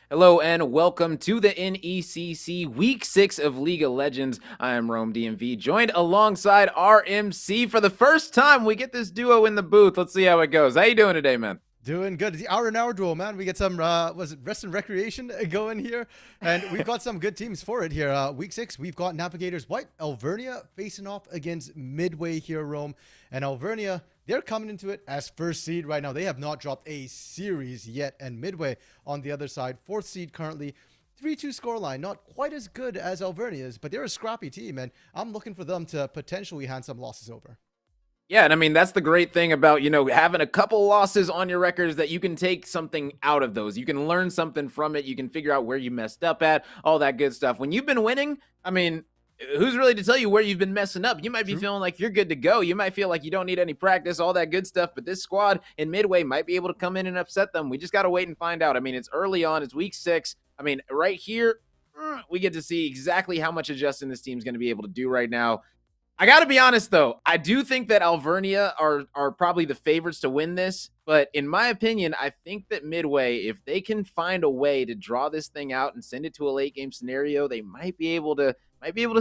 Hello and welcome to the NECC Week 6 of League of Legends. I am Rome DMV, joined alongside RMC. For the first time, we get this duo in the booth. Let's see how it goes. How you doing today, man? Doing good. The hour and hour duel, man. We get some was it rest and recreation going here, and we've got some good teams for it here. Week 6, we've got Navigators White, Alvernia facing off against Midway here, Rome, and Alvernia. They're coming into it as first seed right now. They have not dropped a series yet, and Midway on the other side, fourth seed currently. 3-2 scoreline, not quite as good as Alvernia's, but they're a scrappy team, and I'm looking for them to potentially hand some losses over. Yeah, and I mean, that's the great thing about, having a couple losses on your record is that you can take something out of those. You can learn something from it. You can figure out where you messed up at, all that good stuff. When you've been winning, I mean, who's really to tell you where you've been messing up? You might be True. feeling like you're good to go. You might feel like you don't need any practice, all that good stuff. But this squad in Midway might be able to come in and upset them. We just got to wait and find out. I mean, it's early on. It's week 6. I mean, right here, we get to see exactly how much adjusting this team's going to be able to do right now. I got to be honest, though. I do think that Alvernia are probably the favorites to win this. But in my opinion, I think that Midway, if they can find a way to draw this thing out and send it to a late game scenario, they might be able to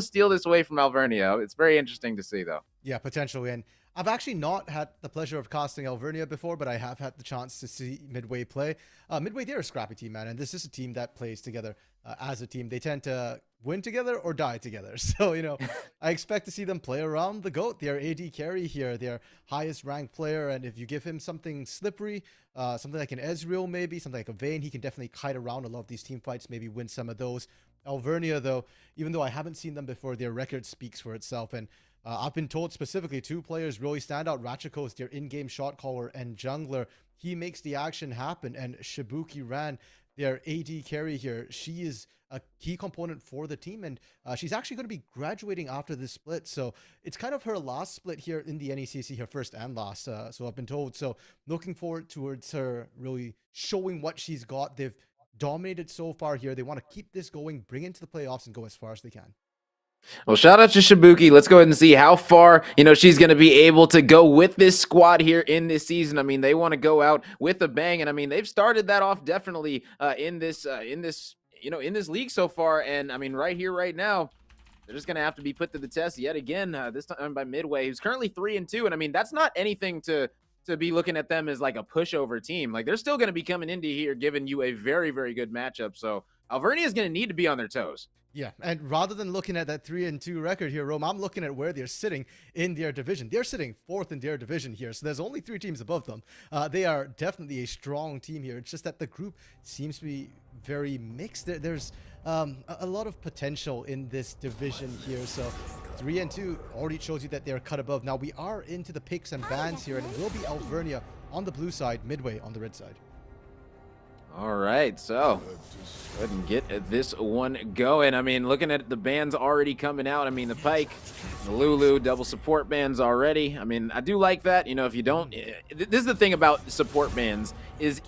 steal this away from Alvernia. It's very interesting to see, though. Yeah, potentially. And I've actually not had the pleasure of casting Alvernia before, but I have had the chance to see Midway play. Midway, they're a scrappy team, man, and this is a team that plays together as a team. They tend to win together or die together. So, I expect to see them play around the GOAT, their AD carry here, their highest ranked player. And if you give him something slippery, something like an Ezreal maybe, something like a Vayne, he can definitely kite around a lot of these team fights, maybe win some of those. Alvernia, though, even though I haven't seen them before, their record speaks for itself. And I've been told specifically 2 players really stand out. Ratchakos, their in-game shot caller, and jungler. He makes the action happen. And Shibuki Ran, their AD carry here, she is a key component for the team. And she's actually going to be graduating after this split. So it's kind of her last split here in the NECC, her first and last. So I've been told. So looking forward towards her really showing what she's got. They've dominated so far here. They want to keep this going, bring it into the playoffs, and go as far as they can. Well, shout out to Shibuki. Let's go ahead and see how far, she's going to be able to go with this squad here in this season. I mean, they want to go out with a bang, and I mean, they've started that off definitely in this league so far. And I mean, right here, right now, they're just going to have to be put to the test yet again. This time by Midway, who's currently 3-2, and I mean, that's not anything to be looking at them as like a pushover team. Like they're still going to be coming into here giving you a very, very good matchup. So Alvernia is going to need to be on their toes. Yeah, and rather than looking at that 3-2 record here, Rome, I'm looking at where they're sitting in their division. They're sitting 4th in their division here, so there's only 3 teams above them. They are definitely a strong team here. It's just that the group seems to be very mixed. There's a lot of potential in this division here. So 3-2 already shows you that they're cut above. Now we are into the picks and bans here, and it will be Alvernia on the blue side, Midway on the red side. All right, so go ahead and get this one going. I mean, looking at the bands already coming out, I mean, the Pyke, the Lulu, double support bands already. I mean, I do like that. If you don't, this is the thing about support bands is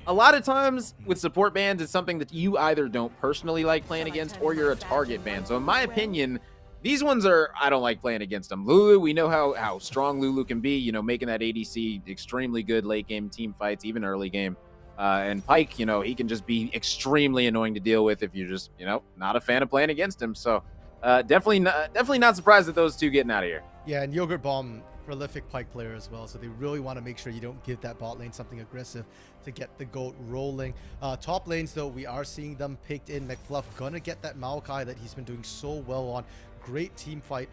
a lot of times with support bands, it's something that you either don't personally like playing against or you're a target band. So in my opinion, these ones I don't like playing against them. Lulu, we know how strong Lulu can be, making that ADC extremely good late game team fights, even early game. And Pyke, he can just be extremely annoying to deal with if you're just, not a fan of playing against him. So definitely not surprised at those 2 getting out of here. Yeah, and Yogurt Bomb, prolific Pyke player as well, so they really want to make sure you don't give that bot lane something aggressive to get the GOAT rolling. Top lanes, though, we are seeing them picked in. McFluff gonna get that Maokai that he's been doing so well on. Great team fight,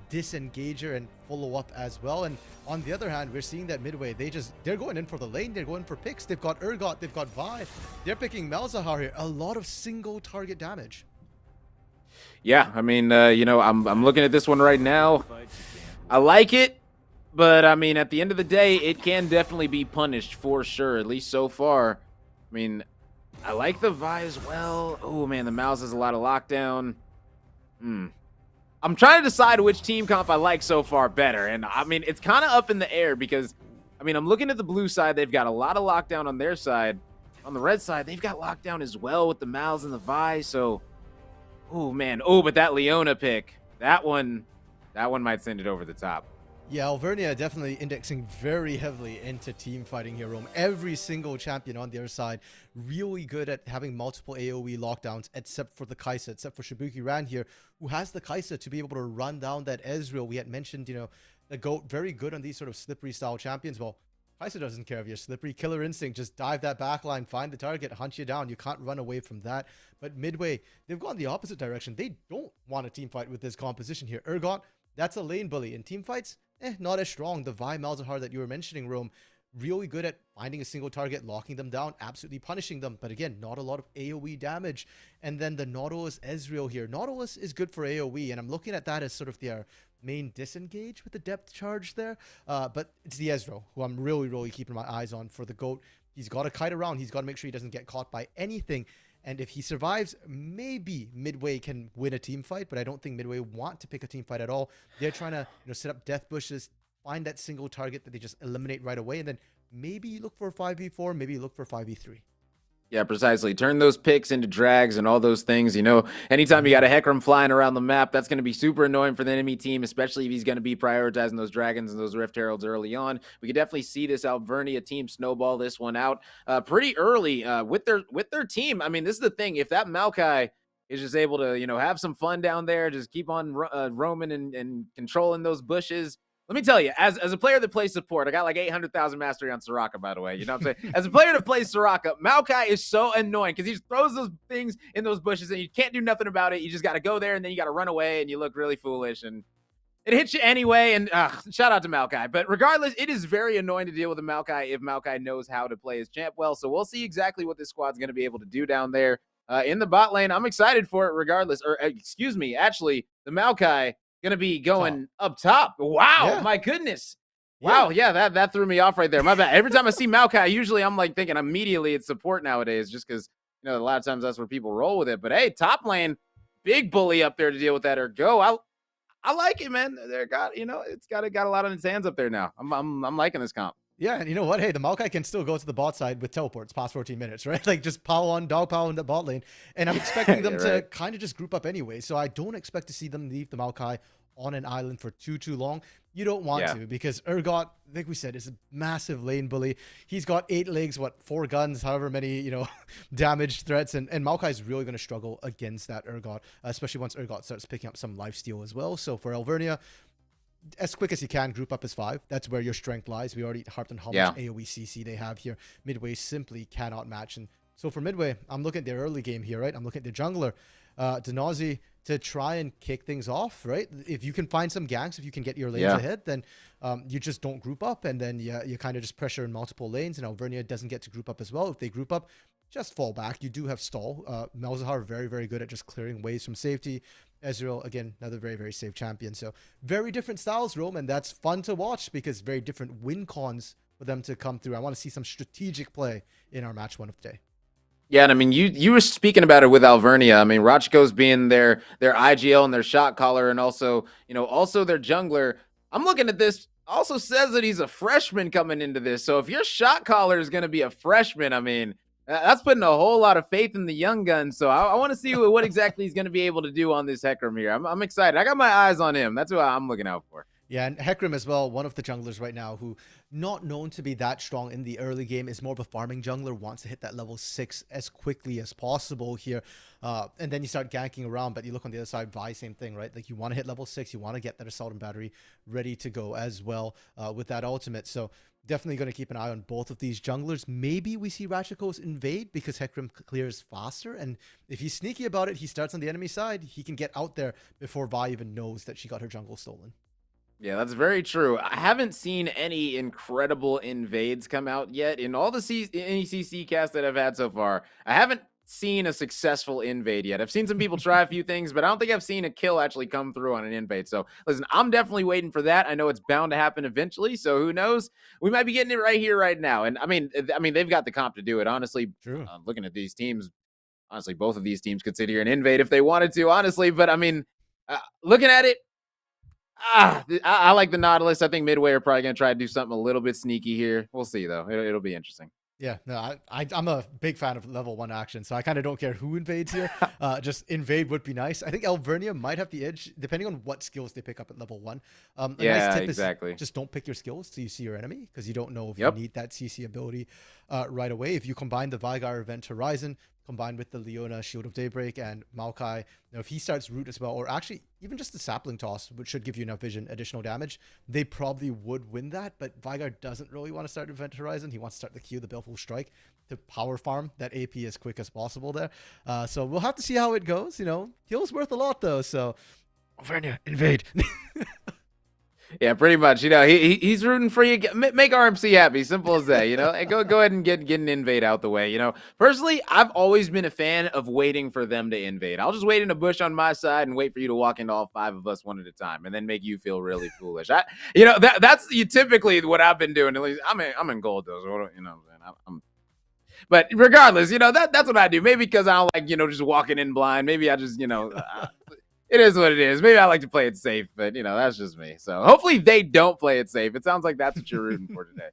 disengager, and follow up as well. And on the other hand, we're seeing that Midway, they're going in for the lane, they're going for picks. They've got Urgot, they've got Vi, they're picking Malzahar here. A lot of single target damage. Yeah, I mean, I'm looking at this one right now. I like it, but I mean, at the end of the day, it can definitely be punished for sure, at least so far. I mean, I like the Vi as well. Oh man, the Mouse has a lot of lockdown. I'm trying to decide which team comp I like so far better. And I mean, it's kind of up in the air because, I mean, I'm looking at the blue side. They've got a lot of lockdown on their side. On the red side, they've got lockdown as well with the Mals and the Vi. So, oh man. Oh, but that Leona pick, that one might send it over the top. Yeah, Alvernia definitely indexing very heavily into team fighting here, Rome. Every single champion on their side really good at having multiple AoE lockdowns, except for the Kaisa, except for Shibuki Ran here, who has the Kaisa to be able to run down that Ezreal. We had mentioned, the GOAT very good on these sort of slippery style champions. Well, Kaisa doesn't care if you're slippery. Killer Instinct, just dive that backline, find the target, hunt you down. You can't run away from that. But Midway, they've gone the opposite direction. They don't want a team fight with this composition here. Urgot, that's a lane bully. In team fights, not as strong. The Vi Malzahar that you were mentioning, Rome, really good at finding a single target, locking them down, absolutely punishing them. But again, not a lot of AoE damage. And then the Nautilus Ezreal here. Nautilus is good for AoE, and I'm looking at that as sort of their main disengage with the depth charge there. But it's the Ezreal who I'm really, really keeping my eyes on for the GOAT. He's got to kite around. He's got to make sure he doesn't get caught by anything. And if he survives, maybe Midway can win a team fight, but I don't think Midway want to pick a team fight at all. They're trying to set up death bushes, find that single target that they just eliminate right away, and then maybe you look for a 5v4, maybe you look for 5v3. Yeah, precisely. Turn those picks into drags and all those things. Anytime you got a Hecarim flying around the map, that's going to be super annoying for the enemy team, especially if he's going to be prioritizing those dragons and those Rift Heralds early on. We could definitely see this Alvernia team snowball this one out pretty early with their team. I mean, this is the thing. If that Maokai is just able to, have some fun down there, just keep on roaming and controlling those bushes. Let me tell you, as a player that plays support, I got like 800,000 mastery on Soraka, by the way. You know what I'm saying? As a player that plays Soraka, Maokai is so annoying because he just throws those things in those bushes and you can't do nothing about it. You just got to go there and then you got to run away and you look really foolish and it hits you anyway. And shout out to Maokai. But regardless, it is very annoying to deal with a Maokai if Maokai knows how to play his champ well. So we'll see exactly what this squad's going to be able to do down there in the bot lane. I'm excited for it regardless. Or excuse me, actually, the Maokai gonna be going up top. Wow, my goodness. Wow, yeah, that threw me off right there. My bad. Every time I see Maokai, usually I'm like thinking immediately it's support nowadays, just because a lot of times that's where people roll with it. But hey, top lane, big bully up there to deal with that or go. I like it, man. They're it's got a lot on its hands up there now. I'm liking this comp. Yeah, and you know what? Hey, the Maokai can still go to the bot side with teleports past 14 minutes, right? Like just dog power in the bot lane. And I'm expecting them to kind of just group up anyway. So I don't expect to see them leave the Maokai on an island for too long. You don't want to, because Urgot, like we said, is a massive lane bully. He's got 8 legs, 4 guns, however many, damage threats. And Maokai is really going to struggle against that Urgot, especially once Urgot starts picking up some lifesteal as well. So for Alvernia, as quick as you can, group up as 5. That's where your strength lies. We already harped on how much AoE CC they have here. Midway simply cannot match. And so for Midway, I'm looking at their early game here, right? I'm looking at their jungler, Denazi, to try and kick things off, right? If you can find some ganks, if you can get your lanes ahead, then you just don't group up, and then you kind of just pressure in multiple lanes, and Alvernia doesn't get to group up as well. If they group up, just fall back. You do have stall. Malzahar very, very good at just clearing ways from safety. Ezreal, again, another very, very safe champion. So very different styles, Rome, and that's fun to watch because very different win cons for them to come through. I want to see some strategic play in our match 1 of the day. Yeah, and I mean, you were speaking about it with Alvernia. I mean, Rachiko's being their IGL and their shot caller, and also their jungler. I'm looking at this. Also says that he's a freshman coming into this. So if your shot caller is going to be a freshman, I mean, that's putting a whole lot of faith in the young gun. So I want to see what exactly he's going to be able to do on this Hecarim here. I'm excited. I got my eyes on him. That's what I'm looking out for. Yeah, and Hecarim as well, one of the junglers right now who, not known to be that strong in the early game, is more of a farming jungler, wants to hit that level 6 as quickly as possible here. And then you start ganking around, but you look on the other side, Vi, same thing, right? Like you want to hit level 6, you want to get that Assault and Battery ready to go as well with that ultimate. So definitely going to keep an eye on both of these junglers. Maybe we see Rachiko's invade because Hecarim clears faster. And if he's sneaky about it, he starts on the enemy side. He can get out there before Vi even knows that she got her jungle stolen. Yeah, that's very true. I haven't seen any incredible invades come out yet. In all the NECC casts that I've had so far, I haven't seen a successful invade yet. I've seen some people try a few things, but I don't think I've seen a kill actually come through on an invade. So listen, I'm definitely waiting for that. I know it's bound to happen eventually, so who knows? We might be getting it right here, right now. And I mean, they've got the comp to do it. Honestly, looking at these teams, honestly, both of these teams could sit here and invade if they wanted to, honestly. But I mean, looking at it, I like the Nautilus. I think Midway are probably going to try to do something a little bit sneaky here. We'll see, though. It'll be interesting. Yeah, no, I'm a big fan of level 1 action, so I kind of don't care who invades here. Just invade would be nice. I think Alvernia might have the edge, depending on what skills they pick up at level 1. A nice Yeah, tip exactly. is just don't pick your skills till you see your enemy, because you don't know if you Yep. need that CC ability right away. If you combine the Veigar Event Horizon, combined with the Leona Shield of Daybreak and Maokai, if he starts Root as well, or actually even just the Sapling Toss, which should give you enough vision, additional damage, they probably would win that. But Veigar doesn't really want to start Event Horizon. He wants to start the Q, the Baleful Strike, to power farm that AP as quick as possible there. So we'll have to see how it goes. Heal's worth a lot though. So Alvernia, invade. Yeah, pretty much. He's rooting for you. Make RMC happy. Simple as that. And go ahead and get an invade out the way. Personally, I've always been a fan of waiting for them to invade. I'll just wait in a bush on my side and wait for you to walk into all 5 of us one at a time, and then make you feel really foolish. That's typically what I've been doing. At least I'm in gold though. So but regardless, that's what I do. Maybe because I don't like just walking in blind. Maybe I just it is what it is. Maybe I like to play it safe, but that's just me. So hopefully they don't play it safe. It sounds like that's what you're rooting for today.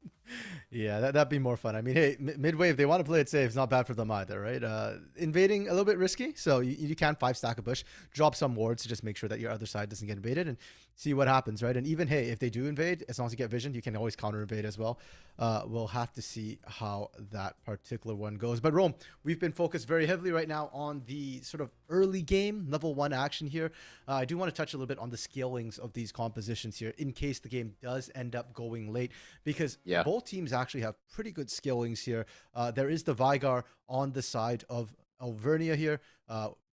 Yeah, that'd be more fun. I mean, hey, Midway, if they want to play it safe, it's not bad for them either, right? Invading a little bit risky, so you can 5-stack a bush, drop some wards to just make sure that your other side doesn't get invaded, and see what happens, right? And even, hey, if they do invade, as long as you get vision, you can always counter invade as well. We'll have to see how that particular one goes. But Rome, we've been focused very heavily right now on the sort of early game, level 1 action here. I do want to touch a little bit on the scalings of these compositions here in case the game does end up going late, because both teams actually have pretty good skillings here. There is the Veigar on the side of Alvernia here.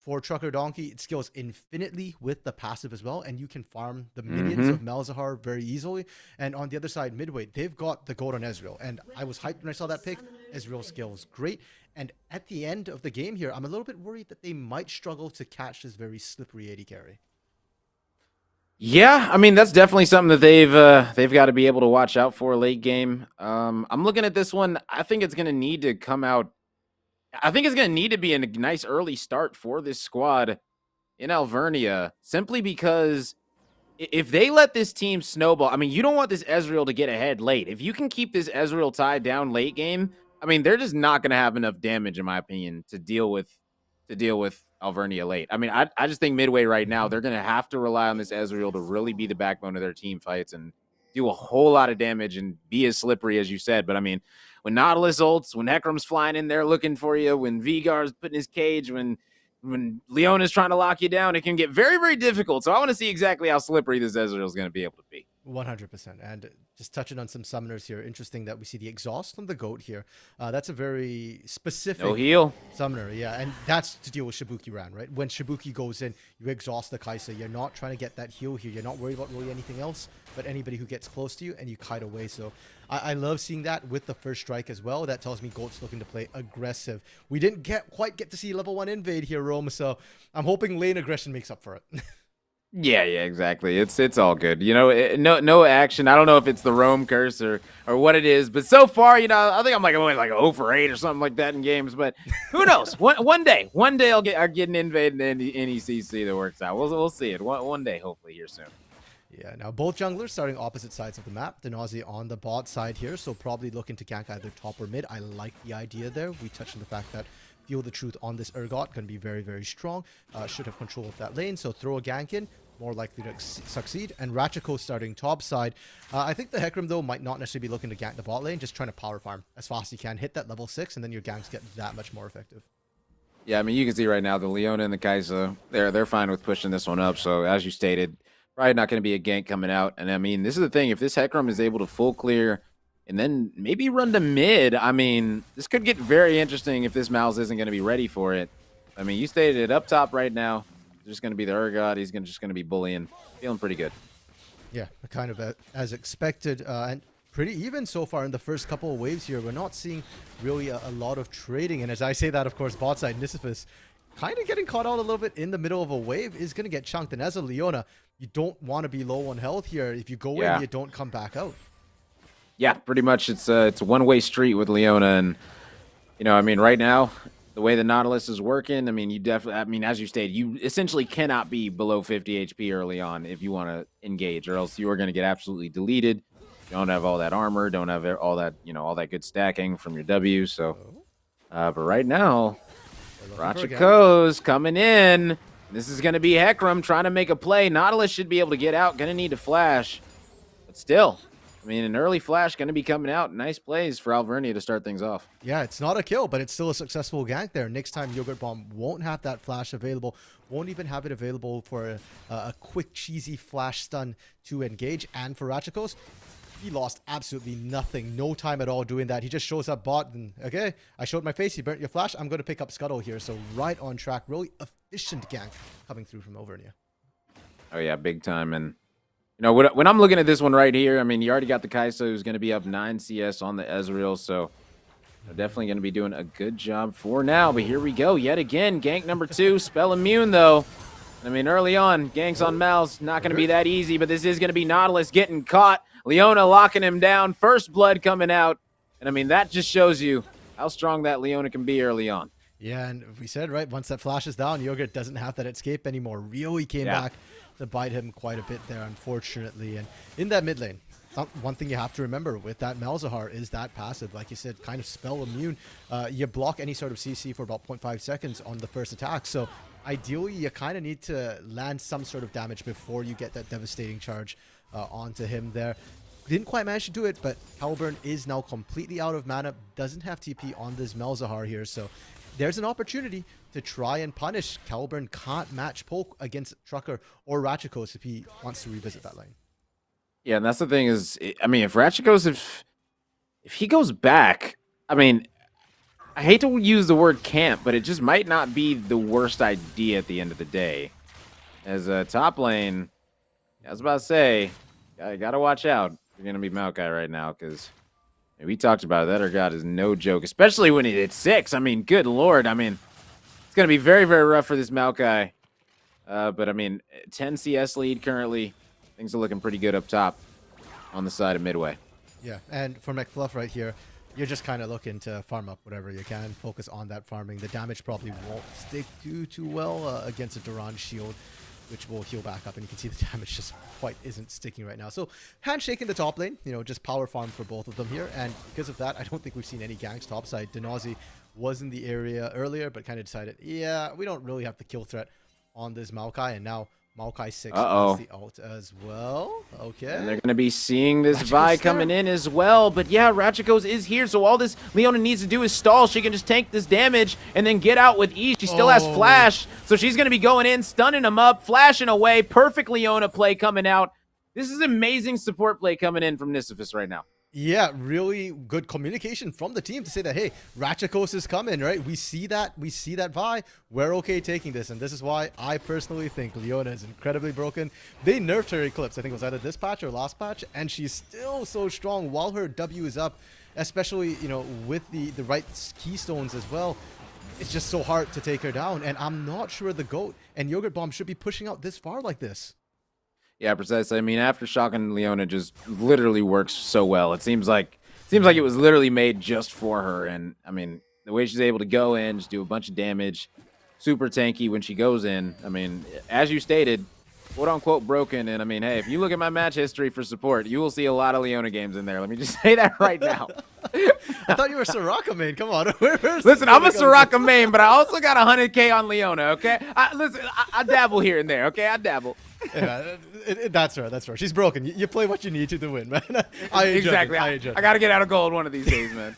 For Trucker Donkey, it scales infinitely with the passive as well, and you can farm the minions of Malzahar very easily. And on the other side, Midway, they've got the gold on Ezreal, and I was hyped when I saw that pick. Ezreal scales great, and at the end of the game here, I'm a little bit worried that they might struggle to catch this very slippery AD carry. Yeah, I mean that's definitely something that they've got to be able to watch out for late game. I'm looking at this one. I think it's going to need to come out. I think it's going to need to be a nice early start for this squad in Alvernia, simply because if they let this team snowball, I mean, you don't want this Ezreal to get ahead late. If you can keep this Ezreal tied down late game, I mean, they're just not going to have enough damage, in my opinion, to deal with Alvernia late. I mean, I just think Midway right now, they're going to have to rely on this Ezreal to really be the backbone of their team fights and do a whole lot of damage and be as slippery as you said. But I mean, when Nautilus ults, when Hecarim's flying in there looking for you, when Vigar's putting his cage, when Leona's trying to lock you down, it can get very, very difficult. So I want to see exactly how slippery this Ezreal is going to be able to be. 100%. And just touching on some summoners here, interesting that we see the exhaust on the goat here. That's a very specific no heal summoner, yeah, and that's to deal with Shibuki Ran, right? When Shibuki goes in, you exhaust the Kaisa. You're not trying to get that heal here. You're not worried about really anything else, but anybody who gets close to you, and you kite away. So I love seeing that with the first strike as well. That tells me Goat's looking to play aggressive. We didn't quite get to see level 1 invade here, Rome, so I'm hoping lane aggression makes up for it. Yeah, exactly. It's all good. No action. I don't know if it's the Rome curse or what it is, but so far, I think I'm like only like 0 for 8 or something like that in games. But who knows? One day I'll get an invade in NECC that works out. We'll see it one day, hopefully here soon. Yeah, now both junglers starting opposite sides of the map. Denazi on the bot side here, so probably looking to gank either top or mid. I like the idea there. We touched on the fact that Feel the Truth on this Urgot going to be very, very strong. Should have control of that lane, so throw a gank in, more likely to succeed. And Ratchiko starting top side. I think the Hecarim, though, might not necessarily be looking to gank the bot lane, just trying to power farm as fast as you can. Hit that level 6, and then your ganks get that much more effective. Yeah, I mean, you can see right now the Leona and the Kaisa, they're fine with pushing this one up. So as you stated, probably not going to be a gank coming out. And I mean, this is the thing. If this Hecarim is able to full clear and then maybe run to mid, I mean, this could get very interesting if this Malz isn't going to be ready for it. I mean, you stated it up top right now. There's going to be the Urgot. He's just going to be bullying. Feeling pretty good. Yeah, kind of as expected. And pretty even so far in the first couple of waves here. We're not seeing really a lot of trading. And as I say that, of course, bot side Nisifus kind of getting caught out a little bit in the middle of a wave is going to get chunked. And as a Leona, you don't want to be low on health here. If you go in, you don't come back out. Yeah, pretty much. It's a one-way street with Leona. And, I mean, right now, the way the Nautilus is working, I mean, as you stated, you essentially cannot be below 50 HP early on if you want to engage, or else you are going to get absolutely deleted. don't have all that armor, don't have all that, all that good stacking from your W. So, but right now, Ratchako's coming in. This is going to be Hecarim trying to make a play. Nautilus should be able to get out. Going to need to flash. But still, I mean, an early flash going to be coming out. Nice plays for Alvernia to start things off. Yeah, it's not a kill, but it's still a successful gank there. Next time, Yogurt Bomb won't have that flash available. Won't even have it available for a quick, cheesy flash stun to engage. And for Ratchakos, he lost absolutely nothing. No time at all doing that. He just shows up bot and, okay, I showed my face. You burnt your flash. I'm going to pick up Scuttle here. So right on track. Really efficient gank coming through from Alvernia. Oh, yeah, big time. And, when I'm looking at this one right here, I mean, you already got the Kaisa who's going to be up 9 CS on the Ezreal. So they're definitely going to be doing a good job for now. But here we go. Yet again, gank number 2. Spell immune, though. I mean, early on, ganks on Mal's not going to be that easy. But this is going to be Nautilus getting caught. Leona locking him down. First blood coming out. And, I mean, that just shows you how strong that Leona can be early on. Yeah, and we said, right, once that flash is down, Yogurt doesn't have that escape anymore. Really came back to bite him quite a bit there, unfortunately. And in that mid lane, one thing you have to remember with that Malzahar is that passive. Like you said, kind of spell immune. You block any sort of CC for about 0.5 seconds on the first attack. So ideally, you kind of need to land some sort of damage before you get that devastating charge onto him there. Didn't quite manage to do it, but Halburn is now completely out of mana. Doesn't have TP on this Malzahar here, so there's an opportunity to try and punish. Halburn can't match Poke against Trucker or Ratchakos if he wants to revisit that lane. Yeah, and that's the thing is, I mean, if Ratchakos, if he goes back, I mean, I hate to use the word camp, but it just might not be the worst idea at the end of the day. As a top lane, I was about to say, you gotta watch out. You're gonna be Maokai right now, because we talked about it. That our god is no joke, especially when it's 6. I mean, good lord. I mean, it's gonna be very, very rough for this Maokai. But I mean, 10 CS lead currently. Things are looking pretty good up top on the side of Midway. Yeah, and for McFluff right here, you're just kind of looking to farm up whatever you can. Focus on that farming. The damage probably won't stick too well against a Duran shield, which will heal back up, and you can see the damage just quite isn't sticking right now. So handshake in the top lane, just power farm for both of them here, and because of that, I don't think we've seen any ganks topside. Denazi was in the area earlier, but kind of decided, yeah, we don't really have the kill threat on this Maokai, and now Maokai 6 has the ult as well. Okay. And they're going to be seeing this Vi coming in as well. But yeah, Ratchakos is here, so all this Leona needs to do is stall. She can just tank this damage and then get out with ease. She still has flash, so she's going to be going in, stunning him up, flashing away. Perfect Leona play coming out. This is amazing support play coming in from Nisifis right now. Yeah, really good communication from the team to say that, hey, Ratchakos is coming, right? We see that Vi. We're okay taking this, and this is why I personally think Leona is incredibly broken. They nerfed her Eclipse, I think it was either this patch or last patch, and she's still so strong while her W is up, especially, with the right keystones as well. It's just so hard to take her down, and I'm not sure the GOAT and Yogurt Bomb should be pushing out this far like this. Yeah, precisely. I mean, Aftershock and Leona just literally works so well. It seems like it was literally made just for her. And I mean, the way she's able to go in, just do a bunch of damage, super tanky when she goes in. I mean, as you stated, quote unquote broken. And I mean, hey, if you look at my match history for support, you will see a lot of Leona games in there. Let me just say that right now. I thought you were Soraka main. Come on. Listen, I'm a Soraka main, but I also got 100K on Leona, okay? I dabble here and there, okay? I dabble. Yeah, that's right. That's right. She's broken. You play what you need to win, man. Exactly. I got to get out of gold one of these days, man.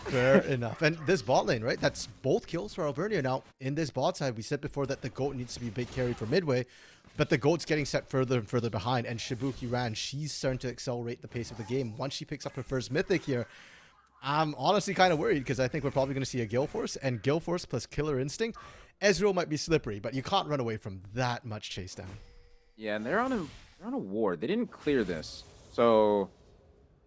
Fair enough. And this bot lane, right? That's both kills for Alvernia now. In this bot side, we said before that the GOAT needs to be a big carry for Midway, but the GOAT's getting set further and further behind. And Shibuki Ran, she's starting to accelerate the pace of the game. Once she picks up her first mythic here, I'm honestly kind of worried because I think we're probably going to see a Gale Force, and Gale Force plus Killer Instinct. Ezreal might be slippery, but you can't run away from that much chase down. Yeah, and they're on a ward. They didn't clear this. So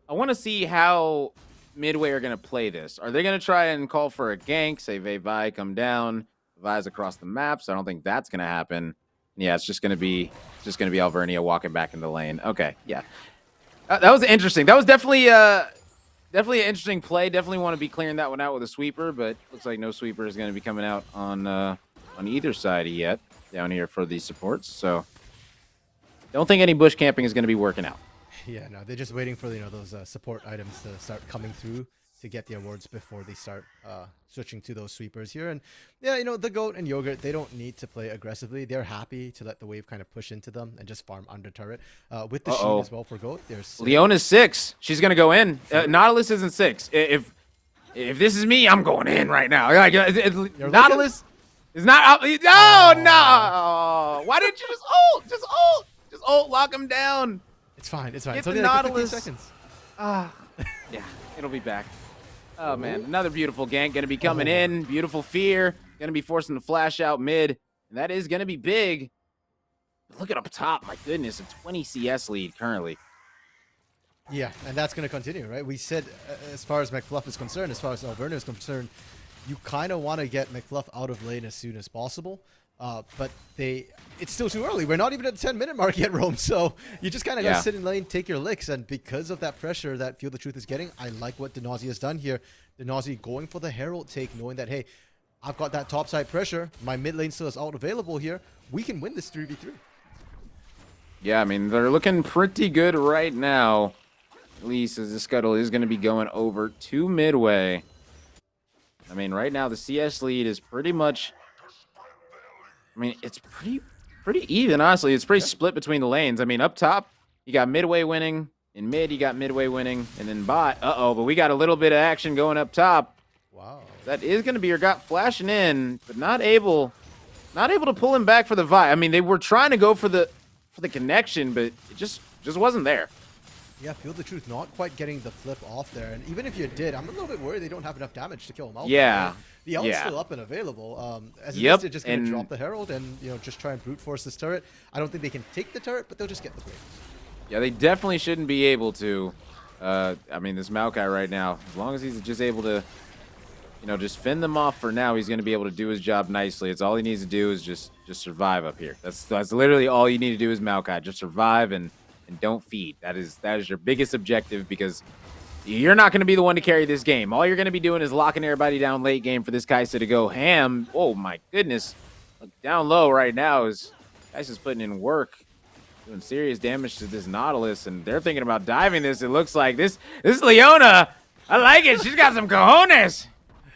I want to see how Midway are going to play this. Are they going to try and call for a gank, say Vi come down, Vi's across the map? So I don't think that's going to happen. Yeah, it's just going to be Alvernia walking back in the lane. Okay, yeah. That was interesting. That was definitely an interesting play. Definitely want to be clearing that one out with a sweeper, but looks like no sweeper is going to be coming out on either side yet down here for these supports. So don't think any bush camping is going to be working out. Yeah, no, they're just waiting for those support items to start coming through to get the awards before they start switching to those sweepers here. And yeah, the goat and yogurt, they don't need to play aggressively. They're happy to let the wave kind of push into them and just farm under turret. With the sheen as well for goat, there's Leona's 6. She's gonna go in. Nautilus isn't 6. If this is me, I'm going in right now. Like Nautilus is not. Oh no! Why didn't you just ult? Just ult. Lock him down. It's fine. It's fine. Get It's the only like 15 Nautilus. seconds. Yeah, it'll be back. Oh man, another beautiful gank gonna be coming in. Beautiful fear. Gonna be forcing the flash out mid, and that is gonna be big. Look at up top. My goodness, a 20 CS lead currently. Yeah, and that's going to continue, right? We said, as far as McFluff is concerned, as far as Alverno is concerned, you kind of want to get McFluff out of lane as soon as possible. But it's still too early. We're not even at the 10-minute mark yet, Rome. So you just kind of got to sit in lane, take your licks. And because of that pressure that Feel the Truth is getting, I like what Denazi has done here. Denazi going for the Herald take, knowing that, hey, I've got that topside pressure. My mid lane still is out available here. We can win this 3v3. Yeah, I mean, they're looking pretty good right now. At least as the scuttle is going to be going over to midway. I mean, right now the CS lead is pretty much... I mean, it's pretty even, honestly. It's pretty split between the lanes. I mean, up top, you got midway winning. In mid, you got midway winning. And then bot, but we got a little bit of action going up top. Wow. That is going to be your got flashing in, but not able to pull him back for the Vi. I mean, they were trying to go for the connection, but it just wasn't there. Yeah, Feel the Truth not quite getting the flip off there. And even if you did, I'm a little bit worried they don't have enough damage to kill him out. Yeah. Right? The ult's still up and available. As it is, Yep. they're just going to drop the Herald and just try and brute force this turret. I don't think they can take the turret, but they'll just get the break. Yeah, they definitely shouldn't be able to. I mean, this Maokai right now, as long as he's just able to, just fend them off for now, he's going to be able to do his job nicely. It's all he needs to do is just survive up here. That's literally all you need to do is Maokai. Just survive and don't feed. That is your biggest objective, because you're not going to be the one to carry this game. All you're going to be doing is locking everybody down late game for this Kai'Sa to go ham. Oh my goodness. Look, down low right now is Kai'Sa's putting in work, doing serious damage to this Nautilus, and they're thinking about diving this. It looks like this Leona. I like it. She's got some cojones.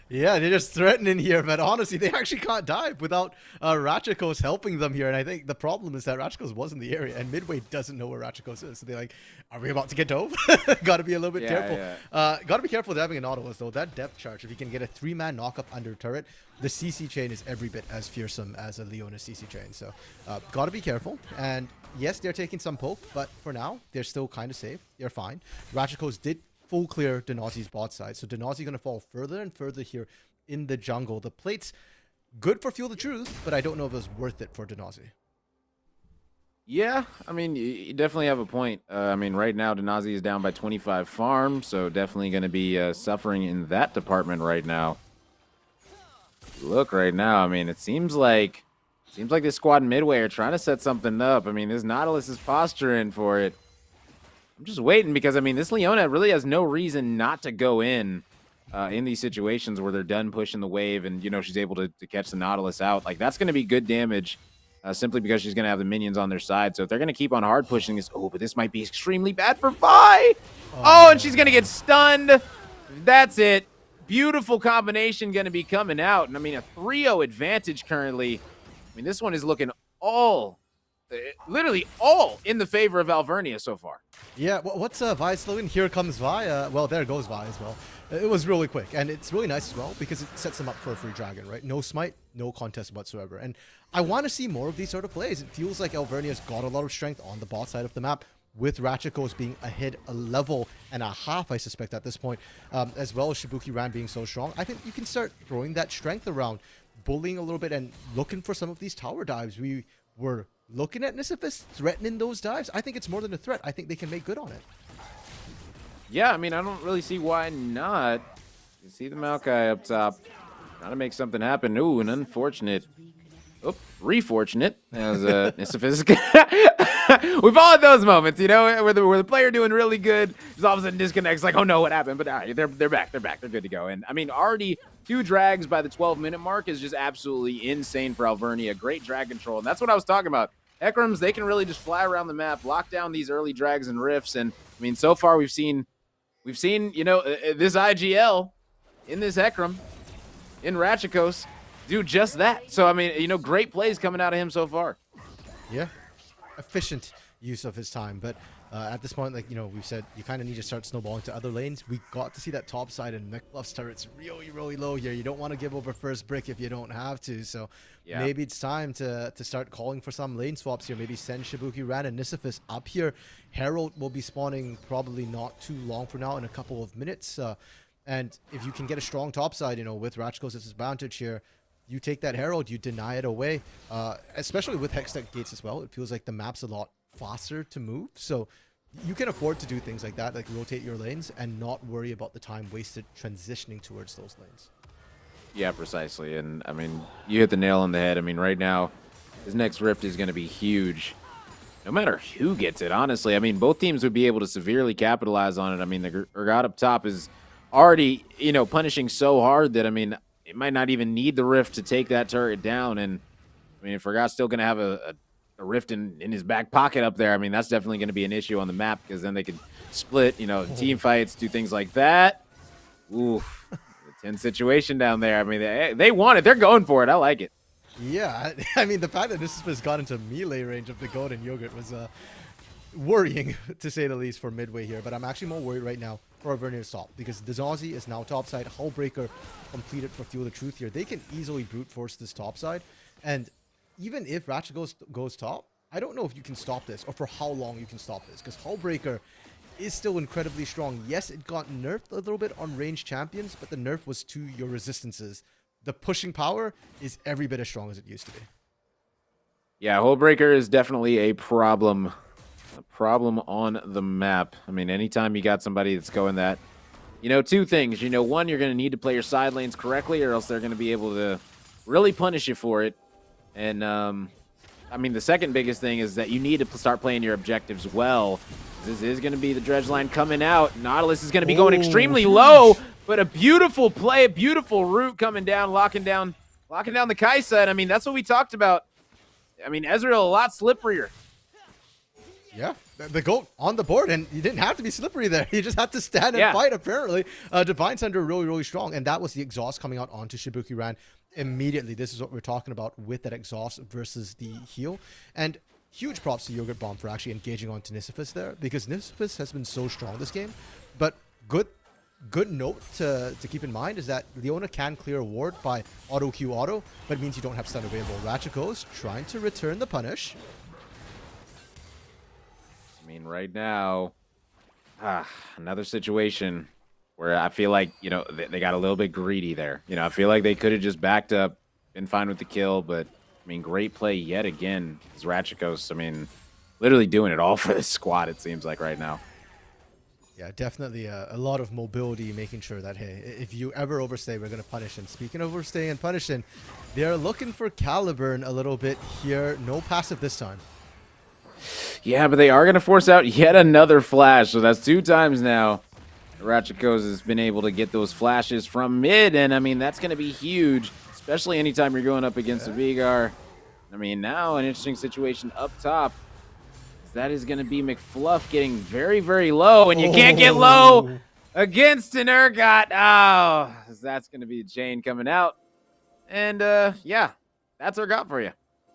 Yeah, they're just threatening here, but honestly, they actually can't dive without Ratchakos helping them here. And I think the problem is that Ratchakos was in the area, and Midway doesn't know where Ratchakos is. So they're like, are we about to get dove? Got to be a little bit careful. Yeah. Got to be careful with having a Nautilus, though. That depth charge, if you can get a 3-man knock-up under turret, the CC chain is every bit as fearsome as a Leona CC chain. So got to be careful. And yes, they're taking some poke, but for now, they're still kind of safe. They're fine. Ratchakos did full clear Denazi's bot side. So Denazi going to fall further and further here in the jungle. The plate's good for Feel the Truth, but I don't know if it was worth it for Denazi. Yeah, I mean, you definitely have a point. I mean, right now, Denazi is down by 25 farm, so definitely going to be suffering in that department right now. Look right now, I mean, it seems like this squad in midway are trying to set something up. I mean, this Nautilus is posturing for it. I'm just waiting because, I mean, this Leona really has no reason not to go in these situations where they're done pushing the wave and, she's able to catch the Nautilus out. Like, that's going to be good damage simply because she's going to have the minions on their side. So if they're going to keep on hard pushing this, but this might be extremely bad for Vi. Oh, and she's going to get stunned. That's it. Beautiful combination going to be coming out. And, I mean, a 3-0 advantage currently. I mean, this one is looking literally all in the favor of Alvernia so far. Yeah, what's Vi's slogan? Here comes Vi. Well, there goes Vi as well. It was really quick, and it's really nice as well because it sets them up for a free dragon, right? No smite, no contest whatsoever. And I want to see more of these sort of plays. It feels like Alvernia's got a lot of strength on the bot side of the map, with Ratchakos being ahead a level and a half, I suspect, at this point, as well as Shibuki Ran being so strong. I think you can start throwing that strength around, bullying a little bit, and looking for some of these tower dives. We were looking at Nisifis threatening those dives. I think it's more than a threat. I think they can make good on it. Yeah, I mean, I don't really see why not. You see the Maokai up top. Trying to make something happen. Ooh, an unfortunate. Oh, re-fortunate. As Nisifis. We've all had those moments, where the player doing really good, just all of a sudden disconnects, like, oh no, what happened? But all right, they're back. They're good to go. And I mean, already 2 drags by the 12-minute mark is just absolutely insane for Alvernia. Great drag control. And that's what I was talking about. Hekrams, they can really just fly around the map, lock down these early drags and rifts. And I mean, so far we've seen, you know, this IGL in this Heckram, in Ratchikos, do just that. So, I mean, you know, great plays coming out of him so far. Yeah, efficient use of his time. But at this point, like, you know, we've said you kind of need to start snowballing to other lanes. We got to see that top side, and McBluff's turret's really, really low here. You don't want to give over first brick if you don't have to. So yeah, maybe it's time to start calling for some lane swaps here. Maybe send Shibuki Ran and Nisifis up here. Herald will be spawning probably not too long from now, in a couple of minutes. And if you can get a strong top side, you know, with Ratchikos' advantage here, you take that Herald, you deny it away, especially with Hextech gates as well. It feels like the map's a lot faster to move. So you can afford to do things like that, like rotate your lanes and not worry about the time wasted transitioning towards those lanes. Yeah, precisely. And I mean, you hit the nail on the head. I mean, right now, his next rift is going to be huge. No matter who gets it, honestly. I mean, both teams would be able to severely capitalize on it. I mean, the Urgot up top is already, you know, punishing so hard that, I mean, it might not even need the rift to take that turret down. And I mean, if Urgot's still going to have a rift in his back pocket up there, I mean, that's definitely going to be an issue on the map, because then they could split, you know, team fights, do things like that. Oof. The 10 situation down there. I mean, they want it. They're going for it. I like it. Yeah, I mean, the fact that this has got into melee range of the Golden Yogurt was worrying, to say the least, for midway here. But I'm actually more worried right now for Alvernia's top, because Dzazi is now topside. Hullbreaker completed for Fuel the Truth here. They can easily brute force this topside. And even if Ratchet goes top, I don't know if you can stop this, or for how long you can stop this, because Hullbreaker is still incredibly strong. Yes, it got nerfed a little bit on ranged champions, but the nerf was to your resistances. The pushing power is every bit as strong as it used to be. Yeah, Hullbreaker is definitely a problem on the map. I mean, anytime you got somebody that's going that, you know, two things. You know, one, you're going to need to play your side lanes correctly, or else they're going to be able to really punish you for it. And, I mean, the second biggest thing is that you need to start playing your objectives well. This is going to be the dredge line coming out. Nautilus is going to be going extremely low, but a beautiful play, a beautiful route coming down, locking down the Kaisa. And I mean, that's what we talked about. I mean, Ezreal a lot slipperier. Yeah, the goat on the board, and you didn't have to be slippery there. You just had to stand and fight, apparently. Divine Thunder really, really strong, and that was the exhaust coming out onto Shibuki Ran immediately. This is what we're talking about with that exhaust versus the heal. And huge props to Yogurt Bomb for actually engaging on Nisifis there, because Nisifis has been so strong this game. But good note to keep in mind is that Leona can clear a ward by auto Q auto, but it means you don't have stun available. Ratchikos trying to return the punish. I mean, right now, another situation where I feel like, you know, they got a little bit greedy there. You know, I feel like they could have just backed up, been fine with the kill, but I mean, great play yet again. Is Ratchikos, I mean, literally doing it all for this squad, it seems like right now. Yeah, definitely a lot of mobility, making sure that, hey, if you ever overstay, we're going to punish. And speaking of overstaying and punishing, they're looking for Caliburn a little bit here. No passive this time. Yeah, but they are going to force out yet another flash. So that's 2 times now. Ratchikos has been able to get those flashes from mid. And, I mean, that's going to be huge, especially anytime you're going up against a Vigar. I mean, now an interesting situation up top. That is going to be McFluff getting very, very low. And you can't get low against an Urgot. Oh, that's going to be Jane coming out. And, yeah, that's Urgot for you.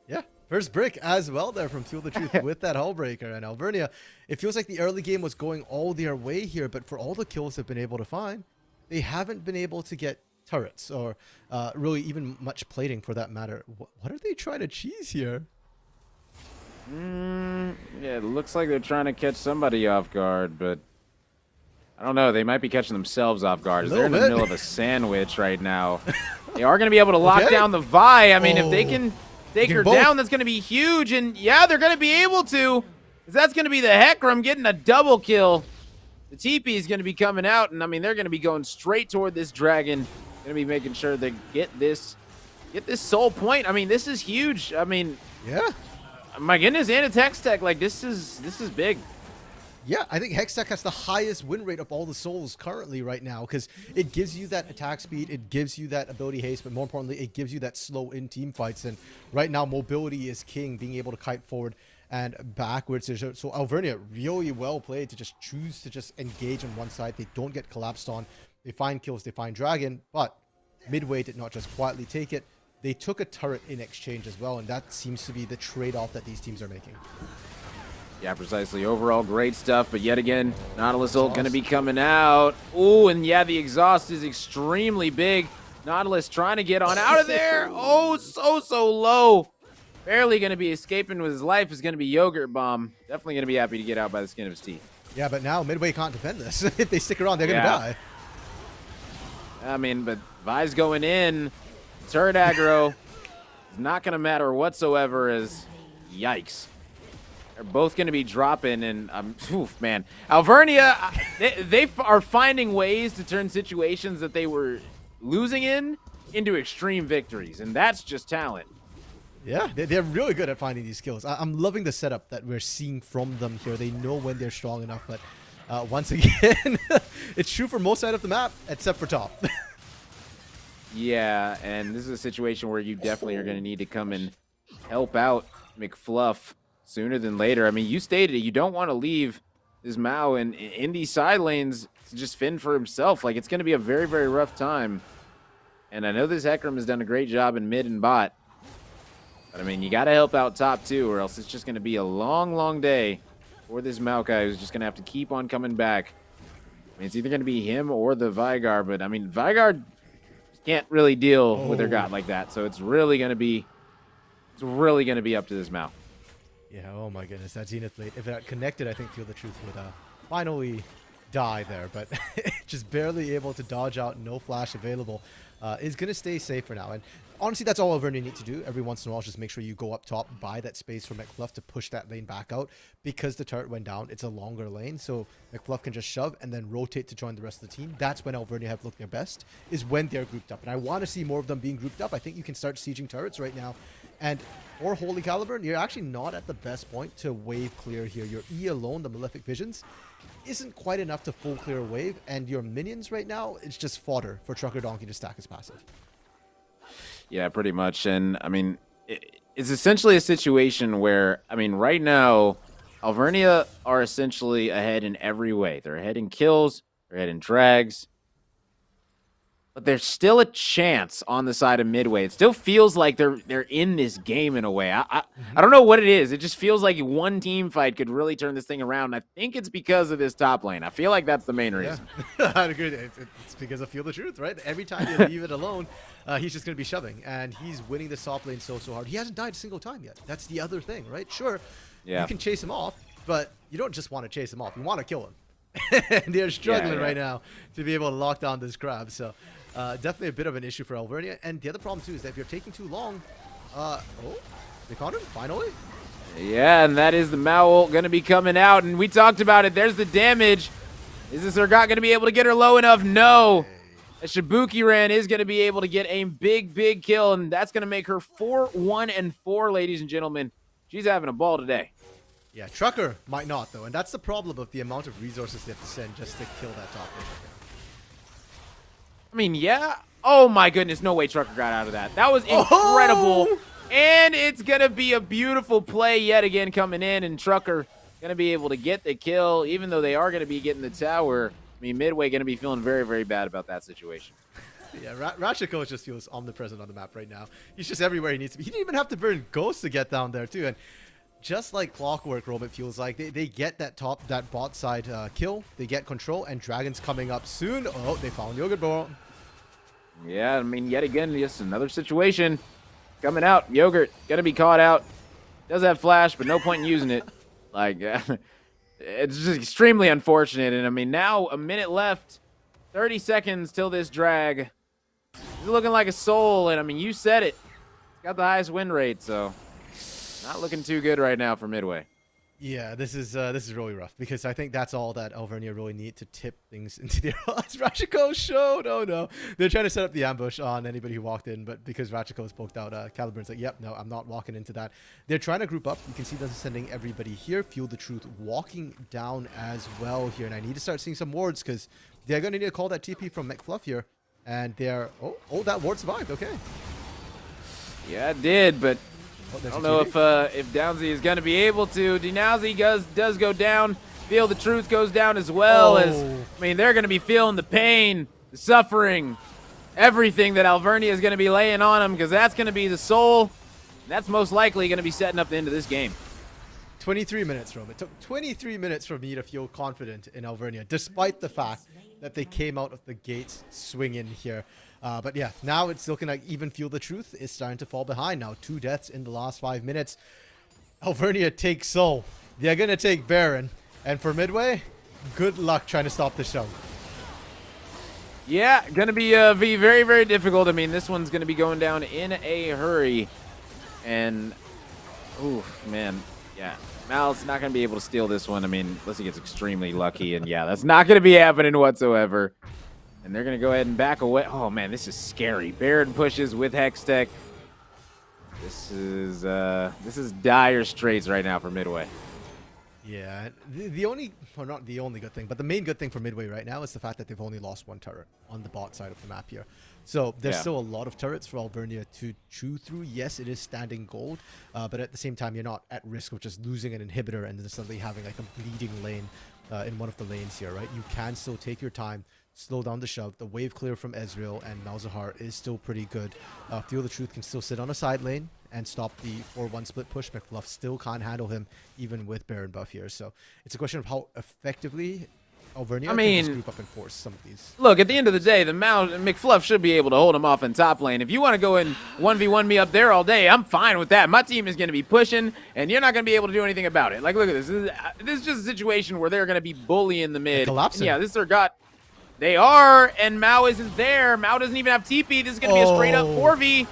Yeah. First brick as well there from Fuel the Truth with that Hullbreaker. And Alvernia, it feels like the early game was going all their way here, but for all the kills they've been able to find, they haven't been able to get turrets or really even much plating for that matter. What are they trying to cheese here? Yeah, it looks like they're trying to catch somebody off guard, but I don't know. They might be catching themselves off guard. They're in the middle of a sandwich right now. They are going to be able to lock down the Vi. I mean, if they can take her down, that's going to be huge. And yeah, they're going to be able to. That's going to be the Heckram getting a double kill. The TP is going to be coming out, and I mean, they're going to be going straight toward this dragon. Going to be making sure they get this soul point. I mean, this is huge. I mean, yeah. My goodness, and it's Hextech. Like, this is big. Yeah, I think Hextech has the highest win rate of all the souls currently right now because it gives you that attack speed, it gives you that ability haste, but more importantly, it gives you that slow in team fights. And right now, mobility is king, being able to kite forward and backwards. So Alvernia really well played to just choose to just engage on one side. They don't get collapsed on. They find kills, they find Dragon, but Midway did not just quietly take it. They took a turret in exchange as well, and that seems to be the trade-off that these teams are making. Yeah, precisely. Overall, great stuff. But yet again, Nautilus ult going to be coming out. Ooh, and yeah, the exhaust is extremely big. Nautilus trying to get on out of there. Oh, so low. Barely going to be escaping with his life is going to be Yogurt Bomb. Definitely going to be happy to get out by the skin of his teeth. Yeah, but now Midway can't defend this. If they stick around, they're going to die. I mean, but Vi's going in. Turret aggro is not going to matter whatsoever as yikes. They're both going to be dropping, and oof, man. Alvernia, they are finding ways to turn situations that they were losing into extreme victories, and that's just talent. Yeah, they're really good at finding these kills. I'm loving the setup that we're seeing from them here. They know when they're strong enough, but once again, it's true for most side of the map, except for top. Yeah, and this is a situation where you definitely are going to need to come and help out McFluff sooner than later. I mean, you stated it. You don't want to leave this Mao in these side lanes to just fend for himself. Like, it's going to be a very, very rough time. And I know this Hecarim has done a great job in mid and bot. But, I mean, you got to help out top, too, or else it's just going to be a long, long day for this Maokai who's just going to have to keep on coming back. I mean, it's either going to be him or the Vygar. But, I mean, Vygar can't really deal with their god like that. So, it's really going to be up to this Mao. Yeah, oh my goodness, that Zenith blade. If that connected, I think Feel the Truth would finally die there, but just barely able to dodge out, no flash available. Is going to stay safe for now. And honestly, that's all Alvernia need to do. Every once in a while, just make sure you go up top, buy that space for McFluff to push that lane back out. Because the turret went down, it's a longer lane, so McFluff can just shove and then rotate to join the rest of the team. That's when Alvernia have looked their best, is when they're grouped up. And I want to see more of them being grouped up. I think you can start sieging turrets right now. And for Holy Caliber, you're actually not at the best point to wave clear here. Your E alone, the Malefic Visions, isn't quite enough to full clear a wave, and your minions right now, it's just fodder for Trucker Donkey to stack his passive. Yeah, pretty much. And, I mean, it's essentially a situation where, I mean, right now, Alvernia are essentially ahead in every way. They're ahead in kills, they're ahead in drags, but there's still a chance on the side of Midway. It still feels like they're in this game in a way. I don't know what it is. It just feels like one team fight could really turn this thing around. I think it's because of this top lane. I feel like that's the main reason. Yeah. I'd agree. It's because of Feel the Truth, right? Every time you leave it alone, he's just going to be shoving, and he's winning the top lane so hard. He hasn't died a single time yet. That's the other thing, right? Sure, you can chase him off, but you don't just want to chase him off. You want to kill him. And they're struggling right now to be able to lock down this crab. So definitely a bit of an issue for Alvernia. And the other problem too is that if you're taking too long, they caught him finally. Yeah, and that is the Mao ult going to be coming out, and we talked about it. There's the damage. Is this Urgot going to be able to get her low enough? No. A Shibuki Ran is going to be able to get a big kill, and that's going to make her 4-1-4, ladies and gentlemen. She's having a ball today. Yeah, Trucker might not, though, and that's the problem of the amount of resources they have to send just to kill that top lane. I mean, yeah. Oh, my goodness. No way Trucker got out of that. That was incredible. Oh! And it's going to be a beautiful play yet again coming in, and Trucker going to be able to get the kill, even though they are going to be getting the tower. I mean, Midway going to be feeling very, very bad about that situation. Yeah, Ratchet just feels omnipresent on the map right now. He's just everywhere he needs to be. He didn't even have to burn Ghost to get down there, too. And just like clockwork, Rob, it feels like they get that bot side kill. They get control, and Dragon's coming up soon. Oh, they found Yogurt Ball. Yeah, I mean, yet again, just another situation coming out. Yogurt gonna be caught out. Does have flash, but no point in using it. Like, it's just extremely unfortunate. And I mean, now a minute left, 30 seconds till this drag. He's looking like a soul, and I mean, you said it. It's got the highest win rate, so not looking too good right now for Midway. Yeah, this is really rough because I think that's all that Alvernia really need to tip things into their odds. Rachiko showed. Oh no, they're trying to set up the ambush on anybody who walked in, but because Rachiko was poked out, Caliburn's like, yep, no, I'm not walking into that. They're trying to group up. You can see them sending everybody here. Fuel the Truth walking down as well here, and I need to start seeing some wards because they're going to need to call that TP from McFluff here, and they're oh that ward survived. Okay. Yeah, it did, but I don't know if Downsy is going to be able to. Denowsy does go down. Feel the Truth goes down as well as, I mean, they're going to be feeling the pain, the suffering, everything that Alvernia is going to be laying on them because that's going to be the soul. That's most likely going to be setting up the end of this game. 23 minutes, Rome. It took 23 minutes for me to feel confident in Alvernia, despite the fact that they came out of the gates swinging here. But yeah, now it's looking like even Feel the Truth is starting to fall behind now. 2 deaths in the last 5 minutes. Alvernia takes Soul. They're going to take Baron. And for Midway, good luck trying to stop the show. Yeah, going to be very, very difficult. I mean, this one's going to be going down in a hurry. And, oof, man, yeah. Mal's not going to be able to steal this one. I mean, unless he gets extremely lucky. And yeah, that's not going to be happening whatsoever. And they're going to go ahead and back away. Oh, man, this is scary. Baron pushes with Hextech. This is dire straits right now for Midway. Yeah, the only, or not the only good thing, but the main good thing for Midway right now is the fact that they've only lost 1 turret on the bot side of the map here. So there's still a lot of turrets for Alvernia to chew through. Yes, it is standing gold, but at the same time, you're not at risk of just losing an inhibitor and then suddenly having like a bleeding lane in one of the lanes here, right? You can still take your time, slow down the shove. The wave clear from Ezreal and Malzahar is still pretty good. Feel the Truth can still sit on a side lane and stop the 4-1 split push. McFluff still can't handle him even with Baron buff here. So it's a question of how effectively Alvernia can just group up and force some of these. Look, at the end of the day, the McFluff should be able to hold him off in top lane. If you want to go in 1v1 me up there all day, I'm fine with that. My team is going to be pushing, and you're not going to be able to do anything about it. Like, look at this. This is just a situation where they're going to be bullying the mid. Collapsing. Yeah, this is their gut. They are, and Mao isn't there. Mao doesn't even have TP. This is going to be a straight-up 4v.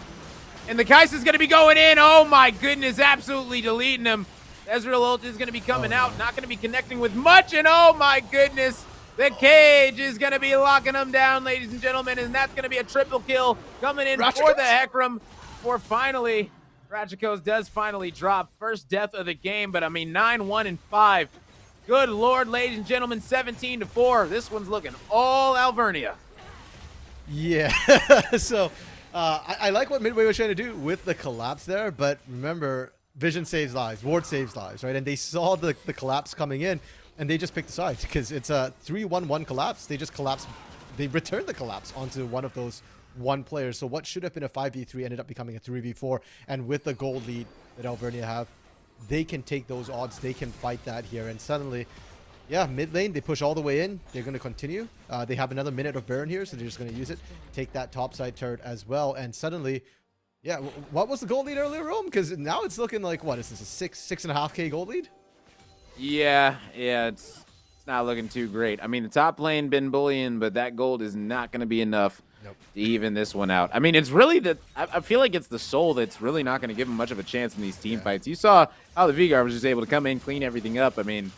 And the Kai'Sa's going to be going in. Oh, my goodness, absolutely deleting him. Ezreal ult is going to be coming out, not going to be connecting with much. And oh, my goodness, the cage is going to be locking him down, ladies and gentlemen. And that's going to be a triple kill coming in for the Hecarim. For finally, Ratchikos does finally drop. First death of the game, but I mean, 9-1 and 5. Good Lord, ladies and gentlemen, 17-4. This one's looking all Alvernia. Yeah, so I like what Midway was trying to do with the collapse there, but remember, vision saves lives, ward saves lives, right? And they saw the collapse coming in, and they just picked the side because it's a 3-1-1 collapse. They just collapse. They returned the collapse onto one of those one players. So what should have been a 5v3 ended up becoming a 3v4. And with the gold lead that Alvernia have, they can take those odds. They can fight that here. And suddenly, yeah, mid lane, they push all the way in. They're going to continue. They have another minute of Baron here, so they're just going to use it. Take that top side turret as well. And suddenly, yeah, what was the gold lead earlier, Rome? Because now it's looking like, what is this, a 6.5K gold lead? Yeah, it's not looking too great. I mean, the top lane been bullying, but that gold is not going to be enough to even this one out. I mean, it's really that I feel like it's the soul that's really not going to give him much of a chance in these team fights. You saw how the Vigar was just able to come in, clean everything up. I mean,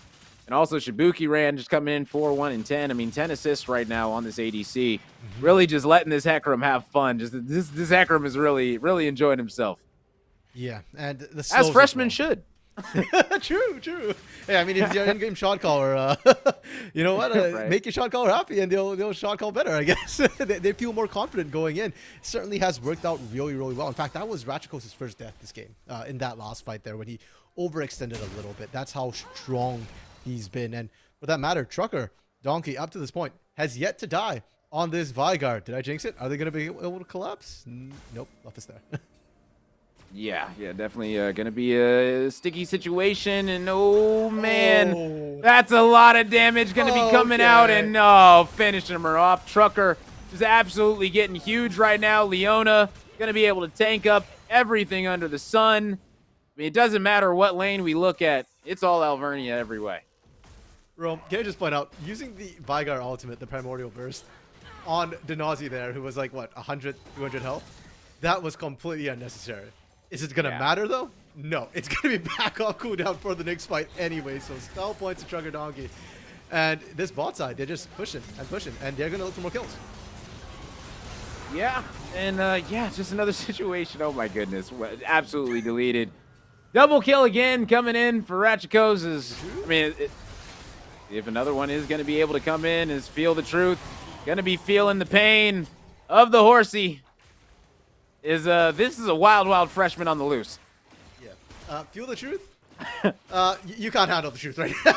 and also Shibuki ran just coming in 4-1 and 10. I mean, 10 assists right now on this ADC. Really just letting this Hecarim have fun. Just this Hecarim is really enjoying himself. Yeah, and the as freshmen should. True. Yeah, I mean, if you're in-game shot caller, you know what? Right. Make your shot caller happy, and they'll shot call better, I guess. they feel more confident going in. It certainly has worked out really well. In fact, that was Ratchikos' first death this game, in that last fight there when he overextended a little bit. That's how strong he's been. And for that matter, Trucker, Donkey, up to this point, has yet to die on this Vigar. Did I jinx it? Are they going to be able to collapse? Nope, left us there. Yeah, definitely going to be a sticky situation. And, oh, man, that's a lot of damage going to be coming out. And, finishing her off. Trucker is absolutely getting huge right now. Leona going to be able to tank up everything under the sun. I mean, it doesn't matter what lane we look at. It's all Alvernia every way. Rome, can I just point out, using the Vigar ultimate, the Primordial Burst, on Denazi there, who was like, what, 100, 200 health? That was completely unnecessary. Is it going to Yeah. matter, though? No. It's going to be back off cooldown for the next fight anyway. So spell points to Trucker Donkey. And this bot side, they're just pushing, and they're going to look for more kills. Yeah, and yeah, just another situation. Oh my goodness, absolutely deleted. Double kill again coming in for Ratchikos. I mean, if another one is going to be able to come in, is feel the truth, going to be feeling the pain of the horsey. This is a wild freshman on the loose. Yeah. Feel the truth? You can't handle the truth right now.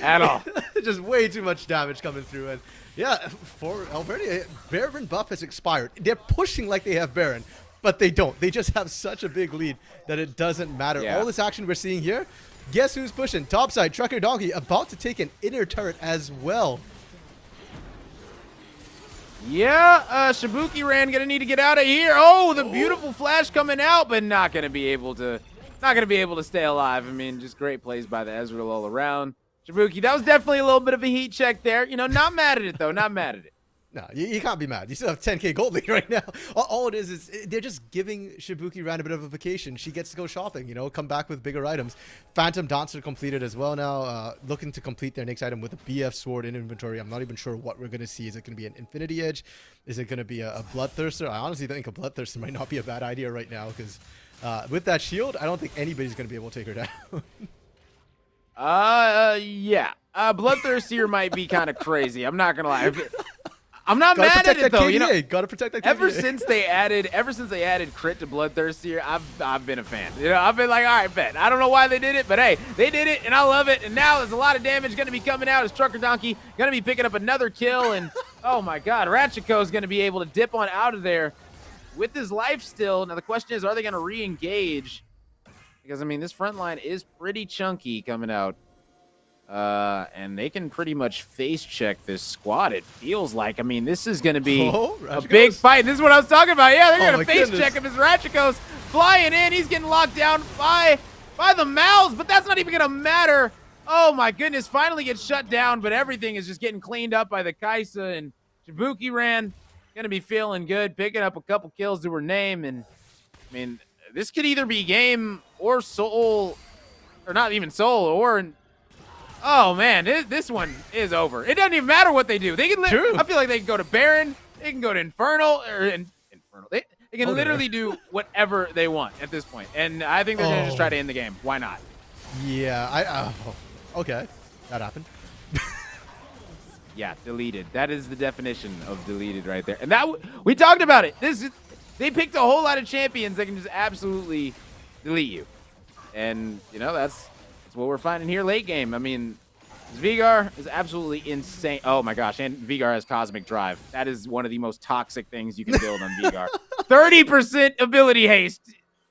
At all. Just way too much damage coming through. And yeah, for Alberta, Baron buff has expired. They're pushing like they have Baron, but they don't. They just have such a big lead that it doesn't matter. Yeah. All this action we're seeing here, guess who's pushing? Topside, Trucker Donkey, about to take an inner turret as well. Yeah, Shibuki Ran gonna need to get out of here. Oh, the beautiful flash coming out, but not gonna be able to stay alive. I mean, just great plays by the Ezreal all around. Shibuki, that was definitely a little bit of a heat check there. You know, not mad at it though, not mad at it. No, you can't be mad. You still have 10k gold lead right now. All it is they're just giving Shibuki Ran a bit of a vacation. She gets to go shopping, you know, come back with bigger items. Phantom Dancer completed as well now. Looking to complete their next item with a BF Sword in inventory. I'm not even sure what we're going to see. Is it going to be an Infinity Edge? Is it going to be a Bloodthirster? I honestly think a Bloodthirster might not be a bad idea right now because with that shield, I don't think anybody's going to be able to take her down. Yeah. Bloodthirster might be kind of crazy. I'm not going to lie. I'm not Gotta mad at protect it that though. KDA. You know, Gotta protect that KDA. ever since they added crit to Bloodthirster, I've been a fan. You know, I've been like, all right, bet. I don't know why they did it, but hey, they did it, and I love it. And now there's a lot of damage going to be coming out as Trucker Donkey going to be picking up another kill. And oh my God, Ratchiko is going to be able to dip on out of there with his life still. Now the question is, are they going to re-engage? Because I mean, this front line is pretty chunky coming out. And they can pretty much face check this squad, it feels like. I mean, this is going to be a big fight. This is what I was talking about. Yeah, they're going to face check him as Ratchiko's flying in. He's getting locked down by the mouths, but that's not even going to matter. Oh, my goodness. Finally gets shut down, but everything is just getting cleaned up by the Kaisa. And Shibuki Ran going to be feeling good, picking up a couple kills to her name. And, I mean, this could either be game or soul, or not even soul, or... Oh man, this one is over. It doesn't even matter what they do. They can. I feel like they can go to Baron. They can go to Infernal or Infernal. They can literally do whatever they want at this point. And I think they're gonna just try to end the game. Why not? Yeah. Okay, that happened. Yeah, deleted. That is the definition of deleted right there. And that we talked about it. They picked a whole lot of champions that can just absolutely delete you. And you know that's what we're finding here late game. I mean, Vigar is absolutely insane. Oh my gosh, and Vigar has Cosmic Drive. That is one of the most toxic things you can build on Vigar. 30% ability haste.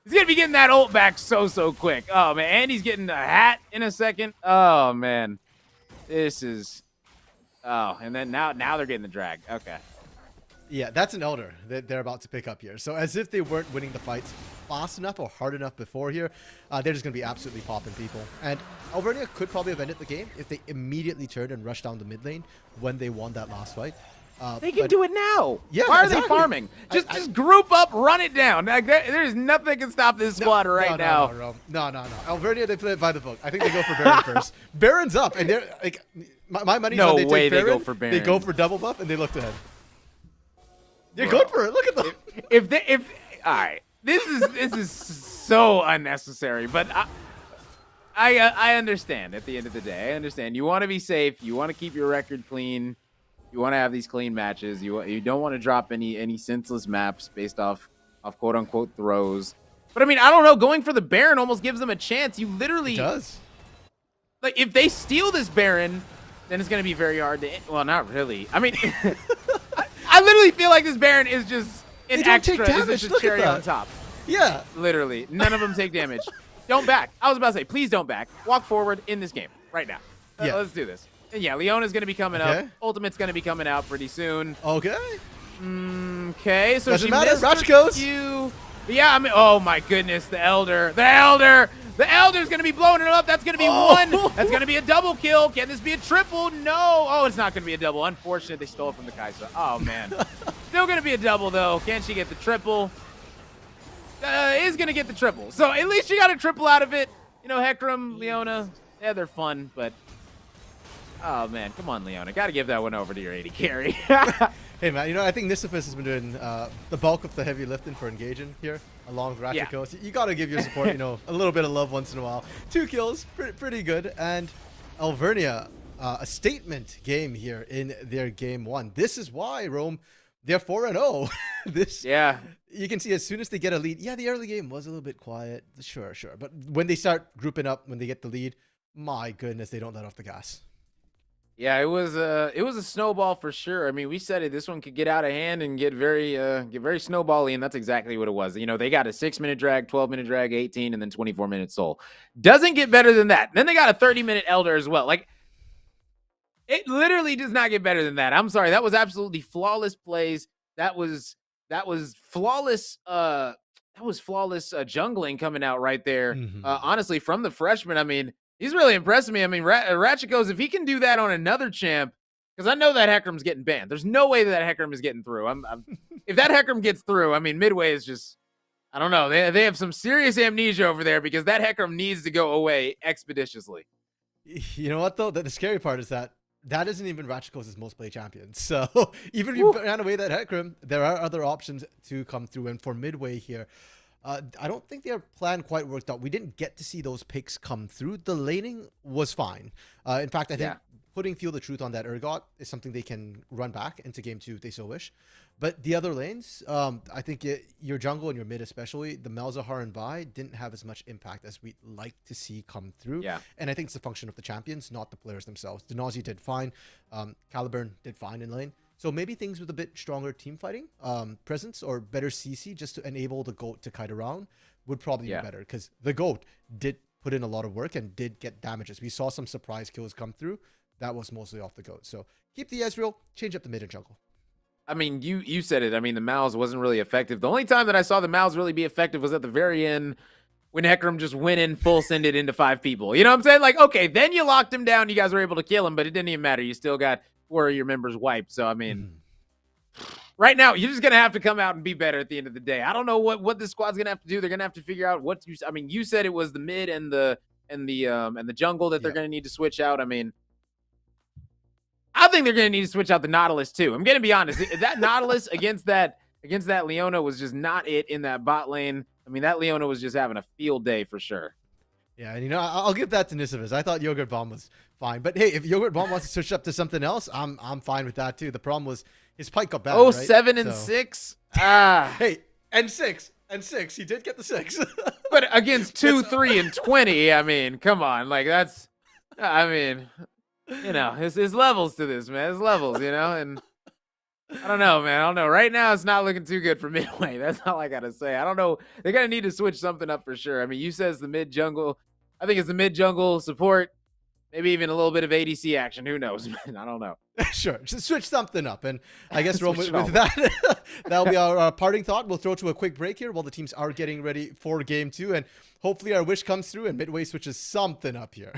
He's going to be getting that ult back so quick. Oh man, and he's getting a hat in a second. Oh man. This is... Oh, and then now they're getting the drag. Okay. Yeah, that's an Elder that they're about to pick up here. So as if they weren't winning the fights fast enough or hard enough before here, they're just going to be absolutely popping people. And Alvernia could probably have ended the game if they immediately turned and rushed down the mid lane when they won that last fight. They can do it now. Yeah, why are exactly. they farming? Just group up, run it down. Like, there's nothing that can stop this squad right now. No. Alvernia, they play it by the book. I think they go for Baron first. Baron's up, and they're like, my money's on they take Baron. They go for Baron. They go for double buff, and they look ahead. They're good for it. Look at them. If all right, this is so unnecessary, but I understand. At the end of the day, I understand. You want to be safe. You want to keep your record clean. You want to have these clean matches. You don't want to drop any senseless maps based off quote unquote throws. But I mean, I don't know. Going for the Baron almost gives them a chance. You literally it does. Like if they steal this Baron, then it's going to be very hard to. Well, not really. I mean. I literally feel like this Baron is just an extra. It's just a cherry on top. Yeah. Literally. None of them take damage. Don't back. I was about to say, please don't back. Walk forward in this game right now. Yeah. Let's do this. And yeah, Leona's going to be coming up. Ultimate's going to be coming out pretty soon. Okay. Okay. So doesn't she matter. missed Ratchet goes. Yeah, I mean, oh my goodness. The Elder. The Elder's going to be blowing it up. That's going to be one. That's going to be a double kill. Can this be a triple? No. Oh, it's not going to be a double. Unfortunate, they stole it from the Kaisa. Oh, man. Still going to be a double, though. Can she get the triple? is going to get the triple. So at least you got a triple out of it. You know, Hecarim, Leona, yeah, they're fun, but oh man, come on, Leona. Got to give that one over to your AD carry. Hey man, you know, I think Nisifus has been doing the bulk of the heavy lifting for engaging here, along with Ratchikos. You got to give your support, you know, a little bit of love once in a while. 2 kills, pretty good. And Alvernia, a statement game here in their game 1. This is why, Rome, they're 4-0. Yeah. You can see as soon as they get a lead, yeah, the early game was a little bit quiet. Sure. But when they start grouping up, when they get the lead, my goodness, they don't let off the gas. Yeah, it was a snowball for sure. I mean, we said it. This one could get out of hand and get very snowbally, and that's exactly what it was. You know, they got a 6-minute drag, 12-minute drag, 18, and then 24-minute soul. Doesn't get better than that. Then they got a 30-minute elder as well. Like, it literally does not get better than that. I'm sorry, that was absolutely flawless plays. That was flawless. Jungling coming out right there. Honestly, from the freshman, I mean. He's really impressed me. I mean, Ratchikos, if he can do that on another champ, because I know that Hecarim's getting banned. There's no way that Hecarim is getting through. If that Hecarim gets through, I mean, Midway is just, I don't know. They have some serious amnesia over there because that Hecarim needs to go away expeditiously. You know what, though? The scary part is that isn't even Ratchikos' most played champion. So even if you ran away that Hecarim, there are other options to come through. And for Midway here, I don't think their plan quite worked out. We didn't get to see those picks come through. The laning was fine. In fact, I think putting Feel the Truth on that Urgot is something they can run back into game 2 if they so wish. But the other lanes, I think your jungle and your mid especially, the Malzahar and Vi didn't have as much impact as we'd like to see come through. Yeah. And I think it's a function of the champions, not the players themselves. Denazi did fine. Caliburn did fine in lane. So maybe things with a bit stronger team fighting presence or better CC just to enable the GOAT to kite around would probably be better, because the GOAT did put in a lot of work and did get damages. We saw some surprise kills come through. That was mostly off the GOAT. So keep the Ezreal, change up the mid and jungle. I mean, you said it. I mean, the Mal's wasn't really effective. The only time that I saw the Mal's really be effective was at the very end when Hecarim just went in full sended into 5 people. You know what I'm saying? Like, okay, then you locked him down. You guys were able to kill him, but it didn't even matter. You still got 4 of your members wiped. So, I mean, right now, you're just going to have to come out and be better at the end of the day. I don't know what this squad's going to have to do. They're going to have to figure out what I mean, you said it was the mid and the jungle that they're going to need to switch out. I mean, I think they're going to need to switch out the Nautilus too. I'm going to be honest. That Nautilus against that Leona was just not it in that bot lane. I mean, that Leona was just having a field day for sure. Yeah, and you know, I'll give that to Nisifus. I thought Yogurt Bomb was fine. But hey, if Yogurt Bomb wants to switch up to something else, I'm fine with that too. The problem was his pike got bad. Oh, right? 7 and 6. Ah. Hey, and 6. He did get the 6. But against 2, 3, and 20, I mean, come on. Like, that's, I mean, you know, his levels to this, man. His levels, you know, and I don't know, man. I don't know. Right now, it's not looking too good for Midway. That's all I got to say. I don't know. They're going to need to switch something up for sure. I mean, you says the mid jungle. I think it's the mid jungle support. Maybe even a little bit of ADC action. Who knows, man? I don't know. Sure. Just switch something up. And I guess, Rome, with that, that'll be our parting thought. We'll throw to a quick break here while the teams are getting ready for game 2. And hopefully our wish comes through and Midway switches something up here.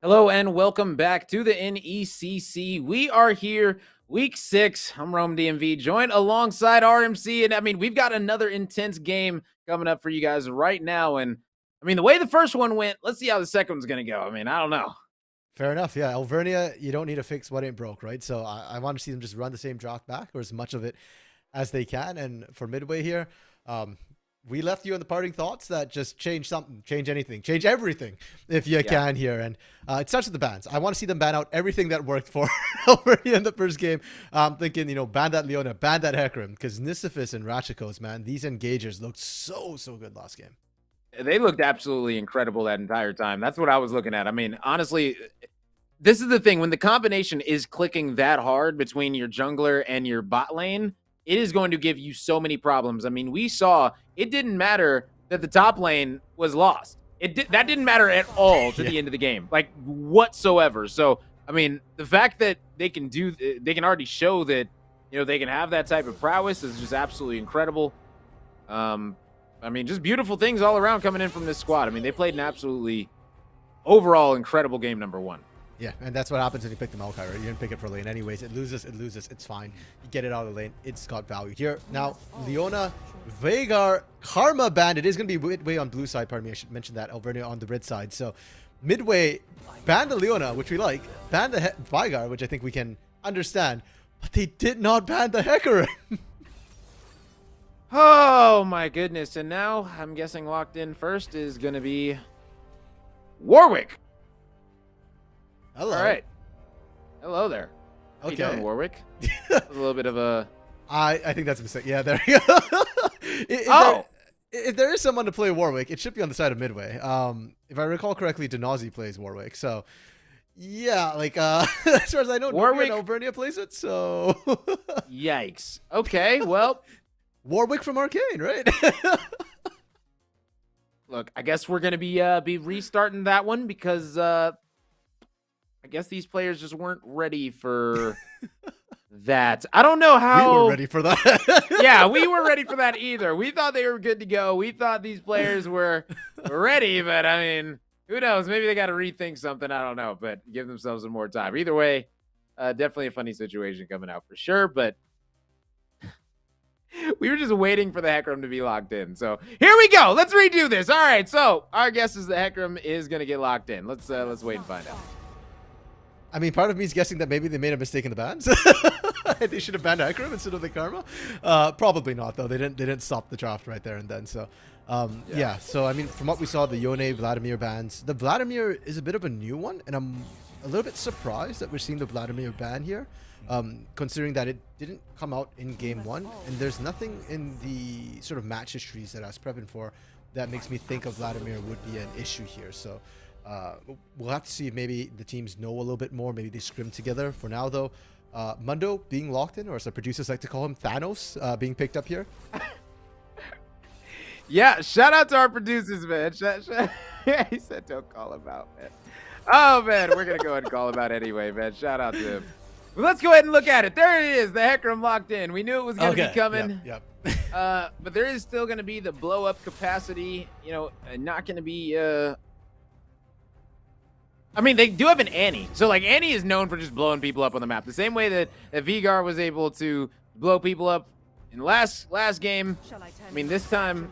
Hello and welcome back to the NECC. We are here, week 6. I'm Rome DMV, joined alongside RMC. And I mean, we've got another intense game coming up for you guys right now. And I mean, the way the first one went, let's see how the second one's going to go. I mean, I don't know. Fair enough. Yeah, Alvernia, you don't need to fix what ain't broke, right? So I want to see them just run the same draft back or as much of it as they can. And for Midway here, we left you in the parting thoughts that just change something, change anything, change everything if you can here. And it starts with the bans. I want to see them ban out everything that worked for Alvernia in the first game. I'm thinking, ban that Leona, ban that Hecarim, because Nisifis and Ratchikos, man, these engagers looked so good last game. They looked absolutely incredible that entire time. That's what I was looking at. I mean, honestly, this is the thing. When the combination is clicking that hard between your jungler and your bot lane, it is going to give you so many problems. I mean, we saw it didn't matter that the top lane was lost. That didn't matter at all to the end of the game, like whatsoever. So, I mean, the fact that they can already show that, they can have that type of prowess is just absolutely incredible. I mean, just beautiful things all around coming in from this squad. I mean, they played an absolutely overall incredible game number 1. Yeah, and that's what happens when you pick the Maokai, right? You didn't pick it for lane anyways. It loses, it's fine. You get it out of the lane, it's got value. Here, now, Leona, Veigar, Karma banned. It is going to be Midway on blue side, pardon me, I should mention that. Alvernia on the red side. So, Midway banned the Leona, which we like, banned the Veigar, which I think we can understand, but they did not ban the Hecarim. Oh, my goodness. And now, I'm guessing locked in first is going to be Warwick. Hello. All right. Hello there. How you doing, Warwick? A little bit of a... I think that's a mistake. Yeah, there you go. If there is someone to play Warwick, it should be on the side of Midway. If I recall correctly, Denazi plays Warwick. So, yeah, like, as far as I know, Warwick... Alvernia plays it, so... Yikes. Okay, well... Warwick from Arcane, right? Look, I guess we're going to be restarting that one because I guess these players just weren't ready for that. I don't know how... We were ready for that. Yeah, we were ready for that either. We thought they were good to go. We thought these players were ready, but I mean, who knows? Maybe they got to rethink something. I don't know, but give themselves some more time. Either way, definitely a funny situation coming out for sure, but... We were just waiting for the Hecarim to be locked in. So here we go. Let's redo this. All right. So our guess is the Hecarim is going to get locked in. Let's wait and find out. I mean, part of me is guessing that maybe they made a mistake in the bans. They should have banned Hecarim instead of the Karma. Probably not, though. They didn't stop the draft right there and then. So, yeah. So, I mean, from what we saw, the Yone, Vladimir bans. The Vladimir is a bit of a new one, and I'm a little bit surprised that we're seeing the Vladimir ban here. Considering that it didn't come out in game 1, and there's nothing in the sort of match histories that I was prepping for that makes me think of Vladimir would be an issue here. So we'll have to see if maybe the teams know a little bit more. Maybe they scrim together. For now, though, Mundo being locked in, or as the producers like to call him, Thanos, being picked up here. Yeah, shout out to our producers, man. He said don't call him out, man. Oh, man, we're going to go ahead and call him out anyway, man. Shout out to him. Well, let's go ahead and look at it. There it is, the Hecarim locked in. We knew it was going to be coming. Yep. But there is still going to be the blow-up capacity. Not going to be... I mean, they do have an Annie. So, like, Annie is known for just blowing people up on the map. The same way that Veigar was able to blow people up in last game. I mean, this time,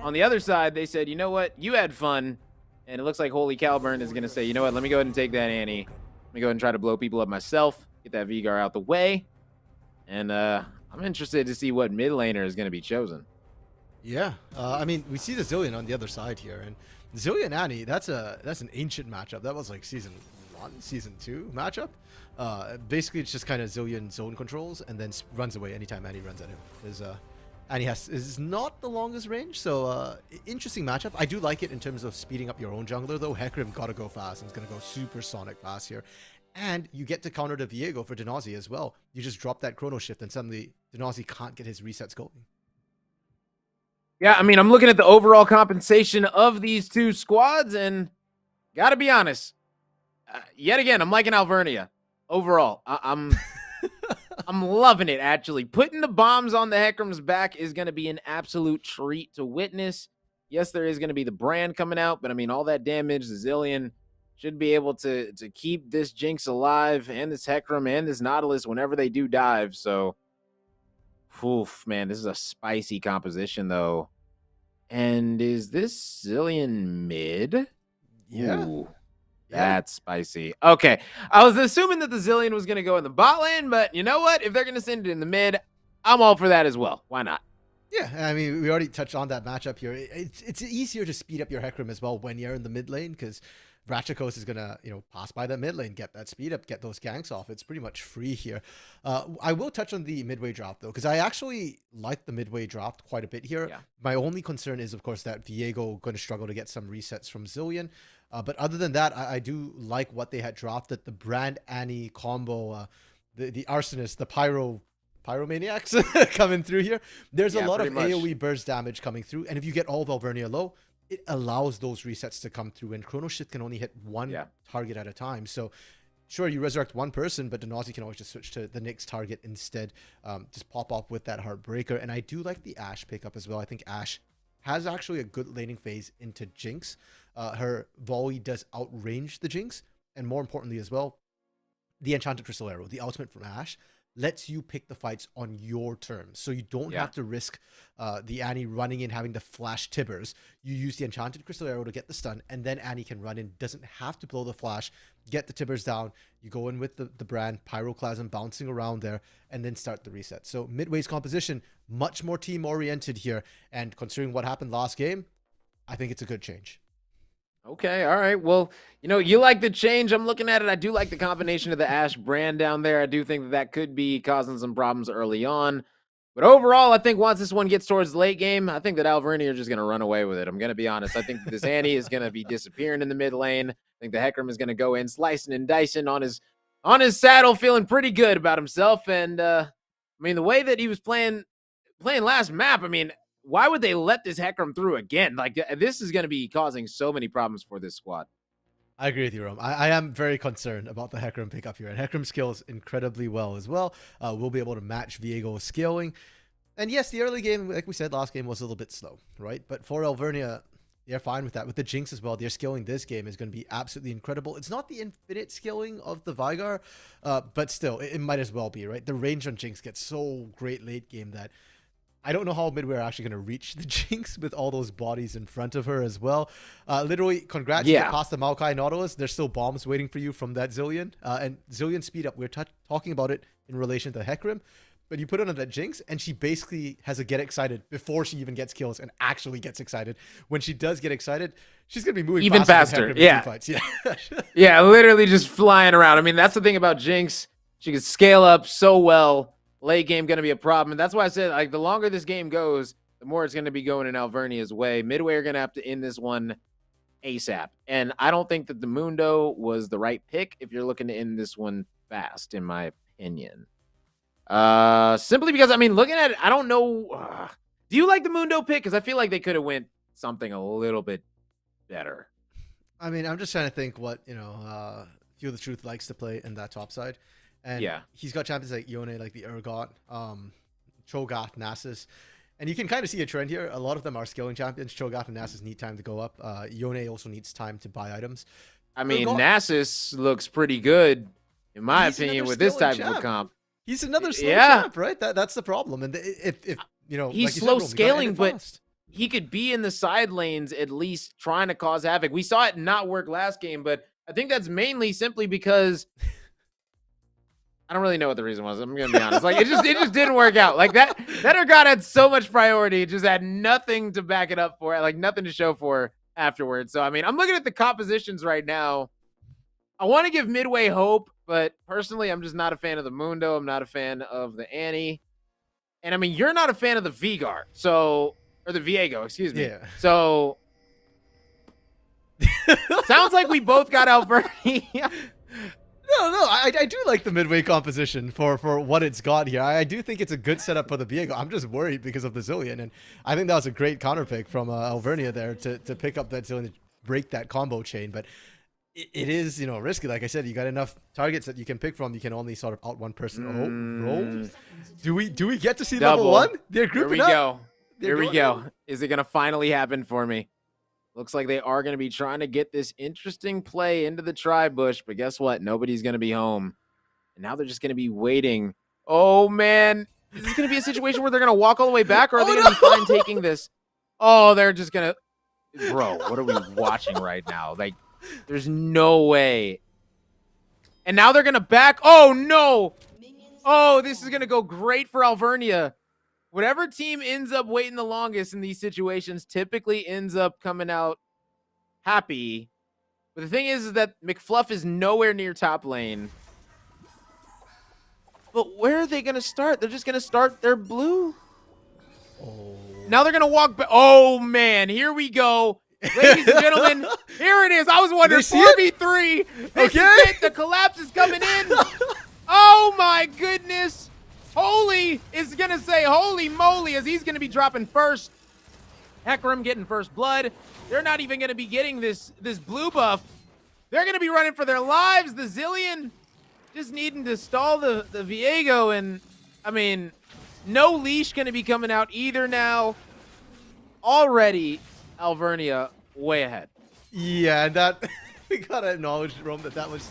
on the other side, they said, you know what? You had fun. And it looks like Holy Calburn is going to say, you know what? Let me go ahead and take that Annie. Let me go ahead and try to blow people up myself. Get that Veigar out the way. And I'm interested to see what mid laner is going to be chosen. Yeah. I mean, we see the Zillion on the other side here. And Zillion Annie, that's an ancient matchup. That was like season 1, season 2 matchup. Basically, it's just kind of Zillion zone controls and then runs away anytime Annie runs at him. Because Annie is not the longest range. So interesting matchup. I do like it in terms of speeding up your own jungler, though. Hecarim got to go fast. And it's going to go super sonic fast here. And you get to counter the Viego for Denazi as well. You just drop that Chrono Shift and suddenly Denazi can't get his resets going. Yeah, I mean, I'm looking at the overall compensation of these two squads, and gotta be honest, yet again, I'm liking Alvernia. Overall, I'm loving it, actually. Putting the bombs on the Hecarim's back is going to be an absolute treat to witness. Yes, there is going to be the brand coming out, but I mean, all that damage, the Zillion, should be able to keep this Jinx alive and this Hecarim and this Nautilus whenever they do dive. So, oof, man, this is a spicy composition though. And is this Zillion mid? Yeah. Ooh, that's spicy. Okay, I was assuming that the Zillion was going to go in the bot lane, but you know what? If they're going to send it in the mid, I'm all for that as well. Why not? Yeah, I mean, we already touched on that matchup here. It's easier to speed up your Hecarim as well when you're in the mid lane, because Ratchakos is gonna, pass by the mid lane, get that speed up, get those ganks off. It's pretty much free here. I will touch on the midway draft though, because I actually like the midway draft quite a bit here. Yeah. My only concern is, of course, that Viego going to struggle to get some resets from Zillion. But other than that, I do like what they had drafted. The Brand Annie combo, the Arsonist, the Pyromaniacs coming through here. There's a lot of AoE burst damage coming through, and if you get all Valvernia low, it allows those resets to come through, and Chrono Shift can only hit one target at a time. So sure, you resurrect one person, but Denazi can always just switch to the next target instead. Just pop up with that Heartbreaker. And I do like the Ashe pickup as well. I think Ashe has actually a good laning phase into Jinx. Her volley does outrange the Jinx, and more importantly as well, the Enchanted Crystal Arrow, the ultimate from Ashe, lets you pick the fights on your terms. So you don't have to risk the Annie running in, having to flash Tibbers. You use the Enchanted Crystal Arrow to get the stun, and then Annie can run in, doesn't have to blow the flash, get the Tibbers down. You go in with the Brand, Pyroclasm bouncing around there, and then start the reset. So Midway's composition, much more team-oriented here. And considering what happened last game, I think it's a good change. Okay, all right. Well, you like the change. I'm looking at it. I do like the combination of the Ashe Brand down there. I do think that could be causing some problems early on. But overall, I think once this one gets towards the late game, I think that Alvernia are just going to run away with it. I'm going to be honest. I think that this Annie is going to be disappearing in the mid lane. I think the Hecarim is going to go in, slicing and dicing on his saddle, feeling pretty good about himself. And, the way that he was playing last map, why would they let this Hecarim through again? Like, this is going to be causing so many problems for this squad. I agree with you, Rome. I am very concerned about the Hecarim pickup here. And Hecarim scales incredibly well as well. We'll be able to match Viego's scaling. And yes, the early game, like we said, last game was a little bit slow, right? But for Alvernia, they're fine with that. With the Jinx as well, their scaling this game is going to be absolutely incredible. It's not the infinite scaling of the Vigar, but still, it might as well be, right? The range on Jinx gets so great late game that I don't know how Midway are actually going to reach the Jinx with all those bodies in front of her as well. Literally, congrats to past the Maokai Nautilus. There's still bombs waiting for you from that Zillion. And Zillion speed up. We're talking about it in relation to Hecarim. But you put it on that Jinx, and she basically has a get excited before she even gets kills and actually gets excited. When she does get excited, she's going to be moving even faster. Yeah. Yeah, literally just flying around. That's the thing about Jinx. She can scale up so well. Late game going to be a problem. And that's why I said, like, the longer this game goes, the more it's going to be going in Alvernia's way. Midway are going to have to end this one ASAP. And I don't think that the Mundo was the right pick if you're looking to end this one fast, in my opinion. Simply because, looking at it, I don't know. Do you like the Mundo pick? Because I feel like they could have went something a little bit better. I'm just trying to think what, Feel the Truth likes to play in that top side. And he's got champions like Yone, like the Urgot, Cho'Gath, Nasus. And you can kind of see a trend here. A lot of them are scaling champions. Cho'Gath and Nasus need time to go up. Yone also needs time to buy items. Nasus looks pretty good, in my opinion, with this type of a comp. He's another slow champ, right? That's the problem. And if he's like slow scaling, but he could be in the side lanes at least trying to cause havoc. We saw it not work last game, but I think that's mainly simply because I don't really know what the reason was. I'm gonna be honest. Like, it just didn't work out. Like that Urgot had so much priority, it just had nothing to back it up for, like nothing to show for afterwards. So I'm looking at the compositions right now. I want to give Midway hope, but personally, I'm just not a fan of the Mundo. I'm not a fan of the Annie. And you're not a fan of the Vigar. So, or the Viego, excuse me. Yeah. So sounds like we both got Alvernia. No, I do like the Midway composition for what it's got here. I do think it's a good setup for the Viego. I'm just worried because of the Zillion, and I think that was a great counter pick from Alvernia there to pick up that Zillion, to break that combo chain. But it is, risky. Like I said, you got enough targets that you can pick from. You can only sort of out one person. Roll. Do we get to see Double. level 1? They're grouping up. Here we go. Is it gonna finally happen for me? Looks like they are going to be trying to get this interesting play into the tri-bush, but guess what? Nobody's going to be home. And now they're just going to be waiting. Oh, man. Is this going to be a situation where they're going to walk all the way back, or are they going to be fine taking this? Oh, they're just going to... Bro, what are we watching right now? Like, there's no way. And now they're going to back. Oh, no. Oh, this is going to go great for Alvernia. Whatever team ends up waiting the longest in these situations typically ends up coming out happy. But the thing is that McFluff is nowhere near top lane. But where are they going to start? They're just going to start their blue. Oh. Now they're going to walk back. Oh, man. Here we go. Ladies and gentlemen, here it is. I was wondering, 4v3. This is it. The collapse is coming in. Oh, my goodness. Holy is going to say holy moly as he's going to be dropping first. Hecarim getting first blood. They're not even going to be getting this blue buff. They're going to be running for their lives. The Zillion just needing to stall the Viego. And, I mean, no leash going to be coming out either now. Already, Alvernia way ahead. Yeah, and that we got to acknowledge, Rome, that was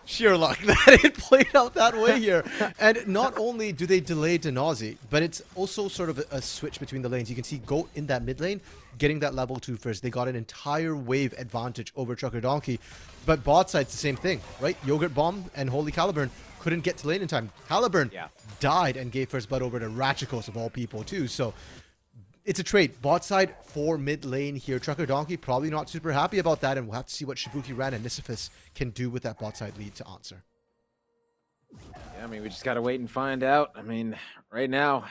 sheer luck that it played out that way here. And not only do they delay Denazi, but it's also sort of a switch between the lanes. You can see Goat in that mid lane getting that level 2 first. They got an entire wave advantage over Trucker Donkey. But bot side's the same thing, right? Yogurt Bomb and Holy Caliburn couldn't get to lane in time. Caliburn died and gave first blood over to Ratchikos of all people too. So it's a trade. Bot side for mid lane here. Trucker Donkey probably not super happy about that, and we'll have to see what Shibuki Ran and Nisifis can do with that bot side lead to answer. Yeah, I mean, we just got to wait and find out. I mean, right now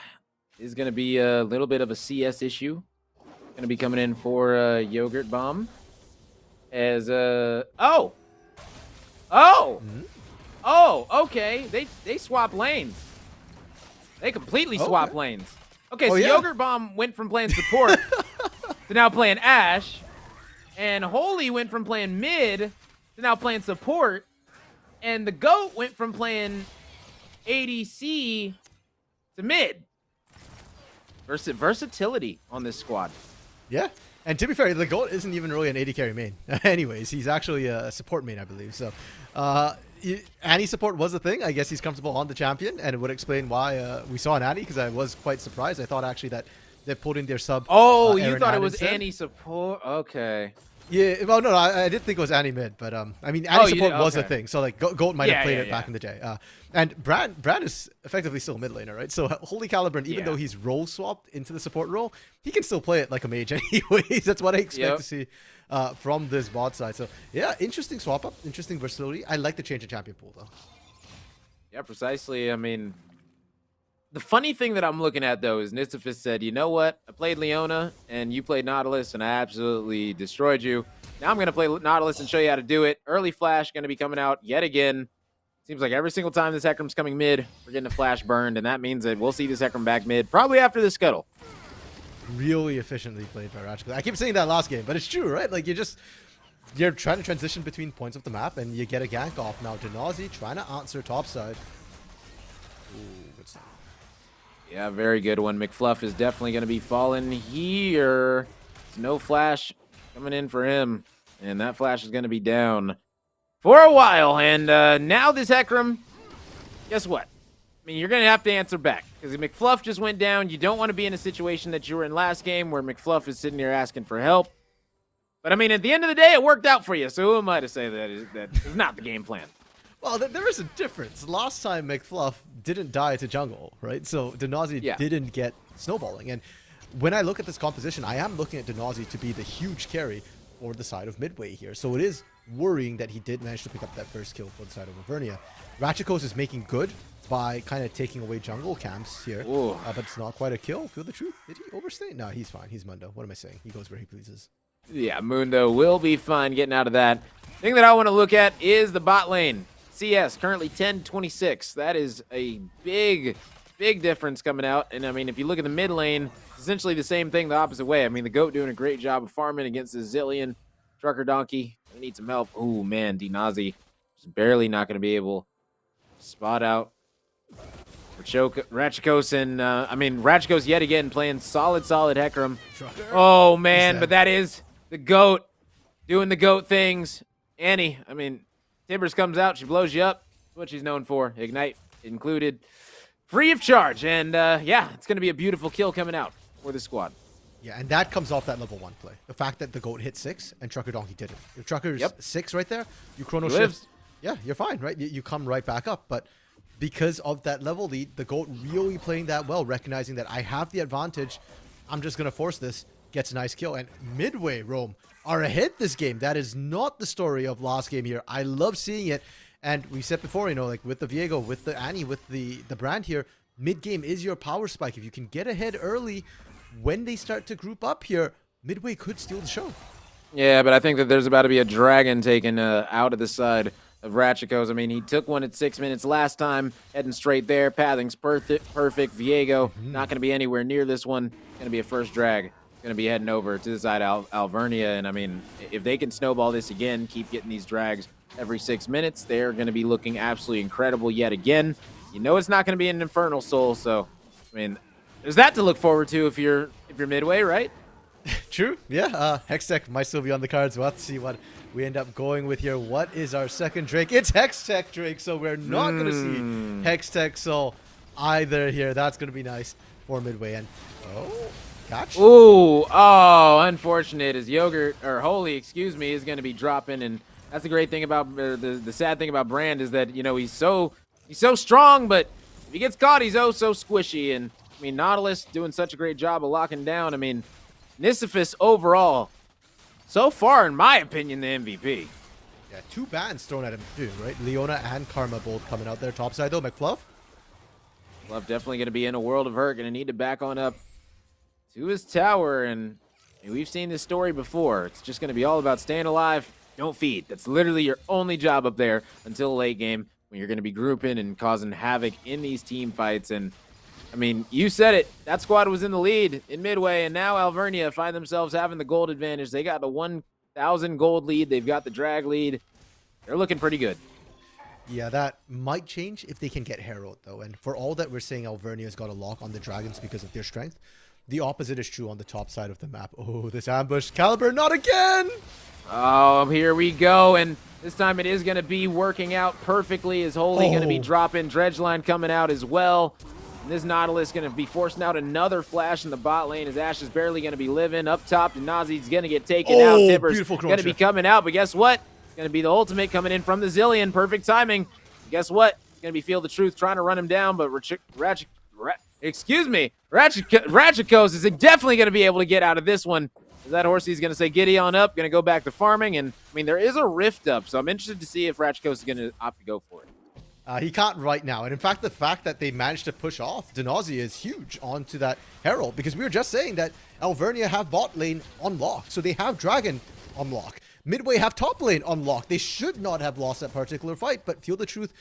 is going to be a little bit of a CS issue. Going to be coming in for Yogurt Bomb. As, oh, okay. They swap lanes. They completely swap lanes. Okay, so Yogurt Bomb went from playing support to now playing Ashe. And Holy went from playing mid to now playing support. And the GOAT went from playing ADC to mid. Versatility on this squad. Yeah. And to be fair, the GOAT isn't even really an AD carry main. Anyways, he's actually a support main, I believe. So, Annie support was a thing. I guess he's comfortable on the champion, and it would explain why we saw an Annie, because I was quite surprised. I thought actually that they pulled in their sub. Oh, you thought it was Annie support? Okay. Yeah, well, no, I did think it was Annie mid, but I mean, Annie support was a thing, so like Goat might have played it back in the day. And Brad is effectively still a mid laner, right? So Holy Caliburn, even though he's role swapped into the support role, he can still play it like a mage anyways. That's what I expect to see from this bot side. So yeah, interesting swap up, interesting versatility. I like the change in champion pool though. Yeah, precisely. I mean, the funny thing that I'm looking at, though, is Nisifis said, you know what? I played Leona, and you played Nautilus, and I absolutely destroyed you. Now I'm going to play Nautilus and show you how to do it. Early Flash going to be coming out yet again. Seems like every single time this Hecarim's coming mid, we're getting a Flash burned, and that means that we'll see this Hecarim back mid, probably after the Scuttle. Really efficiently played by Ratchet. I keep saying that last game, but it's true, right? Like, you're trying to transition between points of the map, and you get a gank off. Now, Denazi trying to answer topside. Ooh, good stuff. Yeah, very good one. McFluff is definitely going to be falling here. There's no Flash coming in for him. And that Flash is going to be down for a while. And now this Hecarim, guess what? I mean, you're going to have to answer back. Because McFluff just went down. You don't want to be in a situation that you were in last game where McFluff is sitting here asking for help. But, I mean, at the end of the day, it worked out for you. So who am I to say that is not the game plan? Well, there is a difference. Last time McFluff didn't die to jungle, right? So Denazi didn't get snowballing. And when I look at this composition, I am looking at Denazi to be the huge carry for the side of Midway here. So it is worrying that he did manage to pick up that first kill for the side of Avernia. Ratchikos is making good by kind of taking away jungle camps here. But it's not quite a kill. Feel the truth. Did he overstay? No, he's fine. He's Mundo. What am I saying? He goes where he pleases. Yeah, Mundo will be fine getting out of that. Thing that I want to look at is the bot lane. CS currently 10-26. That is a big difference coming out. And I mean, if you look at the mid lane, it's essentially the same thing the opposite way. I mean, the GOAT doing a great job of farming against the Zillion. Trucker Donkey, they need some help. Oh man, Denazi just barely not going to be able to spot out Ratchikos. And I mean, Ratchikos yet again playing solid Hecarim. Oh man, but that is the GOAT, doing the GOAT things. Annie, I mean, Timbers comes out, she blows you up. That's what she's known for. Ignite included. Free of charge. And yeah, it's going to be a beautiful kill coming out for the squad. Yeah, and that comes off that level 1 play. The fact that the GOAT hit 6 and Trucker Donkey didn't. If Trucker's 6 right there, you chrono shift. Yeah, you're fine, right? You come right back up. But because of that level lead, the GOAT really playing that well, recognizing that I have the advantage. I'm just going to force this. Gets a nice kill. And Midway, Rome, are ahead this game. That is not the story of last game here. I love seeing it. And we said before, you know, like with the Viego, with the Annie, with the brand here, mid-game is your power spike. If you can get ahead early, when they start to group up here, Midway could steal the show. Yeah, but I think that there's about to be a dragon taken out of the side of Ratchikos. I mean, he took one at 6 minutes last time, heading straight there. Pathing's perfect. Viego, not going to be anywhere near this one. Going to be a first drag. Going to be heading over to the side of Alvernia. And I mean, if they can snowball this again, keep getting these drags every 6 minutes, they're going to be looking absolutely incredible yet again. You know it's not going to be an Infernal Soul, so, I mean, there's that to look forward to if you're Midway, right? True. Yeah. Hextech might still be on the cards. We'll have to see what we end up going with here. What is our second Drake? It's Hextech Drake, so we're not going to see Hextech Soul either here. That's going to be nice for Midway. And gotcha. Ooh, oh, unfortunate. As Yogurt or Holy, excuse me, is going to be dropping, and that's the great thing about the sad thing about Brand is that, you know, he's so strong, but if he gets caught, he's oh so squishy. And I mean, Nautilus doing such a great job of locking down. I mean, Nisifus overall, so far, in my opinion, the MVP. Yeah, 2 bans thrown at him too, right? Leona and Karma both coming out there. Topside though, McFluff. Fluff definitely going to be in a world of hurt. Going to need to back on up to his tower. And we've seen this story before. It's just going to be all about staying alive. Don't feed. That's literally your only job up there until late game when you're going to be grouping and causing havoc in these team fights. And I mean, you said it. That squad was in the lead in Midway, and now Alvernia find themselves having the gold advantage. They got the 1,000 gold lead. They've got the drag lead. They're looking pretty good. Yeah, that might change if they can get Herald, though. And for all that we're saying Alvernia's got a lock on the Dragons because of their strength, the opposite is true on the top side of the map. Oh, this ambush. Caliber, not again! Oh, here we go. And this time it is going to be working out perfectly. Is Holy going to be dropping? Dredgeline coming out as well. And this Nautilus going to be forcing out another flash in the bot lane as Ash is barely going to be living. Up top, Nazi's going to get taken out. Timbers going to be coming out. But guess what? It's going to be the ultimate coming in from the Zillion. Perfect timing. Guess what? It's going to be Feel the Truth trying to run him down. But Ratchikos is definitely going to be able to get out of this one. That Horsey's going to say, giddy on up, going to go back to farming. And, I mean, there is a rift up, so I'm interested to see if Ratchikos is going to opt to go for it. He can't right now. And, in fact, the fact that they managed to push off Denazi is huge onto that Herald, because we were just saying that Alvernia have bot lane on lock, so they have Dragon on lock. Midway have top lane on lock. They should not have lost that particular fight, but Feel the Truth,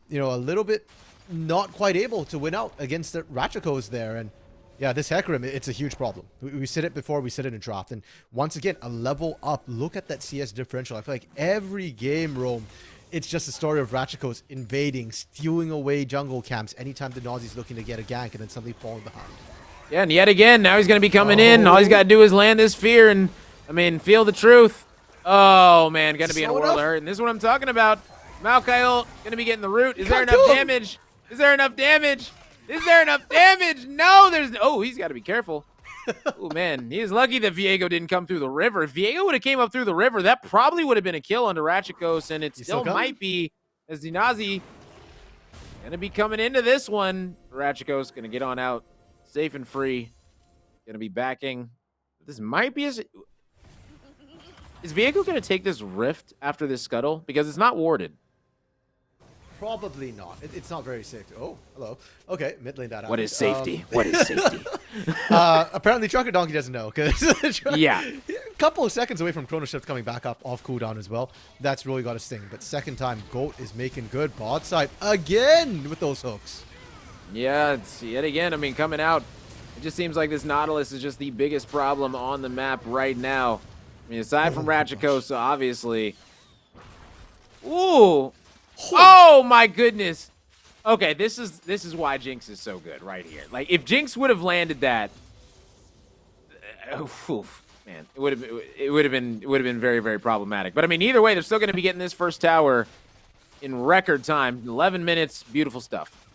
you know, a little bit not quite able to win out against the Ratchikos there. And yeah, this Hecarim, it's a huge problem. We said it before, we said it in draft. And once again, a level up. Look at that CS differential. I feel like every game, Rome, it's just a story of Ratchikos invading, stealing away jungle camps anytime the Nazi's looking to get a gank and then suddenly falling behind. Yeah, and yet again, now he's going to be coming in. All he's got to do is land this fear and, I mean, Feel the Truth. Oh, man, going to be in a world of hurt. And this is what I'm talking about. Maokai ult going to be getting the root. Is there enough damage? Is there enough damage? Is there enough damage? No, there's... Oh, he's got to be careful. Oh, man. He is lucky that Viego didn't come through the river. If Viego would have came up through the river, that probably would have been a kill under Ratchikos, and it still might be, as Dinazi going to be coming into this one. Ratchikos going to get on out safe and free. Going to be backing. This might be... Is Viego going to take this rift after this scuttle? Because it's not warded. Probably not. It's not very safe. Oh, hello. Okay, mid lane that out. What is safety? What is safety? Apparently, Trucker Donkey doesn't know. Yeah. A couple of seconds away from Chrono Shift coming back up off cooldown as well. That's really got a sting. But second time, Goat is making good bot side again with those hooks. Yeah, it's yet again. I mean, coming out, it just seems like this Nautilus is just the biggest problem on the map right now. I mean, aside from Ratchikos, obviously. Ooh. Oh my goodness. Okay, this is why Jinx is so good right here. Like, if Jinx would have landed that, man, it would have been very, very problematic. But I mean, either way, they're still going to be getting this first tower in record time. 11 minutes, beautiful stuff.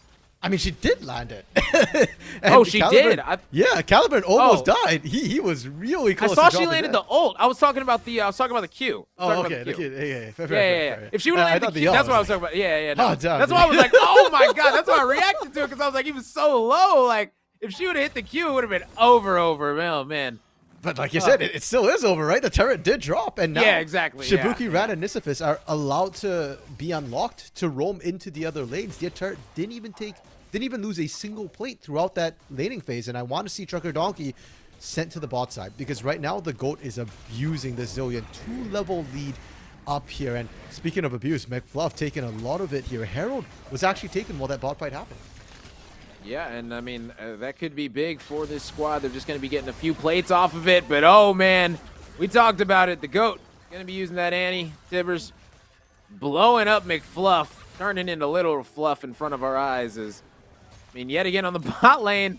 I mean, she did land it. Oh, she did. Yeah, Caliburn almost died. He was really close. I saw she landed the ult. I was talking about the Q. Oh, okay. The Q. Yeah. Fair. If she would have landed the Q, that's what I was talking about. Yeah. No. Oh, damn, that's why I was like, oh my god. That's why I reacted to it because I was like, he was so low. Like, if she would have hit the Q, it would have been over. Oh man. But like you said, it still is over, right? The turret did drop, and now exactly. Shibuki, Ran, and Nisifis are allowed to be unlocked to roam into the other lanes. Their turret didn't even lose a single plate throughout that laning phase, and I want to see Trucker Donkey sent to the bot side because right now the GOAT is abusing the Zillion 2-level lead up here. And speaking of abuse, McFluff taking a lot of it here. Herald was actually taken while that bot fight happened. Yeah, and I mean, that could be big for this squad. They're just going to be getting a few plates off of it, but oh man, we talked about it. The GOAT going to be using that Annie. Tibbers blowing up McFluff, turning into little fluff in front of our eyes. I mean, yet again on the bot lane,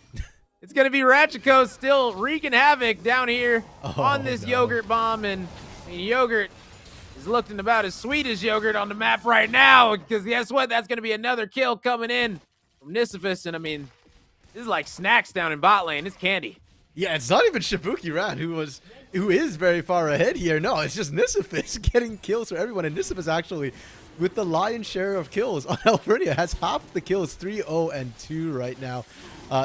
it's going to be Ratchiko still wreaking havoc down here on this Yogurt bomb. And I mean, Yogurt is looking about as sweet as Yogurt on the map right now because guess what? That's going to be another kill coming in from Nisifis. And I mean, this is like snacks down in bot lane. It's candy. Yeah, it's not even Shibuki Ran who is very far ahead here. No, it's just Nisifis getting kills for everyone. And Nisifis actually, with the lion's share of kills on Alvernia, has half the kills, 3-0 and 2 right now,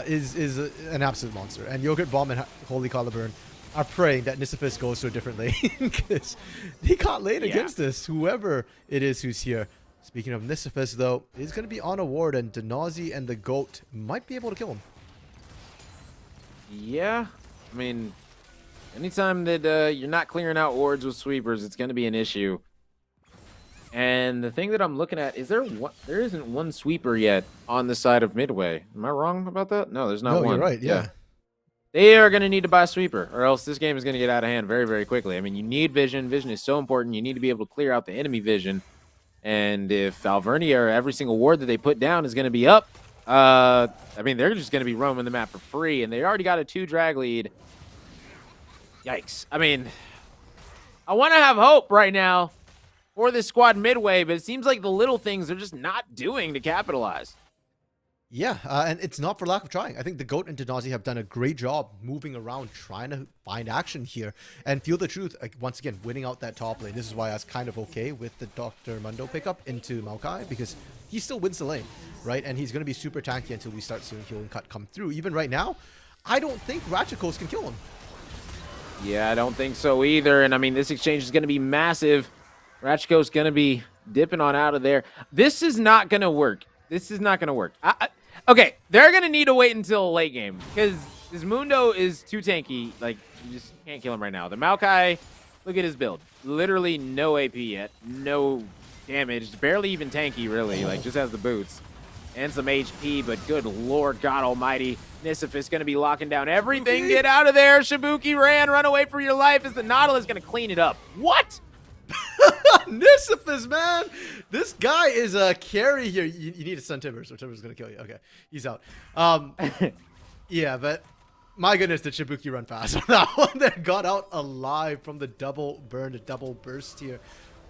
is an absolute monster. And Yogurt Bomb and Holy Caliburn are praying that Nisifis goes to a different lane because they can't lane against this, whoever it is who's here. Speaking of Nisifis, though, is going to be on a ward, and Denazi and the GOAT might be able to kill him. Yeah, I mean, anytime that you're not clearing out wards with sweepers, it's going to be an issue. And the thing that I'm looking at is there isn't one sweeper yet on the side of Midway. Am I wrong about that? No, there's not one. No, you're right. Yeah. They are going to need to buy a sweeper, or else this game is going to get out of hand very, very quickly. I mean, you need vision. Vision is so important. You need to be able to clear out the enemy vision. And if Alvernia or every single ward that they put down is going to be up, I mean, they're just going to be roaming the map for free, and they already got a 2-drag lead. Yikes. I mean, I want to have hope right now for this squad Midway, but it seems like the little things they're just not doing to capitalize. Yeah, and it's not for lack of trying. I think the GOAT and Denazi have done a great job moving around, trying to find action here. And Feel the Truth, like, once again, winning out that top lane. This is why I was kind of okay with the Dr. Mundo pickup into Maokai, because he still wins the lane, right? And he's going to be super tanky until we start seeing Heal and Cut come through. Even right now, I don't think Ratchikos can kill him. Yeah, I don't think so either. And I mean, this exchange is going to be massive. Ratchiko's going to be dipping on out of there. This is not going to work. This is not going to work. Okay, they're going to need to wait until late game because this Mundo is too tanky. Like, you just can't kill him right now. The Maokai, look at his build. Literally no AP yet. No damage. Barely even tanky, really. Like, just has the boots. And some HP, but good Lord God Almighty. Nisifis going to be locking down everything. Get out of there. Shibuki Ran, run away for your life as the Nautilus going to clean it up. What? Nisifis, man, this guy is a carry here. You need to stun Timbers, or Timbers gonna kill you. Okay, he's out. Yeah, but my goodness, did Shibuki run fast on that one? That got out alive from the double burn, the double burst here.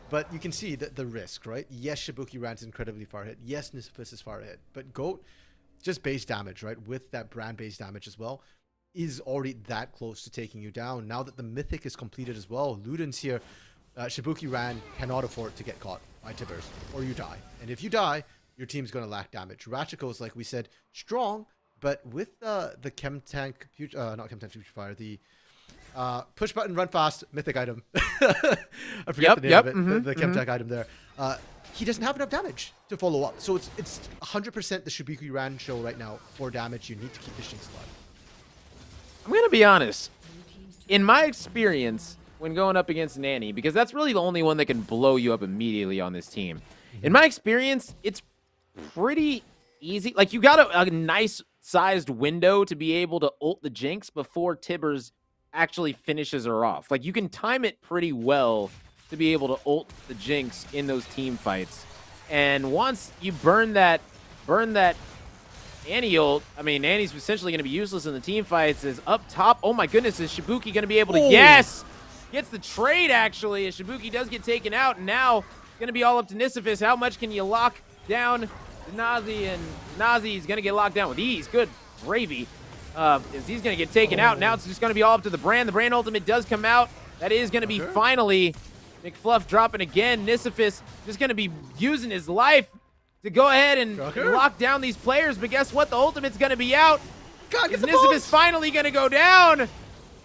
But you can see the risk, right? Yes, Shibuki Ran's incredibly far ahead. Yes, Nisifis is far ahead. But GOAT, just base damage, right? With that brand base damage as well, is already that close to taking you down. Now that the Mythic is completed as well, Luden's here. Shibuki Ran cannot afford to get caught by Tibbers, or you die. And if you die, your team's going to lack damage. Ratchiko is, like we said, strong, but with the Chem Tank, not Chem Tank Putrefier, the push button, run fast, mythic item. I forget the name of it, the Chem Tank item there. He doesn't have enough damage to follow up. So it's 100% the Shibuki Ran show right now for damage. You need to keep the Shinx alive. I'm going to be honest. In my experience, when going up against Nanny, because that's really the only one that can blow you up immediately on this team. In my experience, it's pretty easy. Like, you got a nice sized window to be able to ult the Jinx before Tibbers actually finishes her off. Like, you can time it pretty well to be able to ult the Jinx in those team fights. And once you burn that Annie ult. I mean, Annie's essentially going to be useless in the team fights. Is up top. Oh my goodness, is Shibuki going to be able to? Yes! Gets the trade, actually, as Shibuki does get taken out, and now it's going to be all up to Nisifis. How much can you lock down Nazi? And Nazi is going to get locked down with ease. Good gravy. As he's going to get taken out. Now it's just going to be all up to the Brand. The Brand ultimate does come out. That is going to be finally McFluff dropping again. Nisifis just going to be using his life to go ahead and lock down these players. But guess what? The ultimate's going to be out. Is Nisifis finally going to go down?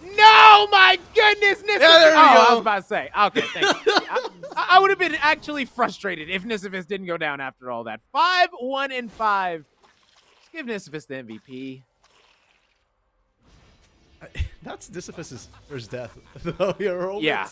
No, my goodness, Nisifis. Yeah, there we go. I was about to say. Okay, thank you. I would have been actually frustrated if Nisifis didn't go down after all that. 5-1-5. Just give Nisifis the MVP. That's Nisifis' first death. Yeah.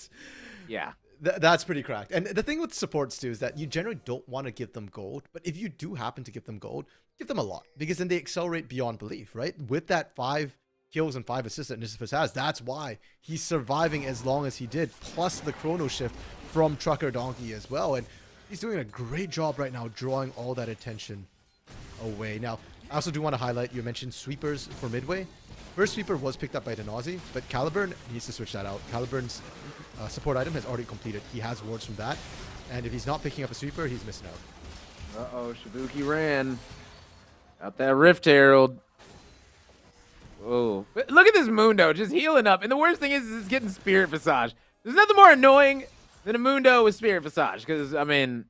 Yeah. That's pretty cracked. And the thing with supports too is that you generally don't want to give them gold, but if you do happen to give them gold, give them a lot, because then they accelerate beyond belief, right? With that 5 kills and 5 assists that Nisifis has, that's why he's surviving as long as he did, plus the chrono shift from Trucker Donkey as well. And he's doing a great job right now drawing all that attention away. Now, I also do want to highlight, you mentioned sweepers for midway. First sweeper was picked up by Denazi, but Caliburn needs to switch that out. Caliburn's support item has already completed. He has wards from that. And if he's not picking up a sweeper, he's missing out. Uh-oh, Shibuki ran. Got that Rift Herald. Whoa. But look at this Mundo just healing up. And the worst thing is it's getting Spirit Visage. There's nothing more annoying than a Mundo with Spirit Visage. Because, I mean...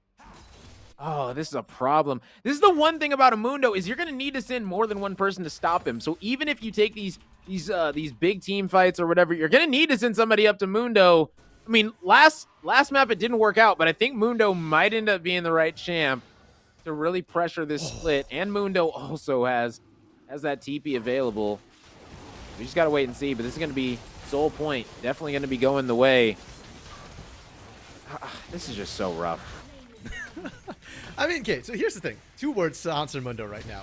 Oh, this is a problem. This is the one thing about a Mundo is you're going to need to send more than one person to stop him. So even if you take these big team fights or whatever, you're going to need to send somebody up to Mundo. I mean, last map it didn't work out, but I think Mundo might end up being the right champ to really pressure this split. And Mundo also has that TP available. We just got to wait and see, but this is going to be Soul Point. Definitely going to be going the way. This is just so rough. I mean, okay, so here's the thing. 2 words to answer Mundo right now.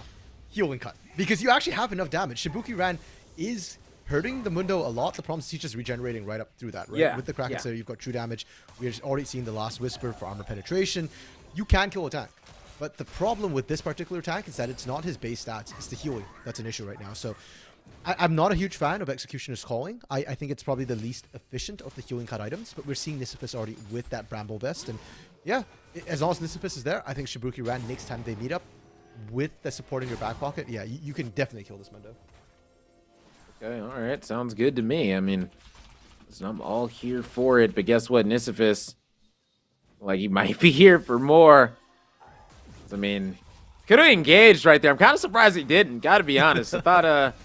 Heal and cut. Because you actually have enough damage. Shibuki Ran is hurting the Mundo a lot. The problem is he's just regenerating right up through that, right? Yeah. With the Kraken Slayer, you've got true damage. We've already seen the Last Whisper for armor penetration. You can kill a tank. But the problem with this particular tank is that it's not his base stats. It's the healing that's an issue right now. So I'm not a huge fan of Executioner's Calling. I think it's probably the least efficient of the healing cut items. But we're seeing Nisifis already with that Bramble Vest. And yeah, as long as Nisifis is there, I think Shibuki Ran next time they meet up with the support in your back pocket, yeah, you can definitely kill this Mundo. Okay, all right, sounds good to me. I mean, listen, I'm all here for it, but guess what, Nisifis, like, he might be here for more. I mean, could have engaged right there. I'm kind of surprised he didn't, gotta be honest. I thought,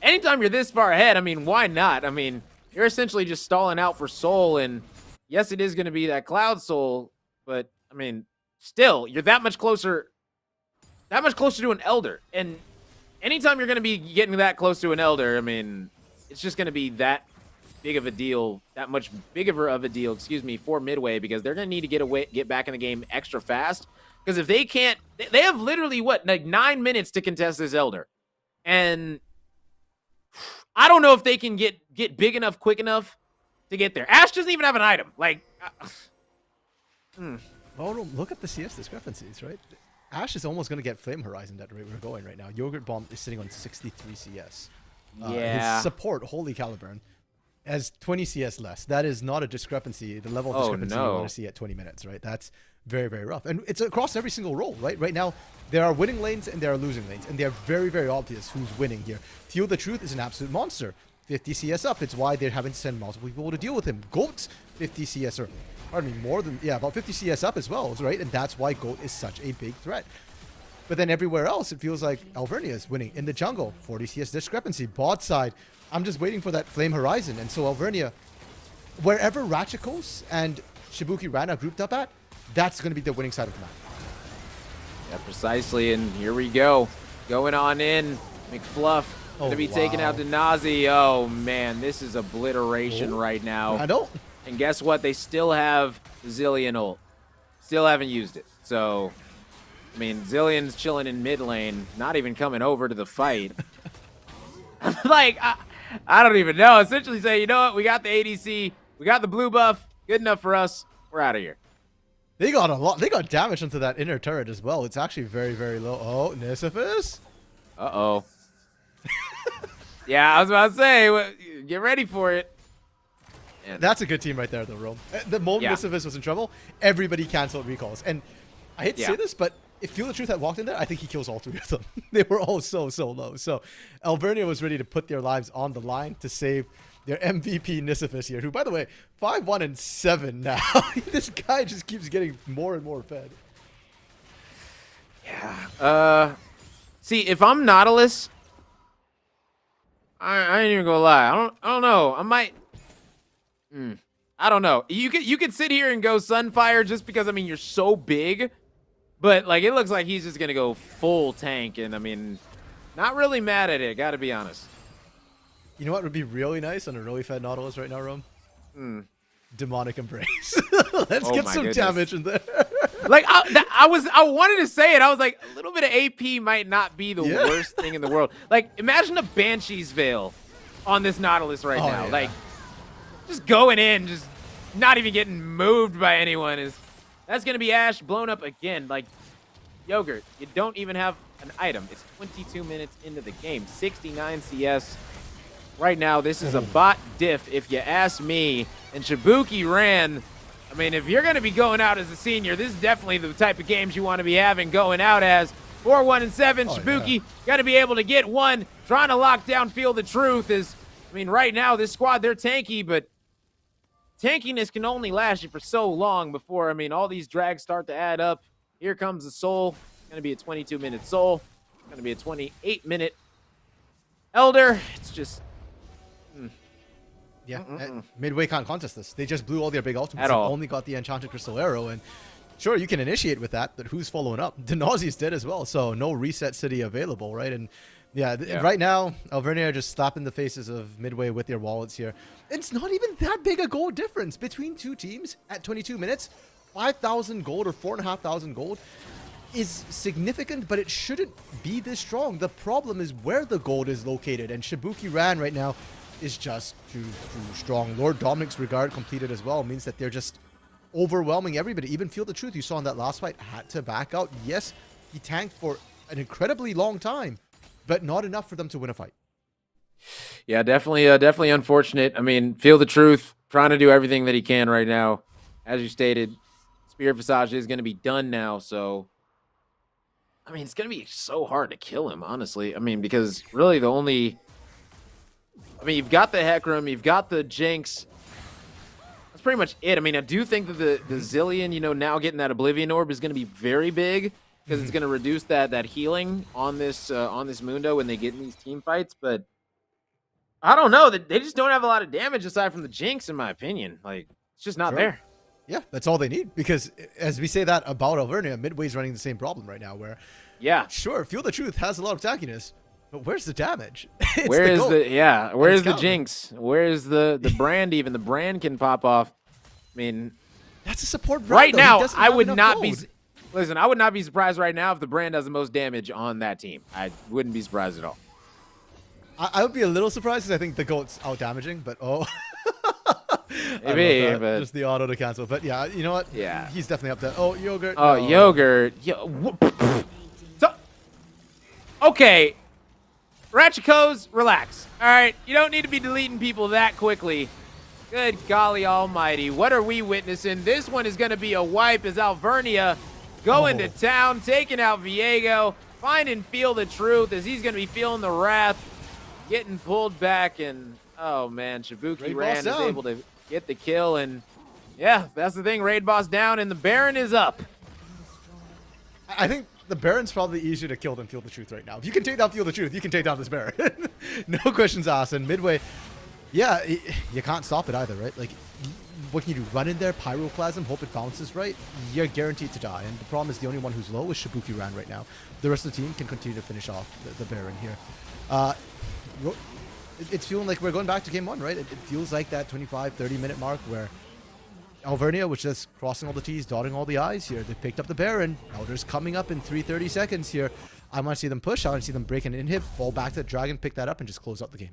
anytime you're this far ahead, I mean, why not? I mean, you're essentially just stalling out for Soul, and yes, it is going to be that Cloud Soul, but, I mean, still, you're that much closer to an Elder. And anytime you're going to be getting that close to an Elder, I mean, it's just going to be that big of a deal, that much bigger of a deal, excuse me, for Midway, because they're going to need to get back in the game extra fast. Because if they can't, they have literally, what, like 9 minutes to contest this Elder. And I don't know if they can get big enough, quick enough to get there. Ashe doesn't even have an item. Like, Oh, no, look at the CS discrepancies, right? Ashe is almost going to get Flame Horizon at the rate we're going right now. Yogurt Bomb is sitting on 63 CS. Yeah. His support, Holy Caliburn, has 20 CS less. That is not a discrepancy, the level of discrepancy you want to see at 20 minutes, right? That's very, very rough. And it's across every single role, right? Right now, there are winning lanes and there are losing lanes. And they're very, very obvious who's winning here. Feel the Truth is an absolute monster. 50 CS up. It's why they're having to send multiple people to deal with him. Goat's 50 CS, or pardon me, more than, yeah, about 50 CS up as well, right? And that's why Goat is such a big threat. But then everywhere else, it feels like Alvernia is winning. In the jungle, 40 CS discrepancy. Bot side, I'm just waiting for that Flame Horizon. And so Alvernia, wherever Ratchikos and Shibuki Ran are grouped up at, that's going to be the winning side of the map. Yeah, precisely. And here we go. Going on in. McFluff going to be taking out Denazi. Oh, man. This is obliteration right now. I don't. And guess what? They still have Zillion ult. Still haven't used it. So, I mean, Zillion's chilling in mid lane. Not even coming over to the fight. Like, I don't even know. Essentially say, you know what? We got the ADC. We got the blue buff. Good enough for us. We're out of here. They got a lot. They got damage into that inner turret as well. It's actually very, very low. Oh, Nisifis. Uh-oh. Yeah, I was about to say, get ready for it. And That's a good team right there, though, Rome. The moment Nisifis was in trouble, everybody canceled recalls. And I hate to say this, but if Feel the Truth had walked in there, I think he kills all 3 of them. They were all so low. So Alvernia was ready to put their lives on the line to save their MVP Nisifis here, who, by the way, 5-1-7 now. This guy just keeps getting more and more fed. yeah. See, if I'm Nautilus, I ain't even gonna lie. I don't know. I might. I don't know. You could sit here and go Sunfire just because, I mean, you're so big. But, like, it looks like he's just going to go full tank. And, I mean, not really mad at it, got to be honest. You know what would be really nice on a really fed Nautilus right now, Rome? Demonic Embrace. Let's get some damage in there. Like, I wanted to say it. I was like, a little bit of AP might not be the worst thing in the world. Like, imagine a Banshee's Veil on this Nautilus right now. Yeah. Like, just going in, just not even getting moved by anyone is... That's going to be Ash blown up again. Like, Yogurt, you don't even have an item. It's 22 minutes into the game. 69 CS. Right now, this is a bot diff, if you ask me. And Shibuki ran. I mean, if you're going to be going out as a senior, this is definitely the type of games you want to be having going out as. 4-1-7. Shibuki got to be able to get one. Trying to lock down Feel the Truth is, I mean, right now, this squad, they're tanky, but tankiness can only last you for so long before, I mean, all these drags start to add up. Here comes the Soul. It's going to be a 22-minute Soul. It's going to be a 28-minute Elder. It's just... Yeah, Midway can't contest this. They just blew all their big ultimates. At all. Only got the Enchanted Crystal Arrow, and sure, you can initiate with that, but who's following up? Denauzi's dead as well, so no reset city available, right? And right now, Alvernia are just slapping the faces of Midway with their wallets here. It's not even that big a gold difference between 2 teams at 22 minutes. 5,000 gold or 4,500 gold is significant, but it shouldn't be this strong. The problem is where the gold is located, and Shibuki Ran right now is just too strong. Lord Dominic's Regard completed as well means that they're just overwhelming everybody. Even Feel the Truth, you saw in that last fight, had to back out. Yes, he tanked for an incredibly long time, but not enough for them to win a fight. Yeah, definitely unfortunate. I mean, Feel the Truth, trying to do everything that he can right now. As you stated, Spirit Visage is going to be done now, so... I mean, it's going to be so hard to kill him, honestly. I mean, because really the only... I mean, you've got the Hecarim, you've got the Jinx. That's pretty much it. I mean, I do think that the Zillion, you know, now getting that Oblivion Orb is going to be very big because it's going to reduce that healing on this Mundo when they get in these team fights. But I don't know. They just don't have a lot of damage aside from the Jinx, in my opinion. Like, it's just not there. Yeah, that's all they need. Because as we say that about Alvernia, Midway's running the same problem right now where, sure, Feel the Truth has a lot of tankiness, but where's the damage? Where's the Jinx? Where's the brand even? The brand can pop off. I mean, that's a support brand, right though. now, I would not be... Listen, I would not be surprised right now if the brand does the most damage on that team. I wouldn't be surprised at all. I would be a little surprised because I think the GOAT's out-damaging, but Maybe, but... Just the auto to cancel. But yeah, you know what? Yeah. He's definitely up there. Oh, Yogurt. Oh, no. Yogurt. So, okay. Ratchikos, relax. All right, you don't need to be deleting people that quickly. Good golly almighty. What are we witnessing? This one is going to be a wipe as Alvernia going to town, taking out Viego, finding Feel the Truth as he's going to be feeling the wrath, getting pulled back, and oh man, Shibuki Ran is able to get the kill, and yeah, that's the thing. Raid boss down, and the Baron is up. I think the Baron's probably easier to kill than Feel the Truth right now. If you can take down Feel the Truth, you can take down this Baron. No questions asked. And Midway, yeah, you can't stop it either, right? Like, what can you do? Run in there, Pyroclasm, hope it bounces right? You're guaranteed to die. And the problem is the only one who's low is Shibuki Ran right now. The rest of the team can continue to finish off the Baron here. It's feeling like we're going back to game 1, right? It feels like that 25, 30-minute mark where Alvernia was just crossing all the T's, dotting all the I's here. They picked up the Baron. Elder's coming up in 3:30 seconds here. I want to see them push. I want to see them break an inhib, fall back to the Dragon, pick that up, and just close out the game.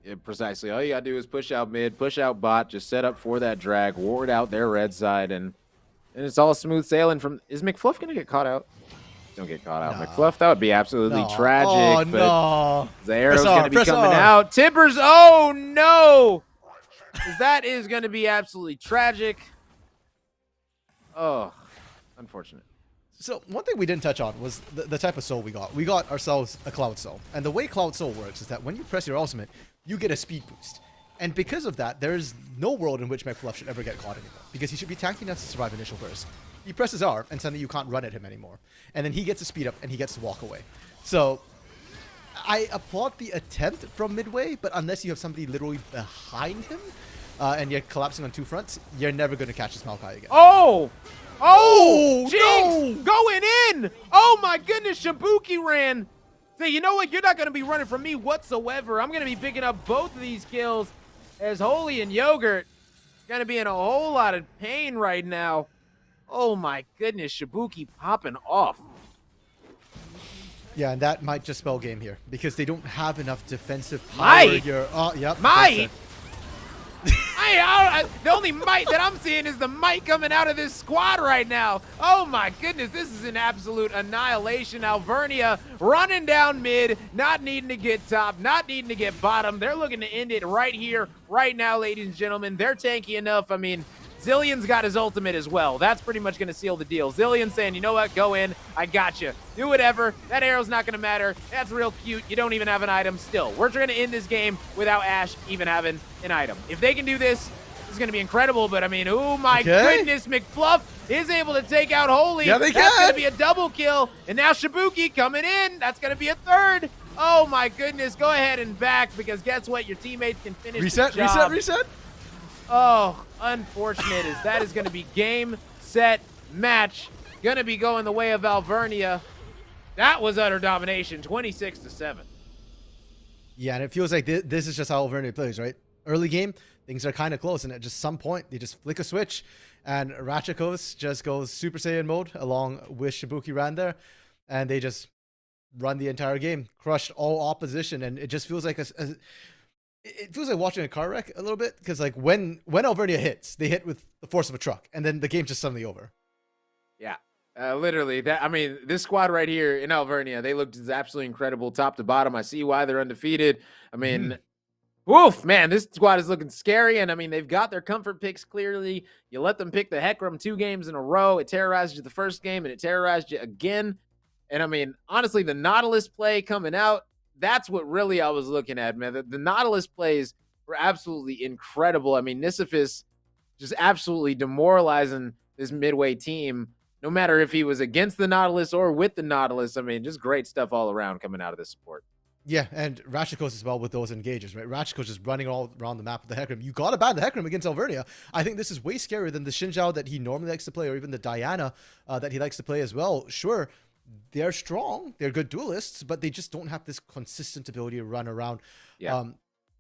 Yeah, precisely. All you gotta do is push out mid, push out bot, just set up for that drag, ward out their red side, and And it's all smooth sailing from... Is McFluff going to get caught out? Don't get caught out. No. McFluff, that would be absolutely No. tragic. Oh, but no. the arrow's Press R, going to be press coming R. out. Tippers, oh, no. 'Cause that is going to be absolutely tragic. Oh, unfortunate. So one thing we didn't touch on was the type of soul we got. We got ourselves a Cloud Soul. And the way Cloud Soul works is that when you press your ultimate, you get a speed boost. And because of that, there's no world in which McFluff should ever get caught anymore. Because he should be tanky enough to survive initial burst. He presses R, and suddenly you can't run at him anymore. And then he gets a speed up, and he gets to walk away. So I applaud the attempt from Midway, but unless you have somebody literally behind him, and you're collapsing on two fronts, you're never going to catch this Maokai again. Oh! Oh! Oh, Jinx! no! Going in! Oh my goodness, Shibuki ran. Say, you know what? You're not going to be running from me whatsoever. I'm going to be picking up both of these kills as Holy and Yogurt going to be in a whole lot of pain right now. Oh my goodness, Shibuki popping off. Yeah, and that might just spell game here because they don't have enough defensive power. Might? Yep. Might? The only might that I'm seeing is the might coming out of this squad right now. Oh my goodness, this is an absolute annihilation. Alvernia running down mid, not needing to get top, not needing to get bottom. They're looking to end it right here, right now, ladies and gentlemen. They're tanky enough. I mean, Zillion's got his ultimate as well. That's pretty much going to seal the deal. Zillion saying, you know what, go in, I got you. Do whatever. That arrow's not going to matter. That's real cute. You don't even have an item still. We're trying to end this game without Ashe even having an item. If they can do this, this is going to be incredible. But, I mean, oh my goodness, McFluff is able to take out Holy. Yeah, they That's can. going to be a double kill. And now Shibuki coming in. That's going to be a third. Oh my goodness. Go ahead and back because guess what? Your teammates can finish the job. Reset. Oh, unfortunate as that is going to be game, set, match. Going to be going the way of Alvernia. That was utter domination, 26-7. Yeah, and it feels like this is just how Alvernia plays, right? Early game, things are kind of close, and at just some point, they just flick a switch, and Ratchakos just goes Super Saiyan mode along with Shibuki ran there, and they just run the entire game, crushed all opposition, and it just feels like it feels like watching a car wreck a little bit because like when Alvernia hits, they hit with the force of a truck, and then the game's just suddenly over. Yeah, literally. That I mean, this squad right here in Alvernia, they looked absolutely incredible, top to bottom. I see why they're undefeated. I mean, woof, man, this squad is looking scary, and I mean, they've got their comfort picks clearly. You let them pick the Hecarim 2 games in a row. It terrorized you the first game, and it terrorized you again. And I mean, honestly, the Nautilus play coming out. That's what really I was looking at, man. The Nautilus plays were absolutely incredible. I mean, Nisifis just absolutely demoralizing this Midway team, no matter if he was against the Nautilus or with the Nautilus. I mean, just great stuff all around coming out of this support. Yeah, and Ratchakos as well with those engages, right? Ratchakos just running all around the map with the Hecarim. You got to ban the Hecarim against Alvernia. I think this is way scarier than the Xinjiao that he normally likes to play, or even the Diana that he likes to play as well. Sure, they're strong, they're good duelists, but they just don't have this consistent ability to run around. Yeah.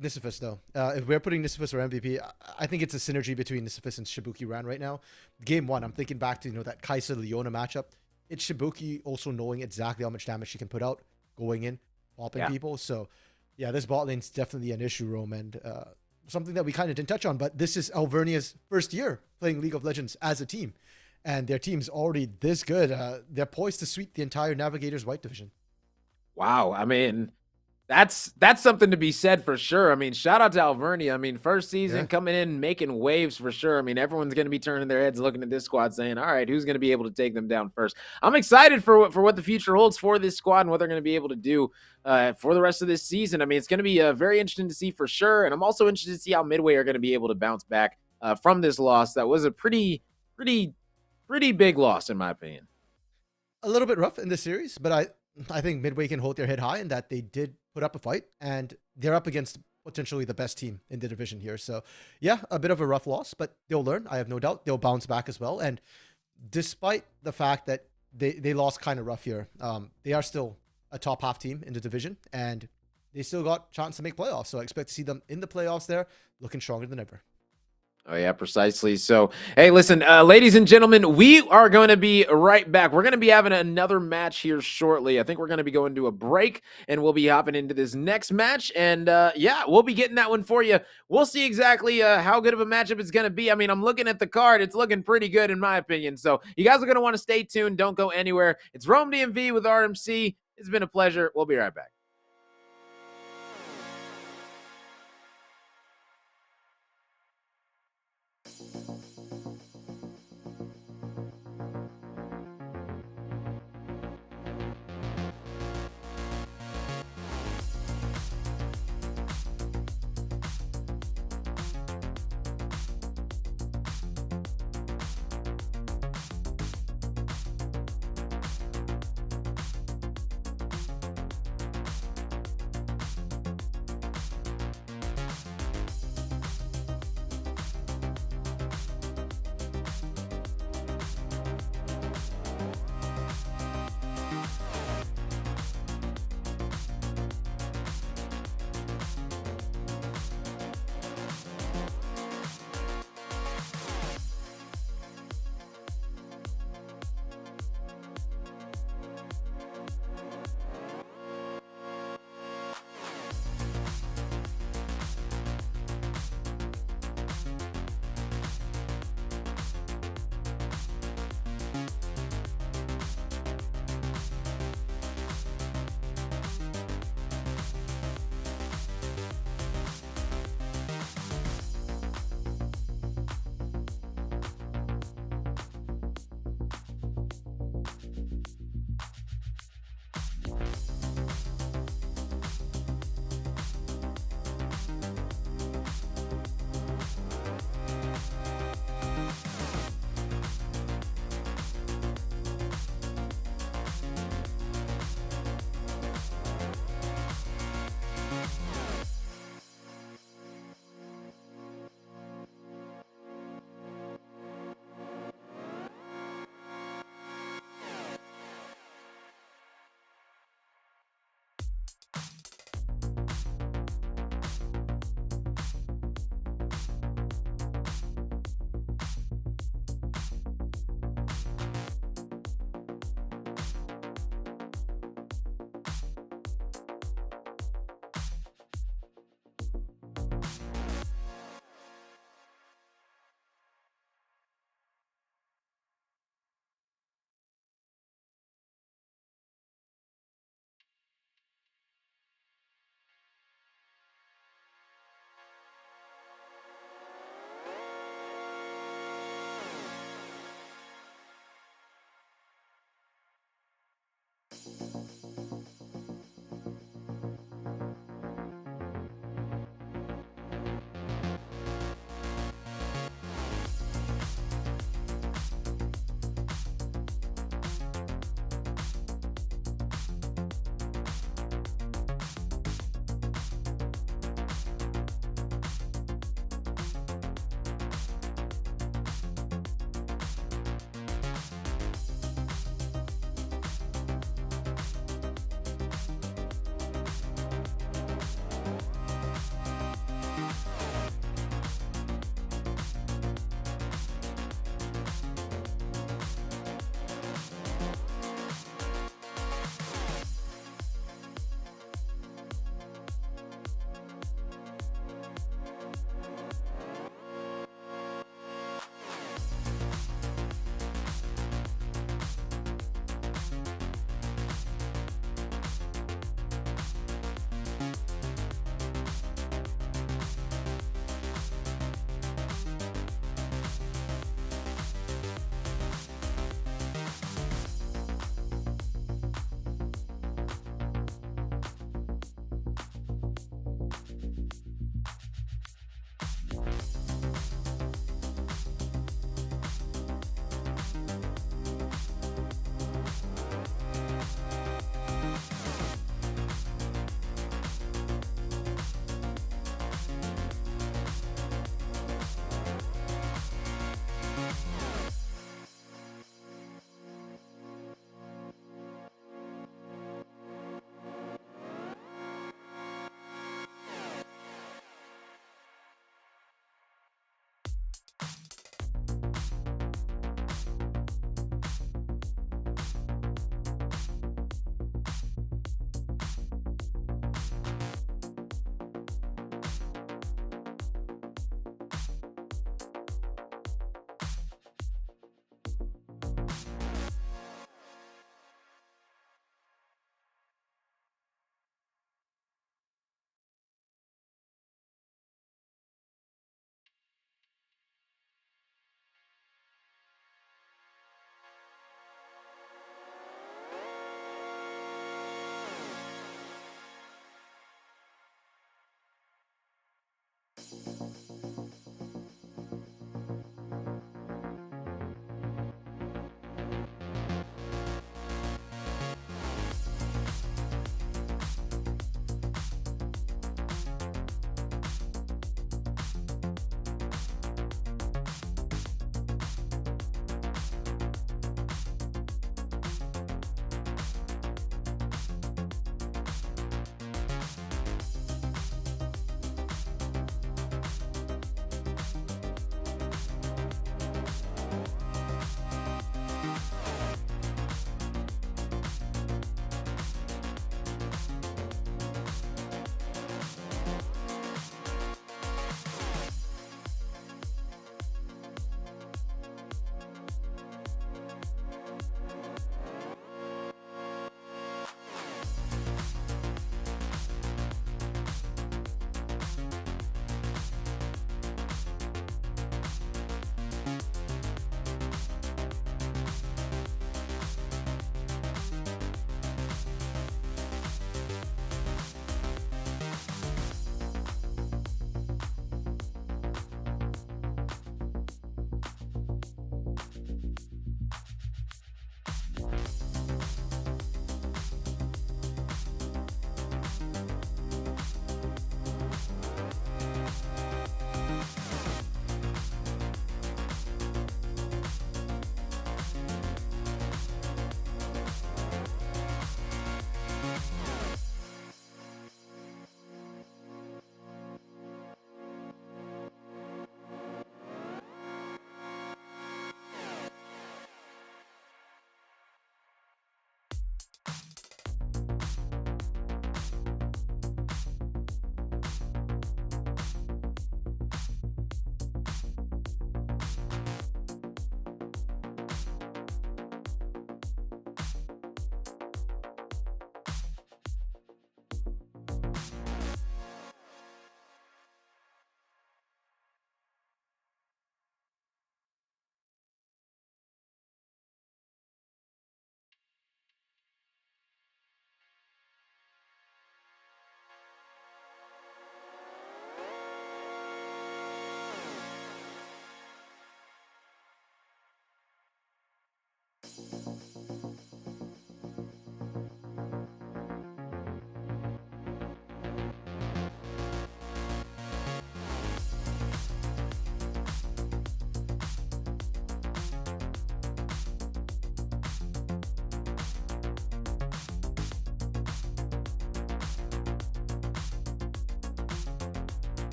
Nisifis, though, if we're putting Nisifis or MVP, I think it's a synergy between Nisifis and Shibuki Ran right now. Game 1, I'm thinking back to that Kai'Sa-Leona matchup. It's Shibuki also knowing exactly how much damage she can put out, going in, popping people. So, yeah, this bot lane's definitely an issue, Rome, and something that we kind of didn't touch on, but this is Alvernia's first year playing League of Legends as a team. And their team's already this good. They're poised to sweep the entire Navigators White Division. Wow. I mean, that's something to be said for sure. I mean, shout out to Alvernia. I mean, first season coming in, making waves for sure. I mean, everyone's going to be turning their heads looking at this squad saying, all right, who's going to be able to take them down first? I'm excited for what the future holds for this squad and what they're going to be able to do for the rest of this season. I mean, it's going to be very interesting to see for sure. And I'm also interested to see how Midway are going to be able to bounce back from this loss. That was a pretty big loss, in my opinion. A little bit rough in this series, but I think Midway can hold their head high in that they did put up a fight, and they're up against potentially the best team in the division here. So, yeah, a bit of a rough loss, but they'll learn. I have no doubt they'll bounce back as well. And despite the fact that they lost kind of rough here, they are still a top half team in the division, and they still got a chance to make playoffs. So I expect to see them in the playoffs there, looking stronger than ever. Oh, yeah, precisely. So, hey, listen, ladies and gentlemen, we are going to be right back. We're going to be having another match here shortly. I think we're going to be going to a break, and we'll be hopping into this next match. And yeah, we'll be getting that one for you. We'll see exactly how good of a matchup it's going to be. I mean, I'm looking at the card. It's looking pretty good, in my opinion. So, you guys are going to want to stay tuned. Don't go anywhere. It's Rome DMV with RMC. It's been a pleasure. We'll be right back.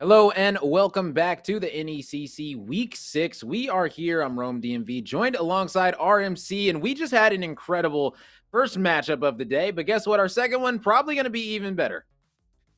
Hello and welcome back to the NECC Week 6. We are here. I'm Rome DMV, joined alongside RMC, and we just had an incredible first matchup of the day. But guess what? Our second one probably going to be even better.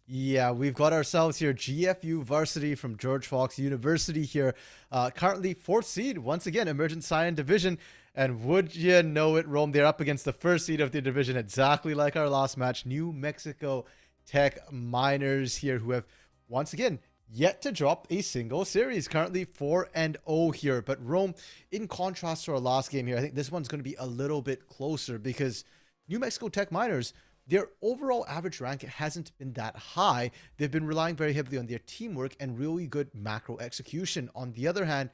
Yeah, we've got ourselves here GFU Varsity from George Fox University here. Currently 4th seed, once again, Emergent Science Division. And would you know it, Rome, they're up against the 1st seed of the division, exactly like our last match, New Mexico Tech Miners here, who have, once again, yet to drop a single series. Currently 4-0 here. But Rome, in contrast to our last game here, I think this one's going to be a little bit closer because New Mexico Tech Miners, their overall average rank hasn't been that high. They've been relying very heavily on their teamwork and really good macro execution. On the other hand,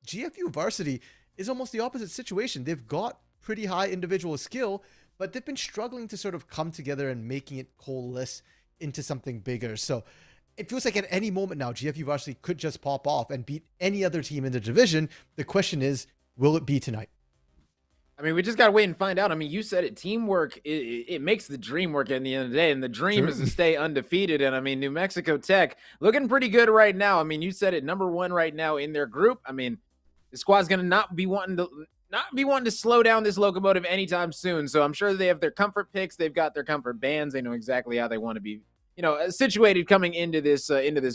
GFU Varsity is almost the opposite situation. They've got pretty high individual skill, but they've been struggling to sort of come together and making it coalesce into something bigger. So it feels like at any moment now, GFU Varsity could just pop off and beat any other team in the division. The question is, will it be tonight? I mean, we just got to wait and find out. I mean, you said it. Teamwork, it makes the dream work at the end of the day. And the dream is to stay undefeated. And I mean, New Mexico Tech looking pretty good right now. I mean, you said it, #1 right now in their group. I mean, the squad's going to not be wanting to slow down this locomotive anytime soon. So I'm sure they have their comfort picks. They've got their comfort bands. They know exactly how they want to be, situated coming into this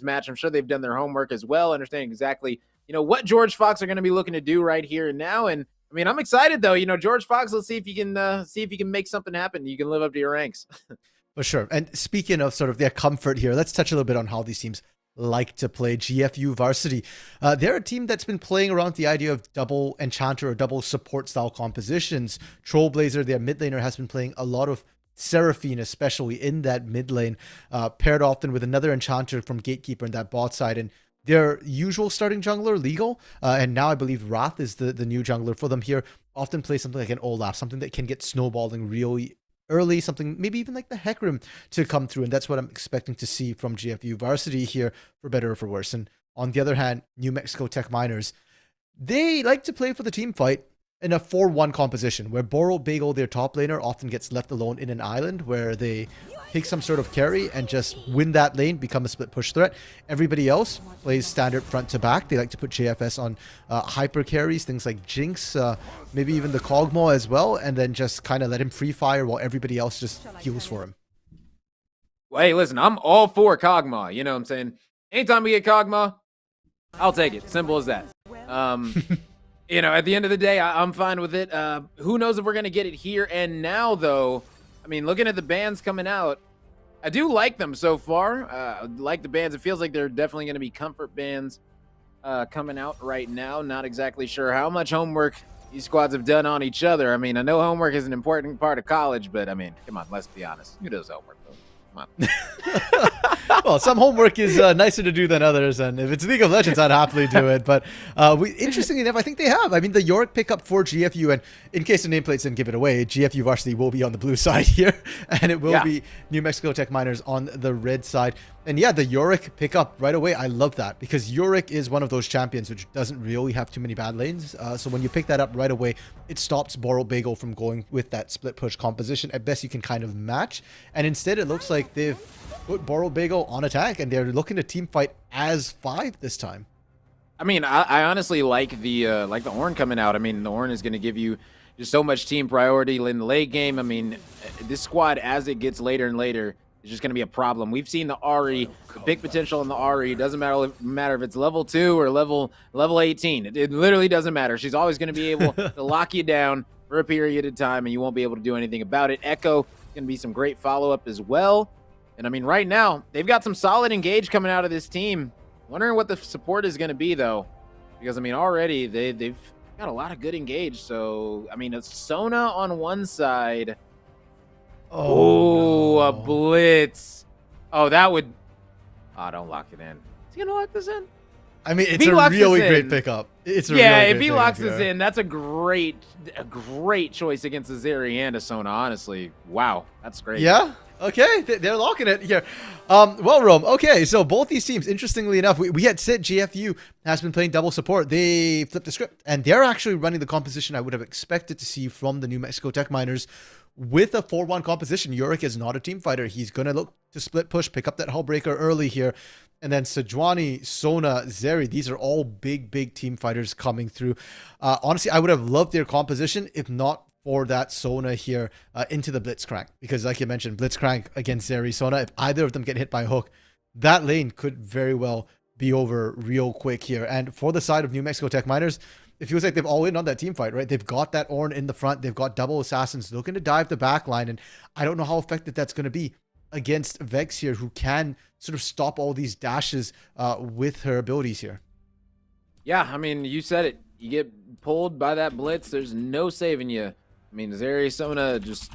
match. I'm sure they've done their homework as well, understanding exactly, what George Fox are going to be looking to do right here and now. And I mean, I'm excited though. George Fox, let's see if you can make something happen. You can live up to your ranks. For sure. And speaking of sort of their comfort here, let's touch a little bit on how these teams like to play. GFU Varsity, they're a team that's been playing around the idea of double enchanter or double support style compositions. Trollblazer, their mid laner, has been playing a lot of Seraphine, especially in that mid lane, paired often with another enchanter from Gatekeeper in that bot side. And their usual starting jungler, Legal, and now I believe Wrath is the new jungler for them here, often play something like an Olaf, something that can get snowballing really early, something maybe even like the Hecarim to come through. And that's what I'm expecting to see from GFU Varsity here, for better or for worse. And on the other hand, New Mexico Tech Miners, they like to play for the team fight in a 4-1 composition where Boral Bagel, their top laner, often gets left alone in an island where they take some sort of carry and just win that lane, become a split push threat. Everybody else plays standard front to back. They like to put JFS on hyper carries, things like Jinx, maybe even the Kog'Maw as well, and then just kind of let him free fire while everybody else just heals for him. Well, hey, listen, I'm all for Kog'Maw. You know what I'm saying? Anytime we get Kog'Maw, I'll take it. Simple as that. At the end of the day, I'm fine with it. Who knows if we're going to get it here and now, though. I mean, looking at the bands coming out, I do like them so far. Like the bands. It feels like they're definitely going to be comfort bands coming out right now. Not exactly sure how much homework these squads have done on each other. I mean, I know homework is an important part of college, but I mean, come on, let's be honest. Who does homework, though? Come on. Well, some homework is nicer to do than others, and if it's League of Legends, I'd happily do it. But interestingly enough, I think they have. I mean, the Yorick pickup for GFU, and in case the nameplates didn't give it away, GFU Varsity will be on the blue side here, and it will be New Mexico Tech Miners on the red side. And yeah, the Yorick pickup right away, I love that, because Yorick is one of those champions which doesn't really have too many bad lanes. So when you pick that up right away, it stops Boral Bagel from going with that split push composition. At best, you can kind of match. And instead, it looks like they've put Boral Bagel on attack, and they're looking to team fight as 5 this time. I mean, I honestly like the Ornn coming out. I mean, the Ornn is going to give you just so much team priority in the late game. I mean, this squad, as it gets later and later, is just going to be a problem. We've seen the Ahri, the big potential in the Ahri. It doesn't matter if it's level 2 or level 18. It literally doesn't matter. She's always going to be able to lock you down for a period of time, and you won't be able to do anything about it. Echo is going to be some great follow-up as well. And I mean, right now, they've got some solid engage coming out of this team. Wondering what the support is going to be, though. Because, I mean, already they've got a lot of good engage. So, I mean, it's Sona on one side. Oh, no. A blitz. Oh, that would... Oh, don't lock it in. Is he going to lock this in? I mean, it's a really great pickup. It's a really if he locks this in, that's a great choice against the Zeri and a Sona, honestly. Wow, that's great. Yeah? Okay, they're locking it here. Well, Rome, okay, so both these teams, interestingly enough, we had said GFU has been playing double support. They flipped the script, and they're actually running the composition I would have expected to see from the New Mexico Tech Miners, with a 4-1 composition, Yorick is not a team fighter. He's going to look to split push, pick up that Hullbreaker early here. And then Sejuani, Sona, Zeri, these are all big team fighters coming through. Honestly, I would have loved their composition if not for that Sona here into the Blitzcrank. Because like you mentioned, Blitzcrank against Zeri, Sona, if either of them get hit by a hook, that lane could very well be over real quick here. And for the side of New Mexico Tech Miners, it feels like they've all in on that team fight, right? They've got that Ornn in the front. They've got double assassins looking to dive the back line. And I don't know how effective that's going to be against Vex here, who can sort of stop all these dashes with her abilities here. Yeah, I mean, you said it. You get pulled by that blitz, there's no saving you. I mean, Zeri, Sona just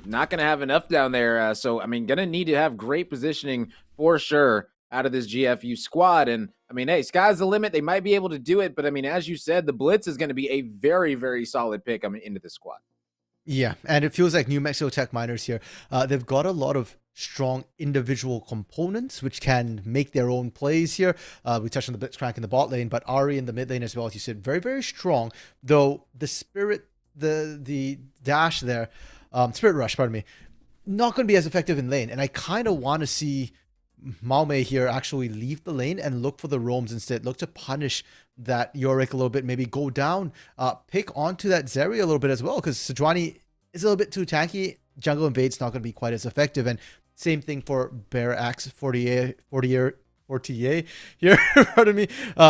not going to have enough down there. So, I mean, going to need to have great positioning for sure out of this GFU squad. And, I mean, hey, sky's the limit. They might be able to do it. But, I mean, as you said, the blitz is going to be a very solid pick into the squad. Yeah, and it feels like New Mexico Tech Miners here, they've got a lot of strong individual components which can make their own plays here. We touched on the Blitzcrank in the bot lane, but Ari in the mid lane as well, as you said, very strong. Though the spirit, the dash there, Spirit Rush, pardon me, not going to be as effective in lane. And I kind of want to see Maume here actually leave the lane and look for the roams instead. Look to punish that Yorick a little bit, maybe go down, pick onto that Zeri a little bit as well, because Sejuani is a little bit too tanky. Jungle Invade's not going to be quite as effective. And same thing for Bear Axe 48 here, pardon me,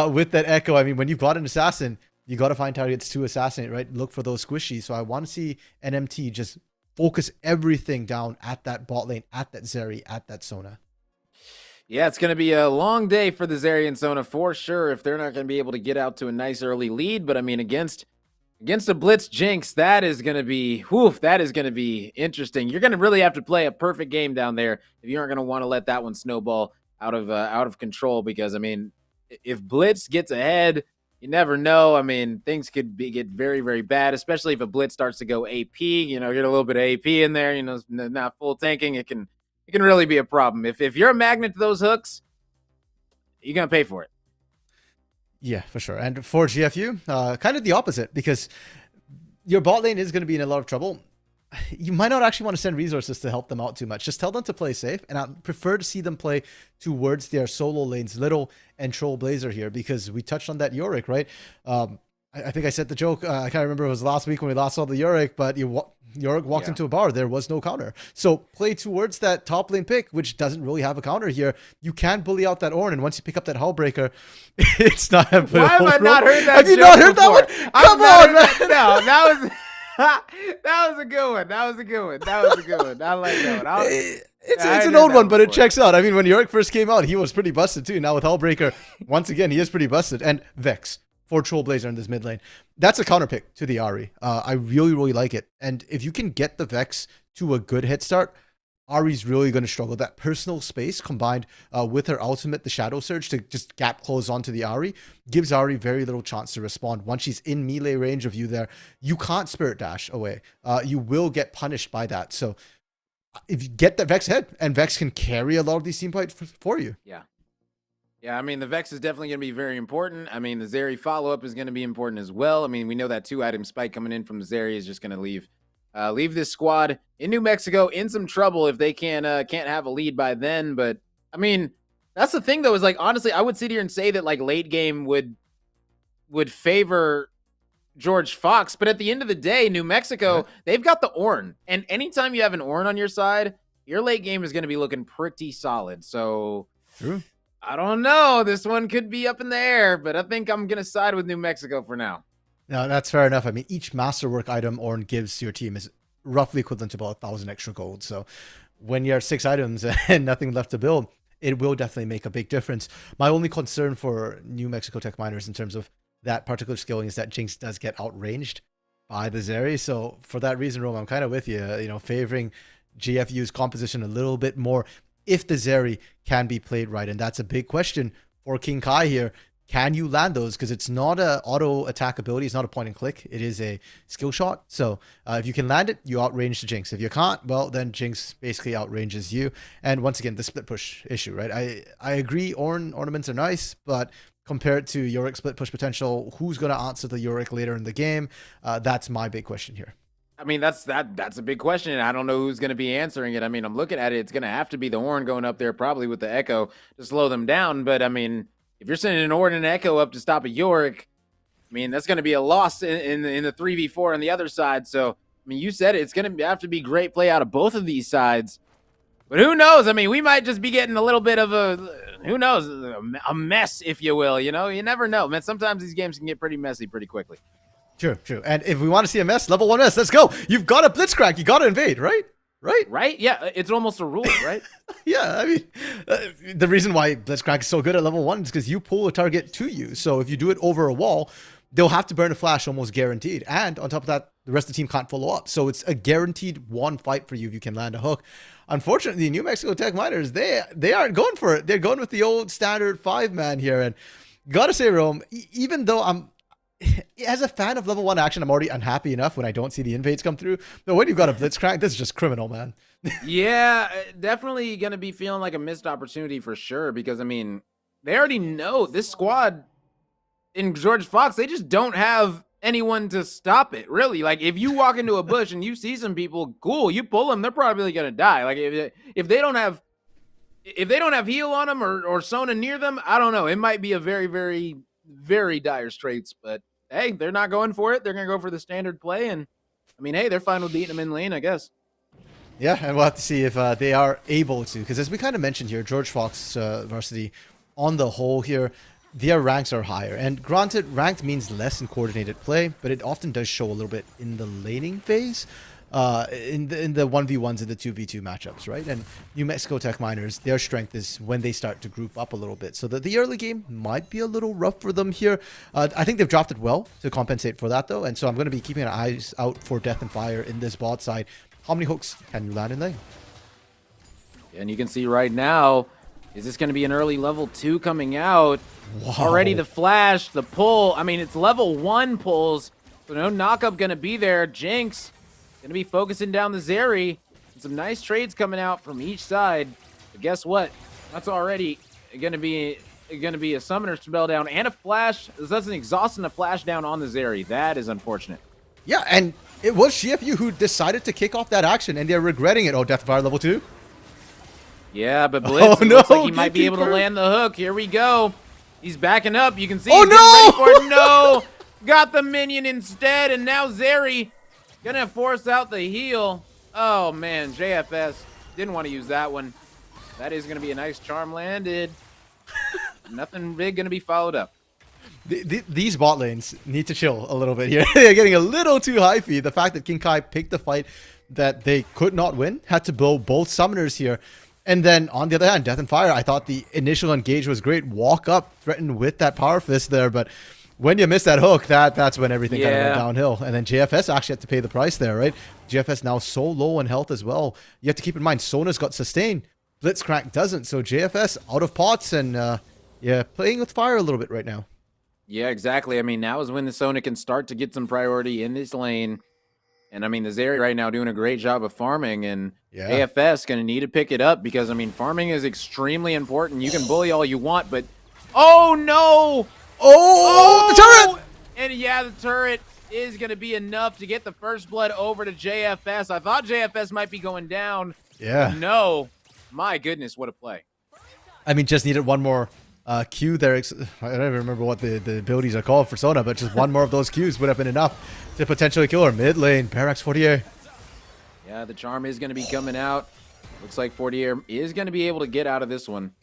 with that Echo. I mean, when you've got an assassin, you got to find targets to assassinate, right? Look for those squishies. So I want to see NMT just focus everything down at that bot lane, at that Zeri, at that Sona. Yeah, it's going to be a long day for the Zeri and Sona for sure if they're not going to be able to get out to a nice early lead. But I mean, against a Blitz Jinx, that is going to be, that is going to be interesting. You're going to really have to play a perfect game down there if you aren't going to want to let that one snowball out of control. Because I mean, if Blitz gets ahead, you never know. I mean, things could get very bad, especially if a Blitz starts to go AP. You know, get a little bit of AP in there. You know, not full tanking. It can really be a problem. If you're a magnet to those hooks, you're going to pay for it. Yeah, for sure. And for GFU, kind of the opposite, because your bot lane is going to be in a lot of trouble. You might not actually want to send resources to help them out too much. Just tell them to play safe. And I prefer to see them play towards their solo lanes, Little and Trollblazer here, because we touched on that Yorick, right? I think I said the joke. I can't remember. It was last week when we last saw the Yorick, but Yorick walked into a bar. There was no counter. So play towards that top lane pick, which doesn't really have a counter here. You can bully out that Ornn, and once you pick up that Hullbreaker, it's not. Why have I not heard that? Have you not heard that one? Come on, man. No, that was. That was a good one. That was a good one. I like that one. It's an old one, but it checks out. I mean, when Yorick first came out, he was pretty busted too. Now with Hullbreaker, once again, he is pretty busted. And Vex for Trollblazer in this mid lane. That's a counter pick to the Ahri. I really like it. And if you can get the Vex to a good hit start, Ahri's really going to struggle. That personal space combined with her ultimate, the Shadow Surge, to just gap close onto the Ahri, gives Ahri very little chance to respond. Once she's in melee range of you there, you can't Spirit Dash away. You will get punished by that. So if you get that Vex head, and Vex can carry a lot of these team fights for you. Yeah, I mean, the Vex is definitely going to be very important. I mean, the Zeri follow-up is going to be important as well. I mean, we know that 2-item spike coming in from the Zeri is just going to leave this squad in New Mexico in some trouble if they can't have a lead by then. But I mean, that's the thing though, is like, honestly, I would sit here and say that like late game would favor George Fox, but at the end of the day, New Mexico, they've got the Ornn, and anytime you have an Ornn on your side, your late game is going to be looking pretty solid. So True. I don't know, this one could be up in the air, but I think I'm going to side with New Mexico for now. No, that's fair enough. I mean, each masterwork item Ornn gives to your team is roughly equivalent to about 1,000 extra gold. So when you have 6 items and nothing left to build, it will definitely make a big difference. My only concern for New Mexico Tech Miners in terms of that particular skilling is that Jinx does get outranged by the Zeri. So for that reason, Rome, I'm kind of with you, favoring GFU's composition a little bit more if the Zeri can be played right. And that's a big question for King Kai here. Can you land those? Because it's not a auto attack ability. It's not a point and click. It is a skill shot. So if you can land it, you outrange the Jinx. If you can't, well, then Jinx basically outranges you. And once again, the split push issue, right? I agree Ornn ornaments are nice, but compared to Yorick split push potential, who's going to answer the Yorick later in the game? That's my big question here. I mean, that's a big question, and I don't know who's going to be answering it. I mean, I'm looking at it. It's going to have to be the Horn going up there, probably with the Echo to slow them down. But I mean, if you're sending an Horn and an Echo up to stop a Yorick, I mean, that's going to be a loss in the 3v4 on the other side. So, I mean, you said it. It's going to have to be great play out of both of these sides. But who knows? I mean, we might just be getting a little bit of who knows, a mess, if you will. You know, you never know, man. Sometimes these games can get pretty messy pretty quickly. True. And if we want to see a mess, level 1 mess, let's go. You've got a Blitzcrank. You got to invade, right? Right? Yeah, it's almost a rule, right? Yeah, I mean, the reason why Blitzcrank is so good at level 1 is because you pull a target to you. So if you do it over a wall, they'll have to burn a flash almost guaranteed. And on top of that, the rest of the team can't follow up. So it's a guaranteed one fight for you if you can land a hook. Unfortunately, New Mexico Tech Miners, they aren't going for it. They're going with the old standard 5-man here. And gotta say, Rome, even though as a fan of level 1 action, I'm already unhappy enough when I don't see the invades come through. But when you've got a Blitzcrank, this is just criminal, man. Yeah, definitely going to be feeling like a missed opportunity for sure. Because, I mean, they already know this squad in George Fox, they just don't have anyone to stop it, really. Like, if you walk into a bush and you see some people, cool, you pull them, they're probably going to die. Like, if they don't have heal on them or Sona near them, I don't know. It might be a very, very, very dire straits, but hey, they're not going for it. They're going to go for the standard play, and I mean, hey, they're fine with beating them in lane, I guess. Yeah, and we'll have to see if they are able to, because as we kind of mentioned here, George Fox varsity, on the whole here, their ranks are higher. And granted, ranked means less in coordinated play, but it often does show a little bit in the laning phase. In the 1v1s and the 2v2 matchups, right? And New Mexico Tech Miners, their strength is when they start to group up a little bit. So the early game might be a little rough for them here. I think they've drafted well to compensate for that, though. And so I'm going to be keeping an eyes out for Death and Fire in this bot side. How many hooks can you land in lane? And you can see right now, is this going to be an early level 2 coming out? Wow. Already the flash, the pull. I mean, it's level 1 pulls. So no knockup going to be there. Jinx going to be focusing down the Zeri. Some nice trades coming out from each side. But guess what? That's already going to be a summoner spell down and a flash. That's an exhaust and a flash down on the Zeri. That is unfortunate. Yeah, and it was GFU who decided to kick off that action, and they're regretting it. Oh, Death Fire level 2? Yeah, but Blitz, looks like he might be able to land the hook. Here we go. He's backing up. You can see he's getting ready for it. No! Got the minion instead, and now Zeri gonna force out the heal. Oh, man, JFS didn't want to use that one. That is gonna be a nice charm landed. Nothing big gonna be followed up. These bot lanes need to chill a little bit here. They're getting a little too hypey. The fact that King Kai picked a fight that they could not win, had to blow both summoners here. And then on the other hand, Death and Fire, I thought the initial engage was great. Walk up, threaten with that power fist there, but when you miss that hook, that's when everything kind of went downhill. And then JFS actually had to pay the price there, right? JFS now so low on health as well. You have to keep in mind, Sona's got sustain. Blitzcrank doesn't. So JFS out of pots and yeah, playing with fire a little bit right now. Yeah, exactly. I mean, now is when the Sona can start to get some priority in this lane. And I mean, the Zeri right now doing a great job of farming, and AFS going to need to pick it up because, I mean, farming is extremely important. You can bully all you want, but oh no! Oh, the turret! And yeah, the turret is going to be enough to get the first blood over to JFS. I thought JFS might be going down. Yeah. No. My goodness, what a play. I mean, just needed one more Q there. I don't even remember what the abilities are called for Sona, but just one more of those Qs would have been enough to potentially kill her. Mid lane, Parax Fortier. Yeah, the charm is going to be coming out. Looks like Fortier is going to be able to get out of this one.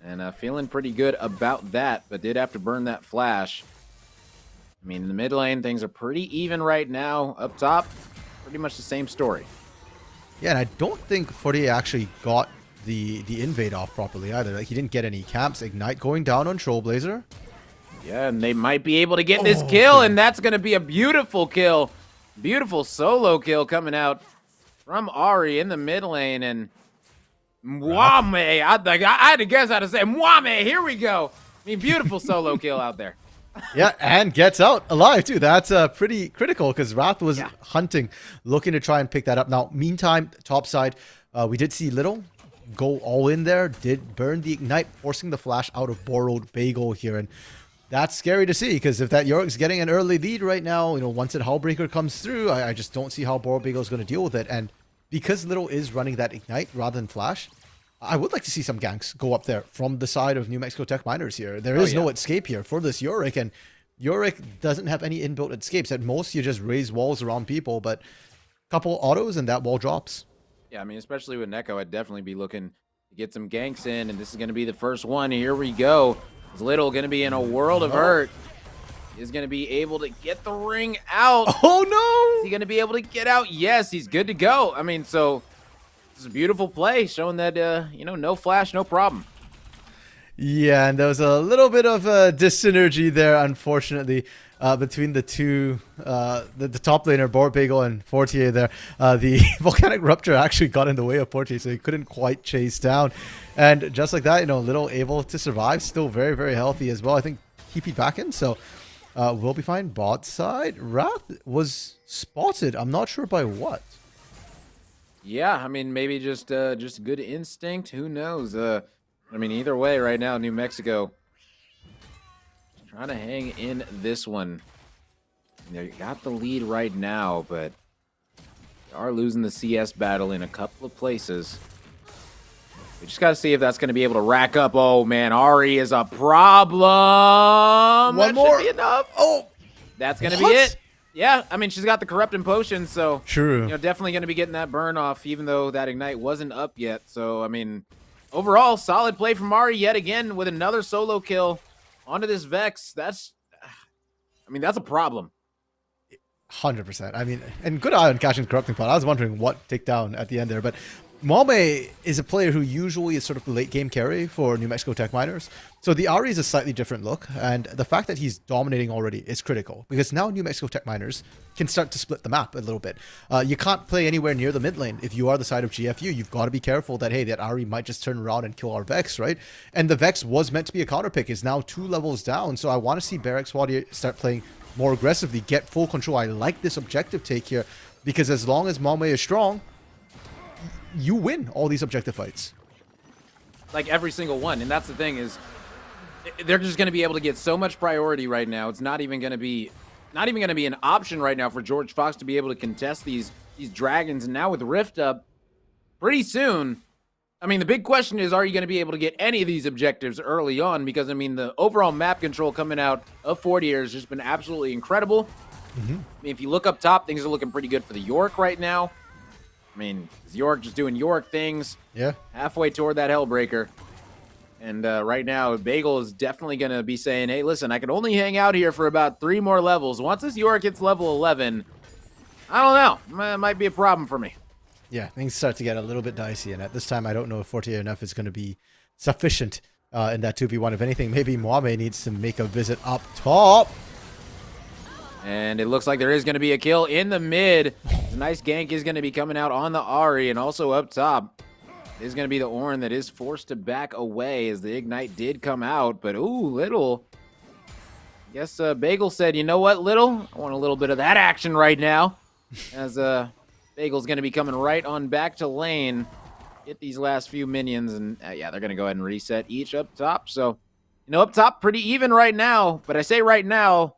And feeling pretty good about that, but did have to burn that flash. I mean, in the mid lane, things are pretty even right now. Up top, pretty much the same story. Yeah, and I don't think Fortier actually got the invade off properly either. Like, he didn't get any camps. Ignite going down on Trailblazer. Yeah, and they might be able to get this kill, and that's going to be a beautiful kill. Beautiful solo kill coming out from Ari in the mid lane, and Mwame. I had to guess how to say Mwame. Here we go. I mean, beautiful solo kill out there. Yeah, and gets out alive too. That's pretty critical because Wrath was hunting, looking to try and pick that up. Now, meantime, top side, we did see Little go all in there, did burn the Ignite, forcing the flash out of Borrowed Bagel here. And that's scary to see, because if that Yorick's getting an early lead right now, once that Hullbreaker comes through, I just don't see how Borough is going to deal with it. And because Little is running that Ignite rather than Flash, I would like to see some ganks go up there from the side of New Mexico Tech Miners here. There is no escape here for this Yorick, and Yorick doesn't have any inbuilt escapes. At most, you just raise walls around people, but a couple autos and that wall drops. Yeah, I mean, especially with Neko, I'd definitely be looking to get some ganks in, and this is going to be the first one. Here we go. Is Little going to be in a world of hurt? Is going to be able to get the ring out. Oh, no! Is he going to be able to get out? Yes, he's good to go. I mean, so this is a beautiful play showing that, no flash, no problem. Yeah, and there was a little bit of dyssynergy there, unfortunately, between the two, the top laner, Borough and Fortier there. The Volcanic Rupture actually got in the way of Fortier, so he couldn't quite chase down. And just like that, Little able to survive, still very, very healthy as well. I think he peed back in, so we'll be fine. Bot side, Wrath was spotted. I'm not sure by what. Yeah, I mean, maybe just good instinct. Who knows? I mean, either way, right now, New Mexico trying to hang in this one. You got the lead right now, but they are losing the CS battle in a couple of places. We just got to see if that's going to be able to rack up. Oh, man, Ari is a problem. One more. Should be enough. Oh, that's going to be it. Yeah, I mean, she's got the Corrupting Potion, so true. Definitely going to be getting that burn off, even though that Ignite wasn't up yet. So, I mean, overall, solid play from Ari yet again with another solo kill onto this Vex. That's a problem. 100%. I mean, and good eye on catching the Corrupting Pot. I was wondering what takedown at the end there, but Malme is a player who usually is sort of the late game carry for New Mexico Tech Miners. So the Ari is a slightly different look, and the fact that he's dominating already is critical, because now New Mexico Tech Miners can start to split the map a little bit. You can't play anywhere near the mid lane. If you are the side of GFU, you've got to be careful that, hey, that Ari might just turn around and kill our Vex, right? And the Vex was meant to be a counter pick, is now 2 levels down, so I want to see Barracks Wadi start playing more aggressively, get full control. I like this objective take here, because as long as Malme is strong, you win all these objective fights. Like every single one. And that's the thing, is they're just going to be able to get so much priority right now. It's not even going to be an option right now for George Fox to be able to contest these dragons. And now with Rift up pretty soon, I mean, the big question is, are you going to be able to get any of these objectives early on? Because, I mean, the overall map control coming out of 40 has just been absolutely incredible. I mean, if you look up top, things are looking pretty good for the York right now. I mean, is York just doing York things? Yeah. Halfway toward that Hellbreaker. And right now, Bagel is definitely going to be saying, hey, listen, I can only hang out here for about 3 more levels. Once this York hits level 11, I don't know. It might be a problem for me. Yeah, things start to get a little bit dicey. And at this time, I don't know if Fortier enough is going to be sufficient in that 2v1. If anything, maybe Moame needs to make a visit up top. And it looks like there is going to be a kill in the mid. A nice gank is going to be coming out on the Ari, and also up top is going to be the Ornn that is forced to back away as the Ignite did come out. But, ooh, Little. I guess Bagel said, you know what, Little? I want a little bit of that action right now. As Bagel's going to be coming right on back to lane. Get these last few minions, and yeah, they're going to go ahead and reset each up top. So, up top, pretty even right now. But I say right now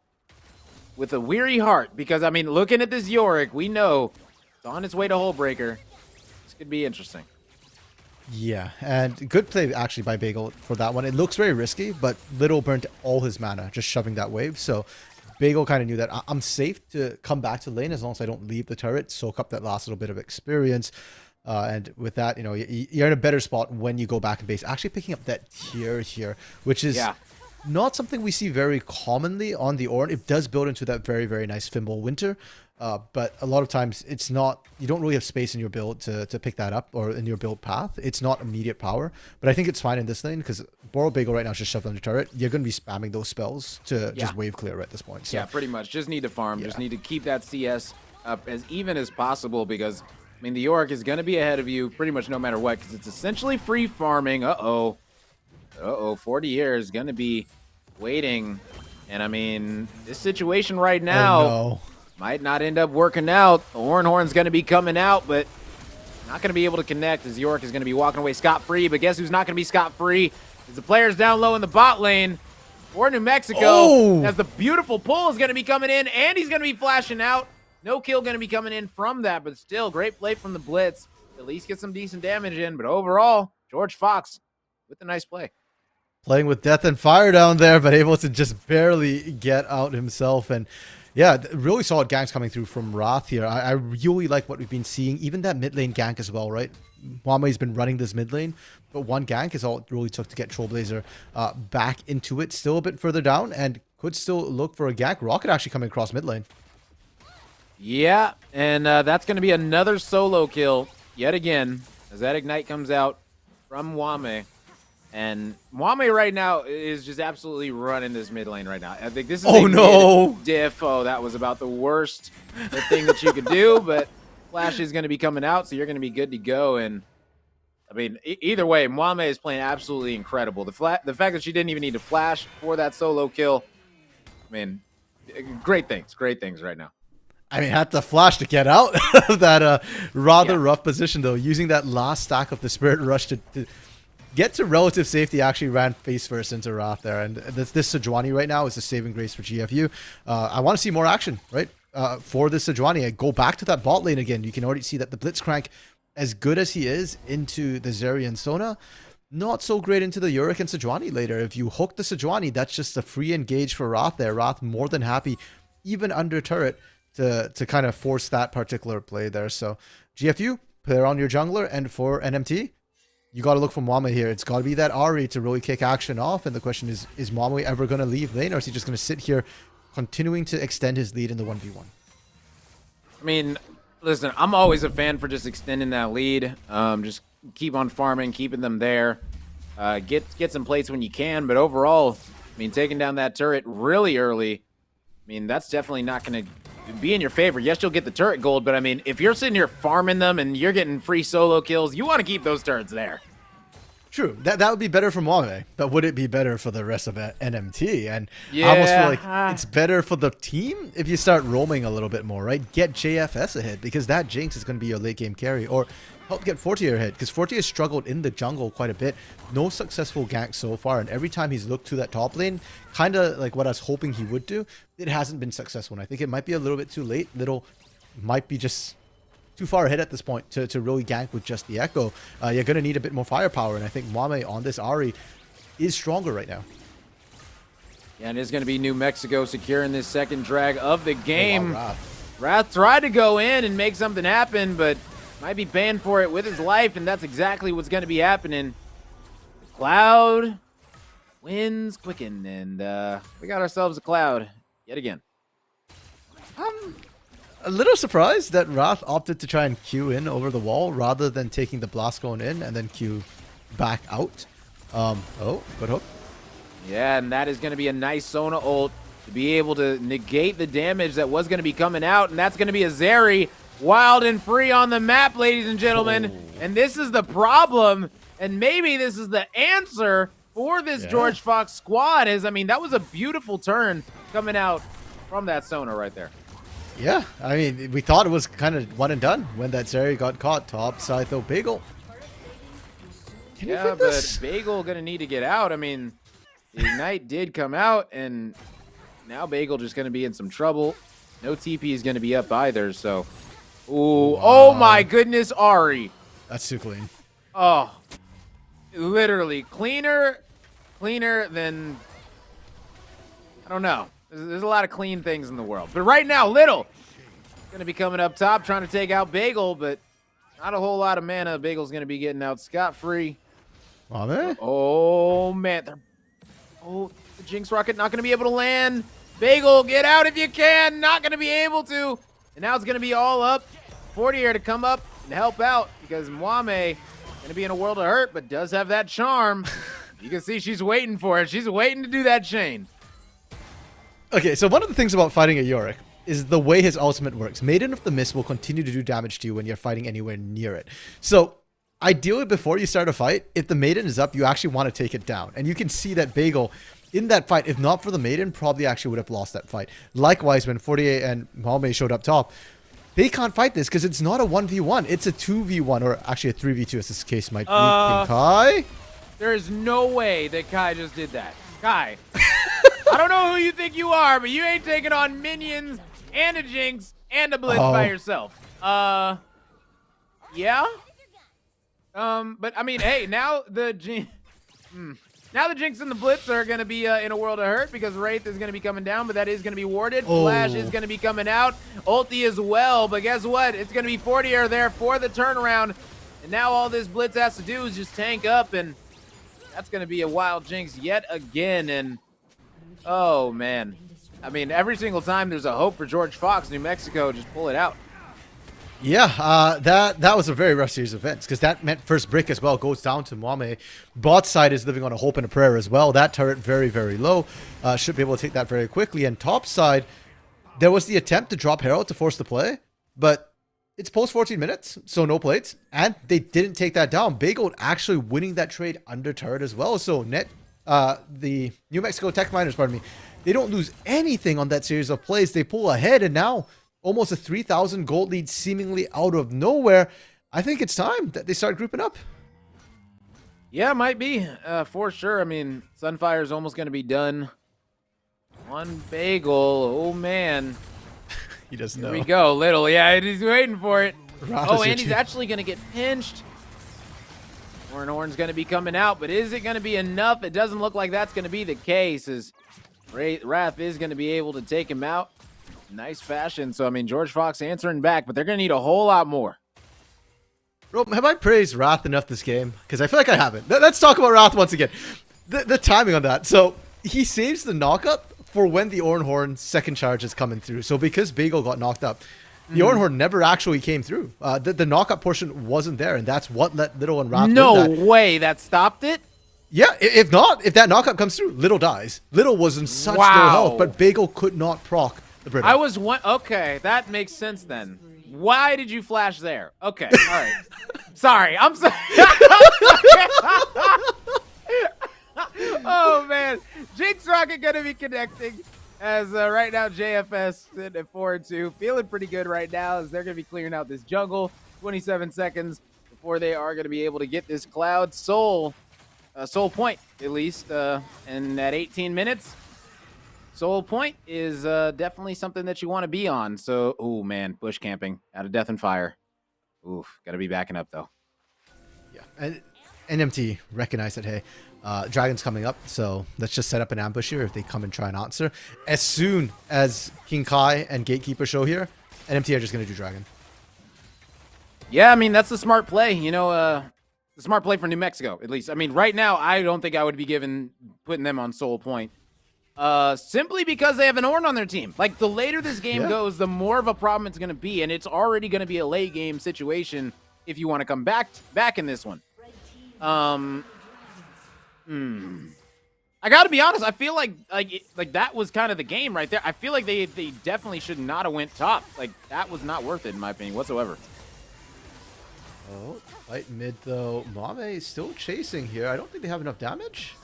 with a weary heart, because, I mean, looking at this Yorick, we know it's on its way to Hullbreaker. This could be interesting. Yeah, and good play actually by Bagel for that one. It looks very risky, but Little burnt all his mana just shoving that wave. So Bagel kind of knew that I'm safe to come back to lane as long as I don't leave the turret, soak up that last little bit of experience. And with that, you're in a better spot when you go back and base. Actually picking up that tier here, which is not something we see very commonly on the Ornn. It does build into that very, very nice Fimble Winter. But a lot of times it's not, you don't really have space in your build to pick that up, or in your build path. It's not immediate power, but I think it's fine in this lane because Borough Bagel right now is just shoved on the turret. You're going to be spamming those spells to just wave clear at this point. So. Yeah, pretty much. Just need to farm. Just need to keep that CS up as even as possible, because, I mean, the York is going to be ahead of you pretty much no matter what, because it's essentially free farming. Uh-oh. 40 years is going to be waiting. And, I mean, this situation right now might not end up working out. The Horn's going to be coming out, but not going to be able to connect, as York is going to be walking away scot-free. But guess who's not going to be scot-free? Is the players down low in the bot lane. for New Mexico. Oh! As the beautiful pull is going to be coming in, and he's going to be flashing out. No kill going to be coming in from that, but still, great play from the Blitz. At least get some decent damage in, but overall, George Fox with a nice play. Playing with death and fire down there, but able to just barely get out himself. And yeah, really solid ganks coming through from Wrath here. I really like what we've been seeing. Even that mid lane gank as well, right? Muhcreedy's been running this mid lane, but one gank is all it really took to get Trailblazer back into it. Still a bit further down, and could still look for a gank. Rocket actually coming across mid lane. Yeah, and that's going to be another solo kill yet again as that Ignite comes out from Muhcreedy. And Muhcreedy right now is just absolutely running this mid lane right now. I think this is a mid diff. Oh, that was about the worst thing that you could do, but Flash is going to be coming out, so you're going to be good to go. And I mean, either way, Muhcreedy is playing absolutely incredible. The fact that she didn't even need to flash for that solo kill, I mean, great things right now. I mean, had to flash to get out of that rather rough position, though. Using that last stack of the Spirit Rush to get to relative safety, actually ran face first into Wrath there. And this Sejuani right now is a saving grace for GFU. I want to see more action, right? For this Sejuani. Go back to that bot lane again. You can already see that the Blitzcrank, as good as he is into the Zeri and Sona, not so great into the Yorick and Sejuani later. If you hook the Sejuani, that's just a free engage for Wrath there. Wrath more than happy, even under turret, to kind of force that particular play there. So GFU, play on your jungler, and for NMT, you got to look for Muhcreedy here. It's got to be that Ahri to really kick action off. And the question is Muhcreedy ever going to leave lane, or is he just going to sit here continuing to extend his lead in the 1v1? I mean, listen, I'm always a fan for just extending that lead. Just keep on farming, keeping them there. Get some plates when you can. But overall, I mean, taking down that turret really early, I mean, that's definitely not going to be in your favor. Yes, you'll get the turret gold, but I mean, if you're sitting here farming them and you're getting free solo kills, you want to keep those turrets there. True. That would be better for Muhcreedy, but would it be better for the rest of NMT? And yeah, I almost feel like it's better for the team if you start roaming a little bit more, right? Get JFS ahead, because that Jinx is going to be your late game carry, or help get Fortier ahead, because Fortier has struggled in the jungle quite a bit. No successful gank so far, and every time he's looked to that top lane, kind of like what I was hoping he would do, it hasn't been successful. And I think it might be a little bit too late. Might be just too far ahead at this point to really gank with just the Echo. You're going to need a bit more firepower, and I think Muhcreedy on this Ahri is stronger right now. Yeah, and it's going to be New Mexico securing this second drag of the game. Oh, wow, Wrath tried to go in and make something happen, but might be banned for it with his life, and that's exactly what's going to be happening. Cloud wins quicken, and we got ourselves a Cloud yet again. I'm a little surprised that Wrath opted to try and Q in over the wall rather than taking the blast going in and then Q back out. Oh, good hook. Yeah, and that is going to be a nice Sona ult to be able to negate the damage that was going to be coming out, and that's going to be a Zeri wild and free on the map, ladies and gentlemen. Oh. And this is the problem, and maybe this is the answer for this George Fox squad. I mean, that was a beautiful turn coming out from that Sona right there. Yeah, I mean, we thought it was kind of one and done when that Zeri got caught top side though. Bagel. Yeah, but Bagel gonna need to get out. I mean, the Ignite did come out, and now Bagel just gonna be in some trouble. No TP is gonna be up either, so. Ooh, wow. Oh my goodness, Ahri. That's too clean. Oh, literally cleaner than, I don't know. There's a lot of clean things in the world. But right now, Little going to be coming up top trying to take out Bagel, but not a whole lot of mana. Bagel's going to be getting out scot-free. Oh, man. The Jinx Rocket not going to be able to land. Bagel, get out if you can. Not going to be able to. And now it's going to be all up. Fortier to come up and help out because Muhcreedy going to be in a world of hurt, but does have that charm. You can see she's waiting for it. She's waiting to do that chain. Okay, so one of the things about fighting a Yorick is the way his ultimate works. Maiden of the Mist will continue to do damage to you when you're fighting anywhere near it. So ideally, before you start a fight, if the Maiden is up, you actually want to take it down. And you can see that Bagel, in that fight, if not for the Maiden, probably actually would have lost that fight. Likewise, when Fortier and Muhcreedy showed up top, they can't fight this because it's not a 1v1. It's a 2v1, or actually a 3v2 as this case might be. Kai? There is no way that Kai just did that. Kai. don't know who you think you are, but you ain't taking on minions and a Jinx and a Blitz by yourself. Yeah. But I mean, hey, now the now the Jinx and the Blitz are going to be in a world of hurt because Wraith is going to be coming down, but that is going to be warded. Flash is going to be coming out. Ulti as well, but guess what? It's going to be 40 are there for the turnaround. And now all this Blitz has to do is just tank up, and that's going to be a wild Jinx yet again. And, oh, man. I mean, every single time there's a hope for George Fox, New Mexico, just pull it out. Yeah, that was a very rough series of events because that meant first brick as well goes down to Mwame. Bot side is living on a hope and a prayer as well. That turret very, very low. Should be able to take that very quickly. And top side, there was the attempt to drop Herald to force the play, but it's post 14 minutes, so no plates. And they didn't take that down. Bagel actually winning that trade under turret as well. So the New Mexico Tech Miners, pardon me, they don't lose anything on that series of plays. They pull ahead, and now almost a 3,000 gold lead seemingly out of nowhere. I think it's time that they start grouping up. Yeah, might be, for sure. I mean, Sunfire's almost going to be done. One Bagel. Oh, man. He doesn't know. Here we go, Little. Yeah, he's waiting for it. Oh, and he's actually going to get pinched. Horn's going to be coming out, but is it going to be enough? It doesn't look like that's going to be the case, as Wrath is going to be able to take him out. Nice fashion. So, I mean, George Fox answering back, but they're going to need a whole lot more. Bro, have I praised Wrath enough this game? Because I feel like I haven't. Let's talk about Wrath once again. The timing on that. So, he saves the knockup for when the Ornhorn second charge is coming through. So, because Bagel got knocked up, the Ornhorn never actually came through. The knockup portion wasn't there, and that's what let Little and Wrath win that. No way that stopped it? Yeah, if not, if that knockup comes through, Little dies. Little was in such low health, but Bagel could not proc the Brittle. I was one. Okay, that makes sense then. Why did you flash there? Okay, all right. Sorry, I'm sorry. Oh man, Jinx Rocket gonna be connecting as right now JFS sitting at 4-2, feeling pretty good right now as they're gonna be clearing out this jungle. 27 seconds before they are gonna be able to get this Cloud Soul point at least, and at 18 minutes. Soul point is definitely something that you want to be on. So, oh man, bush camping out of Death and Fire. Oof, got to be backing up though. Yeah, and NMT recognized that, hey, Dragon's coming up, so let's just set up an ambush here if they come and try and answer. As soon as King Kai and Gatekeeper show here, NMT are just going to do Dragon. Yeah, I mean, that's the smart play. You know, the smart play for New Mexico, at least. I mean, right now, I don't think I would be putting them on Soul point. Simply because they have an Ornn on their team. Like, the later this game goes, the more of a problem it's going to be, and it's already going to be a late game situation if you want to come back in this one. I got to be honest, I feel like that was kind of the game right there. I feel like they definitely should not have went top. Like, that was not worth it in my opinion whatsoever. Oh, fight mid though. Mwame is still chasing here. I don't think they have enough damage.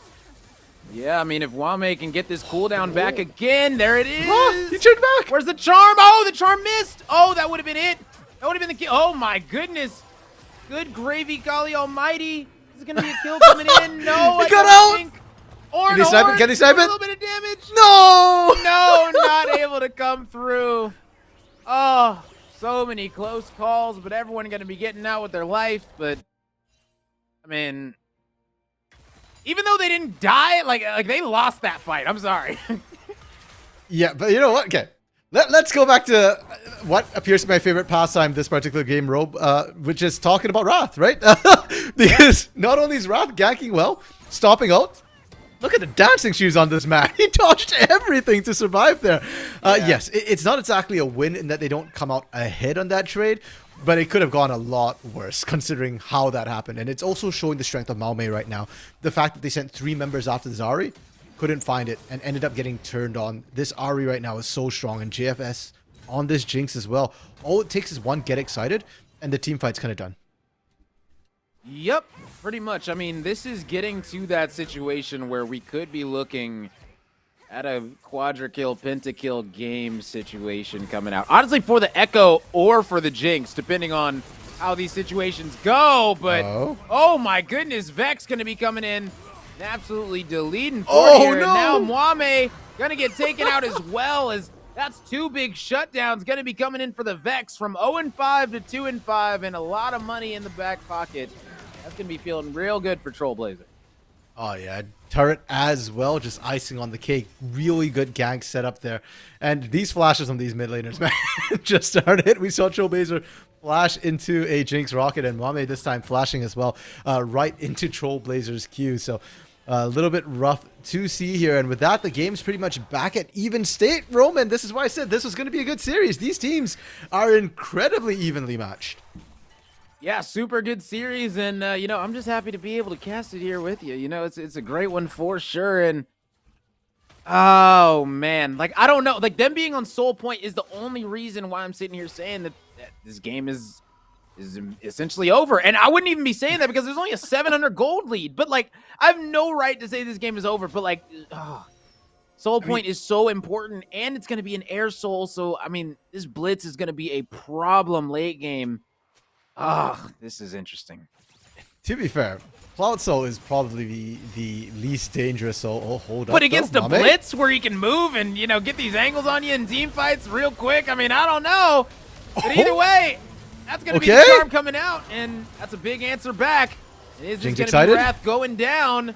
Yeah, I mean, if Wame can get this cooldown back again, there it is. He turned back. Where's the charm? Oh, the charm missed. Oh, that would have been it. That would have been the kill. Oh, my goodness. Good gravy, golly almighty. This is going to be a kill coming in. No, I don't think. Can he snipe it? Can he snipe it? A little bit of damage. No. No, not able to come through. Oh, so many close calls, but everyone going to be getting out with their life. But, I mean, even though they didn't die, like they lost that fight. I'm sorry. Yeah, but you know what? Okay. Let's go back to what appears to be my favorite pastime this particular game, Robe, which is talking about Wrath, right? Because not only is Wrath ganking well, stopping out. Look at the dancing shoes on this man. He dodged everything to survive there. Yes, it's not exactly a win in that they don't come out ahead on that trade, but it could have gone a lot worse considering how that happened. And it's also showing the strength of Maomei right now. The fact that they sent 3 members after the Zari, couldn't find it, and ended up getting turned on. This Ahri right now is so strong, and JFS on this Jinx as well. All it takes is one get excited, and the team fight's kind of done. Yep, pretty much. I mean, this is getting to that situation where we could be looking at a quadra-kill, pentakill game situation coming out. Honestly, for the Echo or for the Jinx, depending on how these situations go. But, oh my goodness, Vex going to be coming in and absolutely deleting for here. No. And now Mwame gonna get taken out as well, as that's 2 big shutdowns gonna be coming in for the Vex from 0-5 to 2-5, and a lot of money in the back pocket. That's gonna be feeling real good for Trailblazer. Oh yeah, turret as well, just icing on the cake. Really good gank setup there. And these flashes on these mid laners, man, just started. We saw Trailblazer flash into a Jinx rocket, and Mame this time flashing as well, right into Trailblazer's Q. So a little bit rough to see here. And with that, the game's pretty much back at even state. Roman, this is why I said this was going to be a good series. These teams are incredibly evenly matched. Yeah, super good series, and you know, I'm just happy to be able to cast it here with you. You know, it's a great one for sure. And oh man, like I don't know, like them being on Soul Point is the only reason why I'm sitting here saying that this game is essentially over. And I wouldn't even be saying that because there's only a 700 gold lead. But like, I have no right to say this game is over. But like, Soul Point is so important, and it's going to be an Air Soul. So I mean, this Blitz is going to be a problem late game. This is interesting. To be fair, Cloud Soul is probably the least dangerous soul. Oh, hold up. But against a Blitz where he can move and, you know, get these angles on you in team fights real quick, I mean, I don't know. But either way, that's going to be the charm coming out, and that's a big answer back. Is this going to be Wrath going down?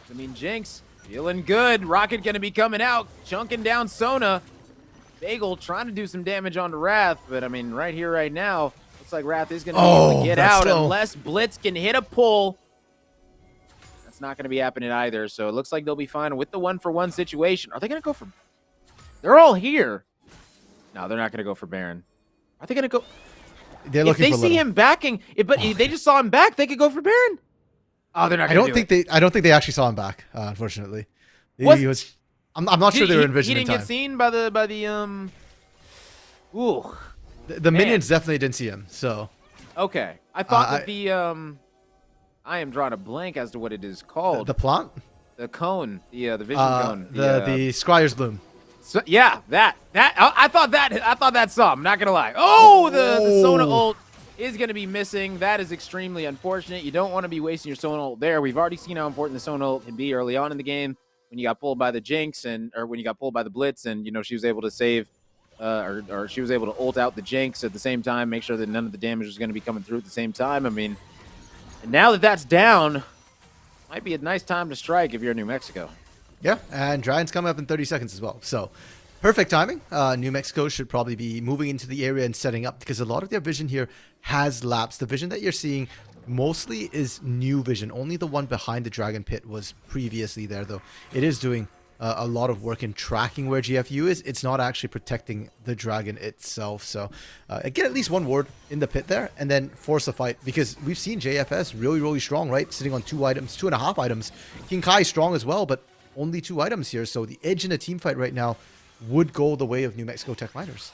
I mean, Jinx feeling good. Rocket going to be coming out, chunking down Sona. Bagel trying to do some damage onto Wrath, but I mean, right here, right now, looks like Wrath is going to be able to get out unless Blitz can hit a pull. That's not going to be happening either. So it looks like they'll be fine with the 1-for-1 situation. Are they going to go for... They're all here. No, they're not going to go for Baron. Are they going to go... They're looking for If they see him backing... But if they just saw him back, they could go for Baron. Oh, they're not going to do it. I don't think they actually saw him back, unfortunately. I'm not sure they were envisioning He didn't get seen by the Ooh. The minions definitely didn't see him, so... Okay. I thought that the, I am drawing a blank as to what it is called. The plant? The cone. The vision cone. The Scryer's Bloom. So, yeah, that. I thought that saw. I'm not going to lie. Oh, the Sona ult is going to be missing. That is extremely unfortunate. You don't want to be wasting your Sona ult there. We've already seen how important the Sona ult can be early on in the game when you got pulled by the Jinx or when you got pulled by the Blitz, and, you know, she was able to save... or she was able to ult out the Jinx at the same time, make sure that none of the damage was going to be coming through at the same time. I mean, and now that that's down, might be a nice time to strike if you're in New Mexico. Yeah, and Dragon's coming up in 30 seconds as well. So, perfect timing. New Mexico should probably be moving into the area and setting up because a lot of their vision here has lapsed. The vision that you're seeing mostly is new vision. Only the one behind the Dragon Pit was previously there, though. It is doing... a lot of work in tracking where GFU is. It's not actually protecting the dragon itself. So get at least one ward in the pit there and then force a fight, because we've seen JFS really, really strong, right? Sitting on 2 items, 2.5 items. King Kai strong as well, but only 2 items here. So the edge in a team fight right now would go the way of New Mexico Tech Miners.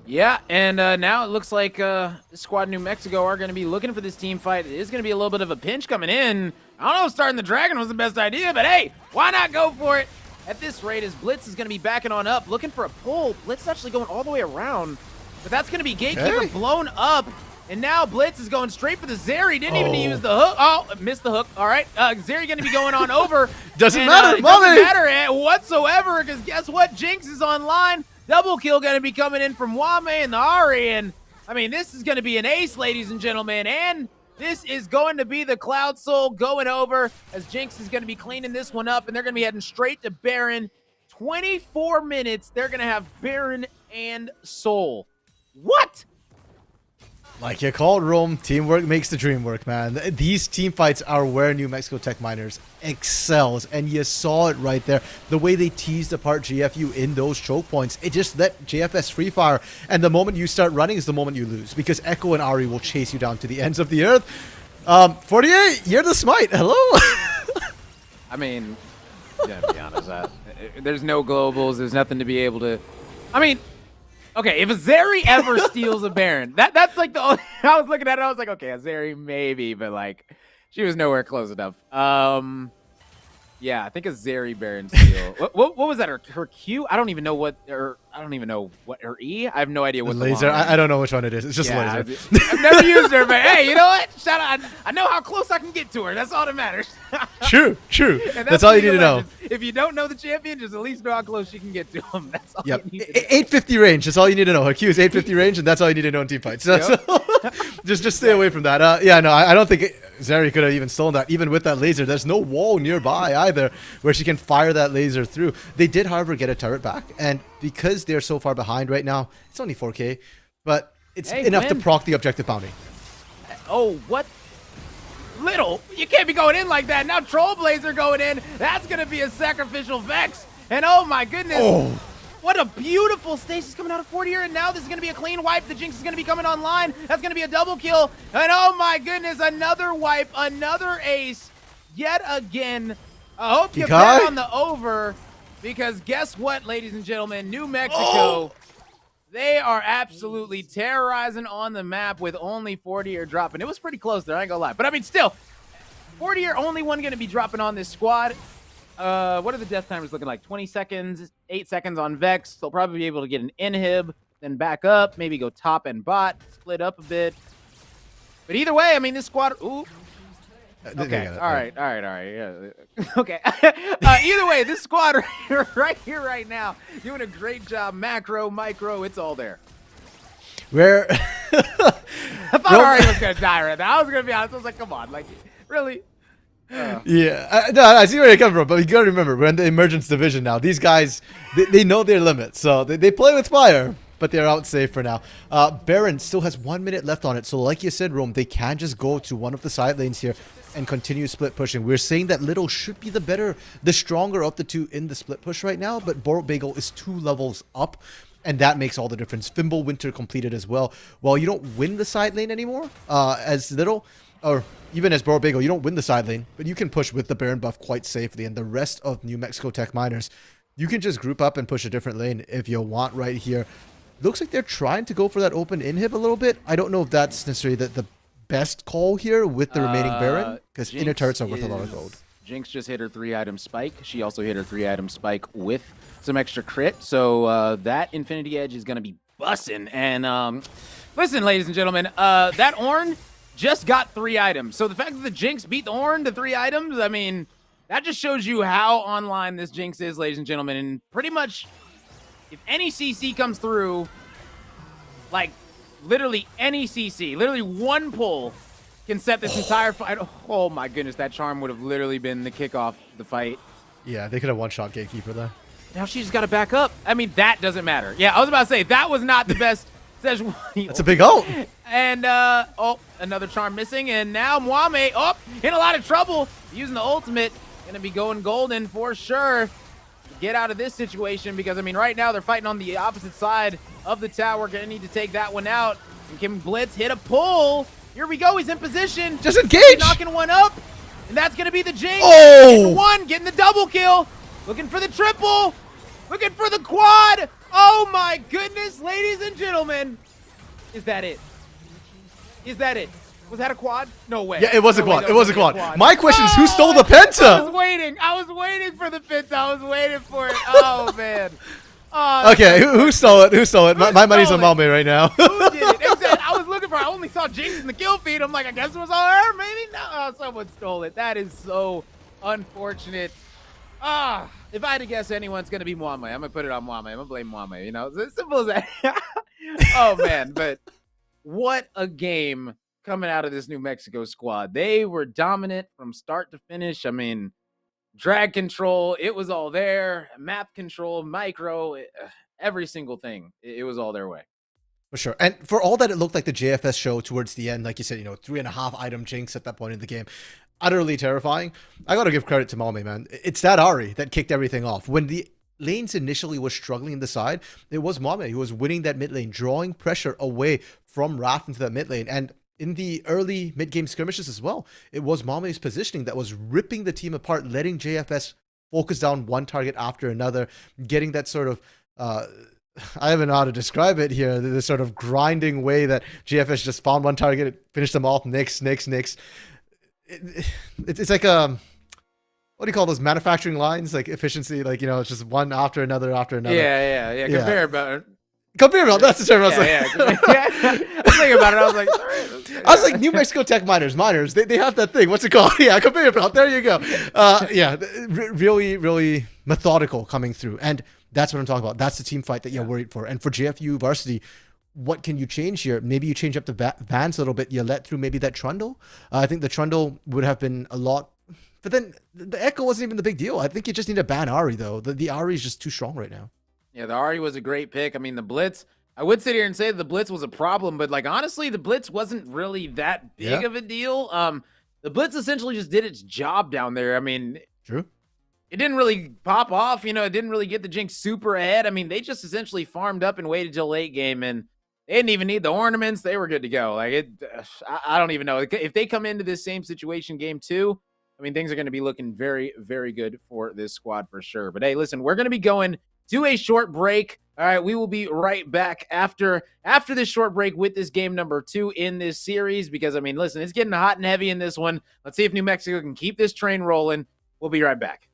Yeah, and now it looks like the squad in New Mexico are going to be looking for this team fight. It is going to be a little bit of a pinch coming in. I don't know if starting the Dragon was the best idea, but hey, why not go for it? At this rate, as Blitz is going to be backing on up, looking for a pull. Blitz is actually going all the way around, but that's going to be Gatekeeper blown up. And now Blitz is going straight for the Zeri. Didn't even use the hook. Oh, missed the hook. All right, Zeri going to be going on over. Doesn't matter, it doesn't matter whatsoever, because guess what? Jinx is online. Double kill going to be coming in from Wame and the Ari. And, I mean, this is going to be an ace, ladies and gentlemen. And this is going to be the Cloud Soul going over, as Jinx is going to be cleaning this one up. And they're going to be heading straight to Baron. 24 minutes, they're going to have Baron and Soul. What? Like you called, Rome, teamwork makes the dream work, man. These team fights are where New Mexico Tech Miners excels, and you saw it right there. The way they teased apart GFU in those choke points, it just let JFS free fire, and the moment you start running is the moment you lose, because Echo and Ari will chase you down to the ends of the earth. 48, you're the smite. Hello? I mean, to be honest, there's no globals. There's nothing to be able to... I mean... Okay, if a Zeri ever steals a Baron, that's like the only... I was looking at it, I was like, okay, a Zeri maybe, but like, she was nowhere close enough. Yeah, Yeah, I think a Zeri Baron steal. what was that? Her Q? I don't even know what her her E. I have no idea what the laser. long range. I don't know which one it is. It's just Yeah, laser. I've never used her, but hey, you know what? Shout out. I know how close I can get to her. That's all that matters. True. And That's all you need to know. If you don't know the champion, just at least know how close you can get to him. That's all Yep. you need to know. 850 range. That's all you need to know. Her Q is 850 range, and that's all you need to know in team fights. So, just stay away from that. Yeah, no, I don't think Zeri could have even stolen that. Even with that laser, there's no wall nearby either where she can fire that laser through. They did, however, get a turret back, and because they're so far behind right now, it's only 4K, but it's enough to proc the objective bounty. Oh, what? Little, you can't be going in like that. Now Trollblazer going in. That's going to be a sacrificial Vex. And oh my goodness. Oh. What a beautiful stasis coming out of 40 here. And now this is going to be a clean wipe. The Jinx is going to be coming online. That's going to be a double kill. And oh my goodness, another wipe, another ace. Yet again. I hope you bet on the over. Because guess what, ladies and gentlemen? New Mexico. They are absolutely terrorizing on the map with only 40 dropping. It was pretty close there, I ain't gonna lie. But I mean, still, 40 only one gonna be dropping on this squad. What are the death timers looking like? 20 seconds, 8 seconds on Vex. They'll probably be able to get an inhib, then back up, maybe go top and bot, split up a bit. But either way, I mean, this squad, ooh. Okay, all right, yeah. Okay. Either way, this squad right here, right now, doing a great job. Macro, micro, it's all there. Where? I thought Ari was going to die right now. I was going to be honest. I was like, come on, like, really? Yeah, no, I see where you're coming from, but you got to remember, we're in the Emergence Division now. These guys, they know their limits, so they play with fire, but they're out safe for now. Baron still has 1 minute left on it, so like you said, Rome, they can just go to one of the side lanes here and continue split pushing. We're saying that Little should be the stronger of the two in the split push right now, but Borat Bagel is 2 levels up, and that makes all the difference. Fimble Winter completed as well. Well, you don't win the side lane anymore as Little, or even as Borat Bagel, you don't win the side lane, but you can push with the Baron buff quite safely, and the rest of New Mexico Tech Miners, you can just group up and push a different lane if you want right here. Looks like they're trying to go for that open inhib a little bit. I don't know if that's necessarily the best call here with the remaining Baron, because inner turrets are worth a lot of gold. Jinx just hit her 3-item spike. She also hit her 3-item spike with some extra crit. So that Infinity Edge is going to be bussin'. And listen, ladies and gentlemen, that Ornn just got 3 items. So the fact that the Jinx beat the Ornn to 3 items, I mean, that just shows you how online this Jinx is, ladies and gentlemen. And pretty much, if any CC comes through, like, literally any CC, literally one pull can set this entire fight. Oh my goodness, that charm would have literally been the kickoff of the fight. Yeah, they could have one-shot Gatekeeper there. Now she just got to back up. I mean, that doesn't matter. Yeah, I was about to say, that was not the best. That's a big ult. And, oh, another charm missing. And now Mwame, oh, in a lot of trouble. Using the ultimate. Going to be going golden for sure. Get out of this situation because, I mean, right now they're fighting on the opposite side of the tower. Going to need to take that one out. And can Blitz hit a pull? Here we go. He's in position. Just engage. Knocking one up. And that's going to be the Jinx. Oh! One, getting the double kill. Looking for the triple. Looking for the quad. Oh, my goodness, ladies and gentlemen. Is that it? Is that it? Was that a quad? No way. Yeah, it was a quad. It was a quad. My question is, who stole the I penta? was waiting for the penta. I was waiting for it. Oh, man. Okay, who stole it? Who stole it? My money's on Malme right now. Who did it? Exactly. I was looking for I only saw Jinx in the kill feed. I'm like, I guess it was on her. Maybe no. Oh, someone stole it. That is so unfortunate. If I had to guess anyone's going to be Mwame, I'm going to put it on Mwame. I'm going to blame Mwame. You know, it's as simple as that. Oh, man. But what a game coming out of this New Mexico squad. They were dominant from start to finish. I mean, drag control, it was all there. Map control, micro, every single thing. It was all their way. For sure. And for all that it looked like the JFS show towards the end, like you said, you know, 3.5 item Jinx at that point in the game, utterly terrifying. I got to give credit to Malme, man. It's that Ari that kicked everything off. When the lanes initially were struggling in the side, it was Malme who was winning that mid lane, drawing pressure away from Wrath into that mid lane. And in the early mid-game skirmishes as well, it was Malme's positioning that was ripping the team apart, letting JFS focus down one target after another, getting that sort of, I don't know how to describe it here, this sort of grinding way that JFS just found one target, finished them off, next. It's like a, what do you call those manufacturing lines? Like efficiency, like, you know, it's just one after another after another. Yeah. Conveyor belt. Conveyor belt, that's the term I was like. Yeah. I was thinking about it. I was like, all right, I was like, New Mexico Tech miners, they have that thing. What's it called? Yeah, conveyor belt. There you go. Really, really methodical coming through. And that's what I'm talking about. That's the team fight that you're worried for. And for JFU varsity, what can you change here? Maybe you change up the bands a little bit. You let through maybe that Trundle. I think the Trundle would have been a lot. But then the Echo wasn't even the big deal. I think you just need to ban Ari, though. The Ari is just too strong right now. Yeah, the Ari was a great pick. I mean, the Blitz, I would sit here and say the Blitz was a problem, but like honestly, the Blitz wasn't really that big of a deal. The Blitz essentially just did its job down there. I mean, true. It didn't really pop off, you know, it didn't really get the Jinx super ahead. I mean, they just essentially farmed up and waited till late game, and they didn't even need the ornaments. They were good to go. Like I don't even know. If they come into this same situation game 2, I mean, things are going to be looking very, very good for this squad for sure. But hey, listen, we're going to be going to a short break. All right, we will be right back after this short break with this game number 2 in this series because, I mean, listen, it's getting hot and heavy in this one. Let's see if New Mexico can keep this train rolling. We'll be right back.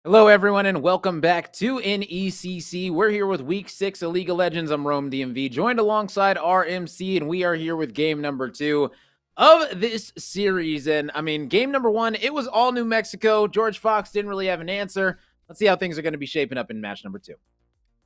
Hello, everyone, and welcome back to NECC. We're here with Week 6 of League of Legends. I'm Rome DMV, joined alongside RMC, and we are here with game number 2 of this series. And, I mean, game number 1, it was all New Mexico. George Fox didn't really have an answer. Let's see how things are going to be shaping up in match number 2.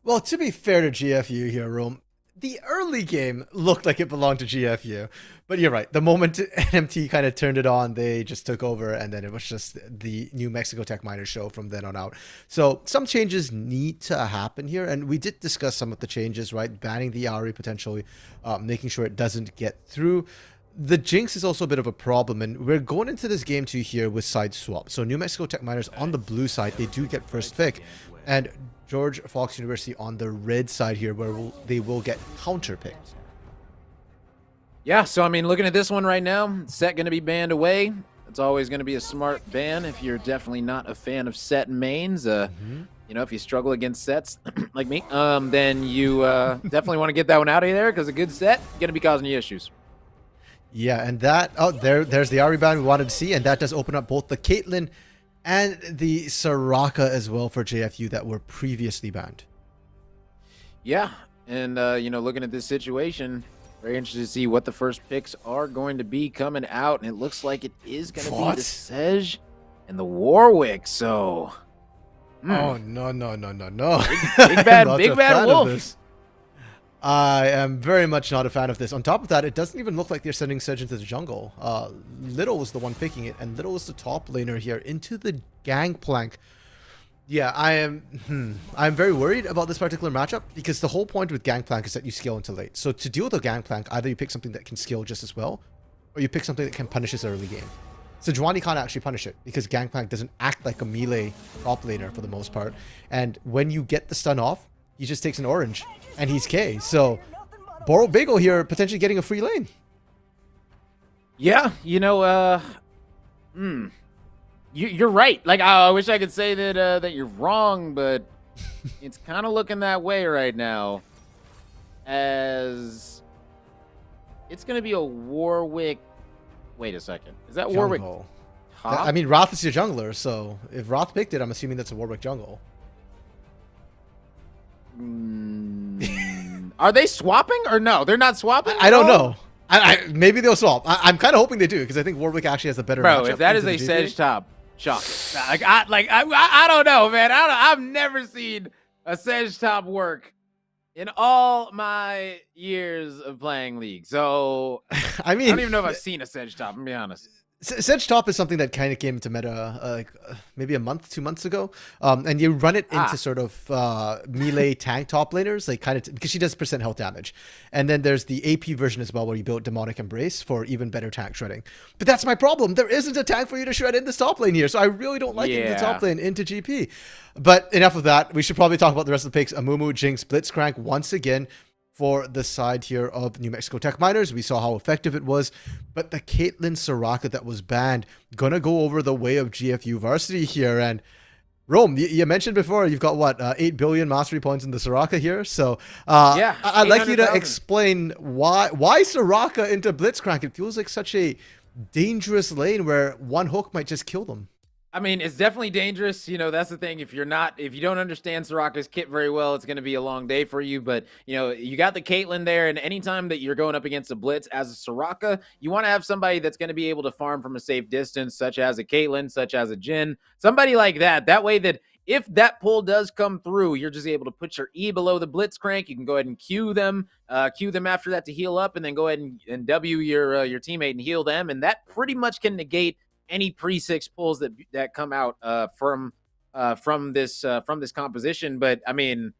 Well, to be fair to GFU here, Rome, the early game looked like it belonged to GFU. But you're right. The moment NMT kind of turned it on, they just took over, and then it was just the New Mexico Tech Miners show from then on out. So some changes need to happen here, and we did discuss some of the changes, right? Banning the Ari potentially, making sure it doesn't get through. The Jinx is also a bit of a problem, and we're going into this game 2 here with side swap. So New Mexico Tech Miners on the blue side, they do get first pick, and George Fox University on the red side here, where they will get counter picked. Yeah, so I mean, looking at this one right now, Set going to be banned away. It's always going to be a smart ban if you're definitely not a fan of Set mains. You know, if you struggle against sets like me, then you definitely want to get that one out of there, because a good set going to be causing you issues. Yeah, and that, there's the Ari ban we wanted to see, and that does open up both the Caitlyn and the Soraka as well for JFU that were previously banned. Yeah, and you know, looking at this situation, very interested to see what the first picks are going to be coming out, and it looks like it is going to be the Sej and the Warwick. So, oh no, big bad wolf. I am very much not a fan of this. On top of that, it doesn't even look like they're sending Sej into the jungle. Little was the one picking it, and Little was the top laner here into the gangplank. Yeah, I'm very worried about this particular matchup, because the whole point with gangplank is that you scale into late. So to deal with a gangplank, either you pick something that can scale just as well, or you pick something that can punish this early game. So Juani can't actually punish it, because gangplank doesn't act like a melee top laner for the most part. And when you get the stun off, he just takes an orange, and he's K. So, Boro Bagel here potentially getting a free lane. Yeah, you know, you're right. Like, I wish I could say that that you're wrong, but it's kind of looking that way right now. As it's going to be a Warwick. Wait a second. Is that Warwick top? I mean, Roth is your jungler, so if Roth picked it, I'm assuming that's a Warwick jungle. Are they swapping or no? They're not swapping? I don't know. Maybe they'll swap. I'm kind of hoping they do, because I think Warwick actually has a better matchup. Bro, if that is a Sej top, shock. I don't know, man. I've never seen a Sej top work in all my years of playing League. So I mean, I don't even know if I've seen a Sej top, I'm gonna be honest. Sej top is something that kind of came into meta maybe a month, 2 months ago, and you run it into sort of melee tank top laners, like kind of because she does % health damage, and then there's the AP version as well, where you build Demonic Embrace for even better tank shredding. But that's my problem. There isn't a tank for you to shred in this top lane here, so I really don't like it in the top lane into GP. But enough of that. We should probably talk about the rest of the picks. Amumu, Jinx, Blitzcrank once again for the side here of New Mexico Tech Miners. We saw how effective it was, but the Caitlyn Soraka that was banned, gonna go over the way of GFU varsity here. And Rome, you mentioned before, you've got what, 8 billion mastery points in the Soraka here. So yeah, I'd like you to explain why Soraka into Blitzcrank. It feels like such a dangerous lane where one hook might just kill them. I mean, it's definitely dangerous. You know, that's the thing. If you don't understand Soraka's kit very well, it's going to be a long day for you. But, you know, you got the Caitlyn there, and anytime that you're going up against a Blitz as a Soraka, you want to have somebody that's going to be able to farm from a safe distance, such as a Caitlyn, such as a Jhin, somebody like that. That way that if that pull does come through, you're just able to put your E below the Blitzcrank. You can go ahead and Q them after that to heal up, and then go ahead and W your teammate and heal them. And that pretty much can negate any pre-6 pulls that come out from this composition. But I mean,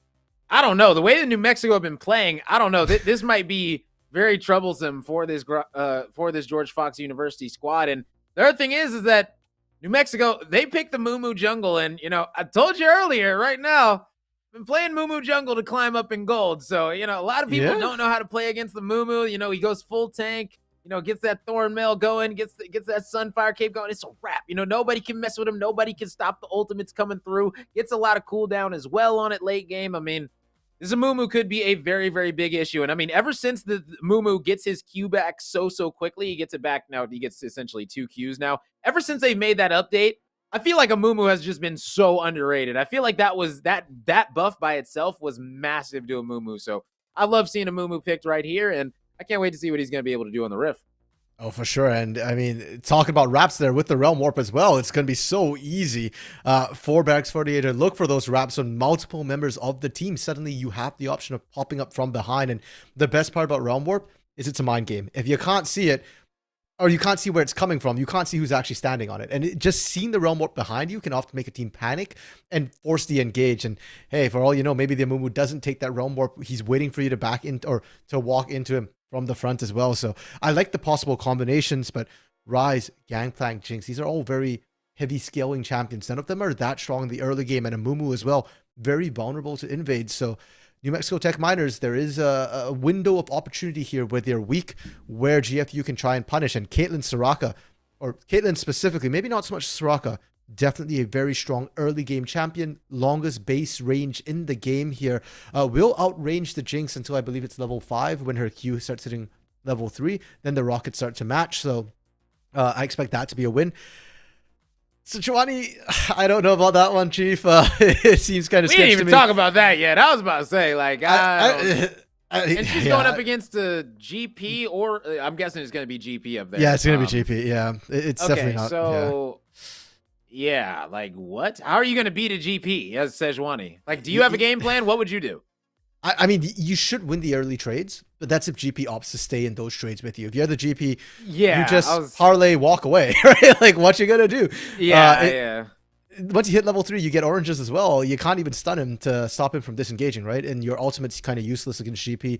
I don't know, the way that New Mexico have been playing, I don't know, this might be very troublesome for this George Fox University squad. And the other thing is that New Mexico, they picked the Mumu jungle, and you know, I told you earlier, right now, I've been playing Mumu jungle to climb up in gold. So you know, a lot of people don't know how to play against the Mumu. You know, he goes full tank. You know, gets that Thorn Mail going, gets that Sunfire Cape going. It's a wrap. You know, nobody can mess with him. Nobody can stop the ultimates coming through. Gets a lot of cooldown as well on it late game. I mean, this Amumu could be a very, very big issue. And I mean, ever since the Mumu gets his Q back so quickly, he gets it back now. He gets essentially 2 Qs now. Ever since they made that update, I feel like Amumu has just been so underrated. I feel like that was that buff by itself was massive to Amumu. So I love seeing Amumu picked right here, and I can't wait to see what he's going to be able to do on the Rift. Oh, for sure. And I mean, talking about wraps there with the Realm Warp as well, it's going to be so easy for Barracks48 to look for those wraps on multiple members of the team. Suddenly you have the option of popping up from behind. And the best part about Realm Warp is it's a mind game. If you can't see it, or you can't see where it's coming from, you can't see who's actually standing on it. And just seeing the Realm Warp behind you can often make a team panic and force the engage. And hey, for all you know, maybe the Amumu doesn't take that Realm Warp. He's waiting for you to back in or to walk into him from the front as well. So I like the possible combinations, but Ryze, Gangplank, Jinx, these are all very heavy scaling champions. None of them are that strong in the early game, and Amumu as well, very vulnerable to invades. So New Mexico Tech Miners, there is a window of opportunity here where they're weak, where GFU can try and punish. And Caitlyn Soraka, or Caitlyn specifically, maybe not so much Soraka, definitely a very strong early game champion, longest base range in the game here. Will outrange the Jinx until I believe it's level 5 when her Q starts hitting level 3. Then the Rockets start to match. So I expect that to be a win. Sejuani, I don't know about that one, Chief. It seems kind of sketchy to me. We didn't even talk about that yet. I was about to say, like, and she's going up against the GP, or I'm guessing it's going to be GP up there. Yeah, it's going to be GP. Yeah, it's okay, definitely not. So, yeah, like what? How are you going to beat a GP as Sejuani? Like, do you have a game plan? What would you do? I mean, you should win the early trades, but that's if GP opts to stay in those trades with you. If you're the GP, you just parlay, walk away, right? Like, what you gonna do? Yeah. Once you hit level 3, you get oranges as well. You can't even stun him to stop him from disengaging, right? And your ultimate's kind of useless against GP.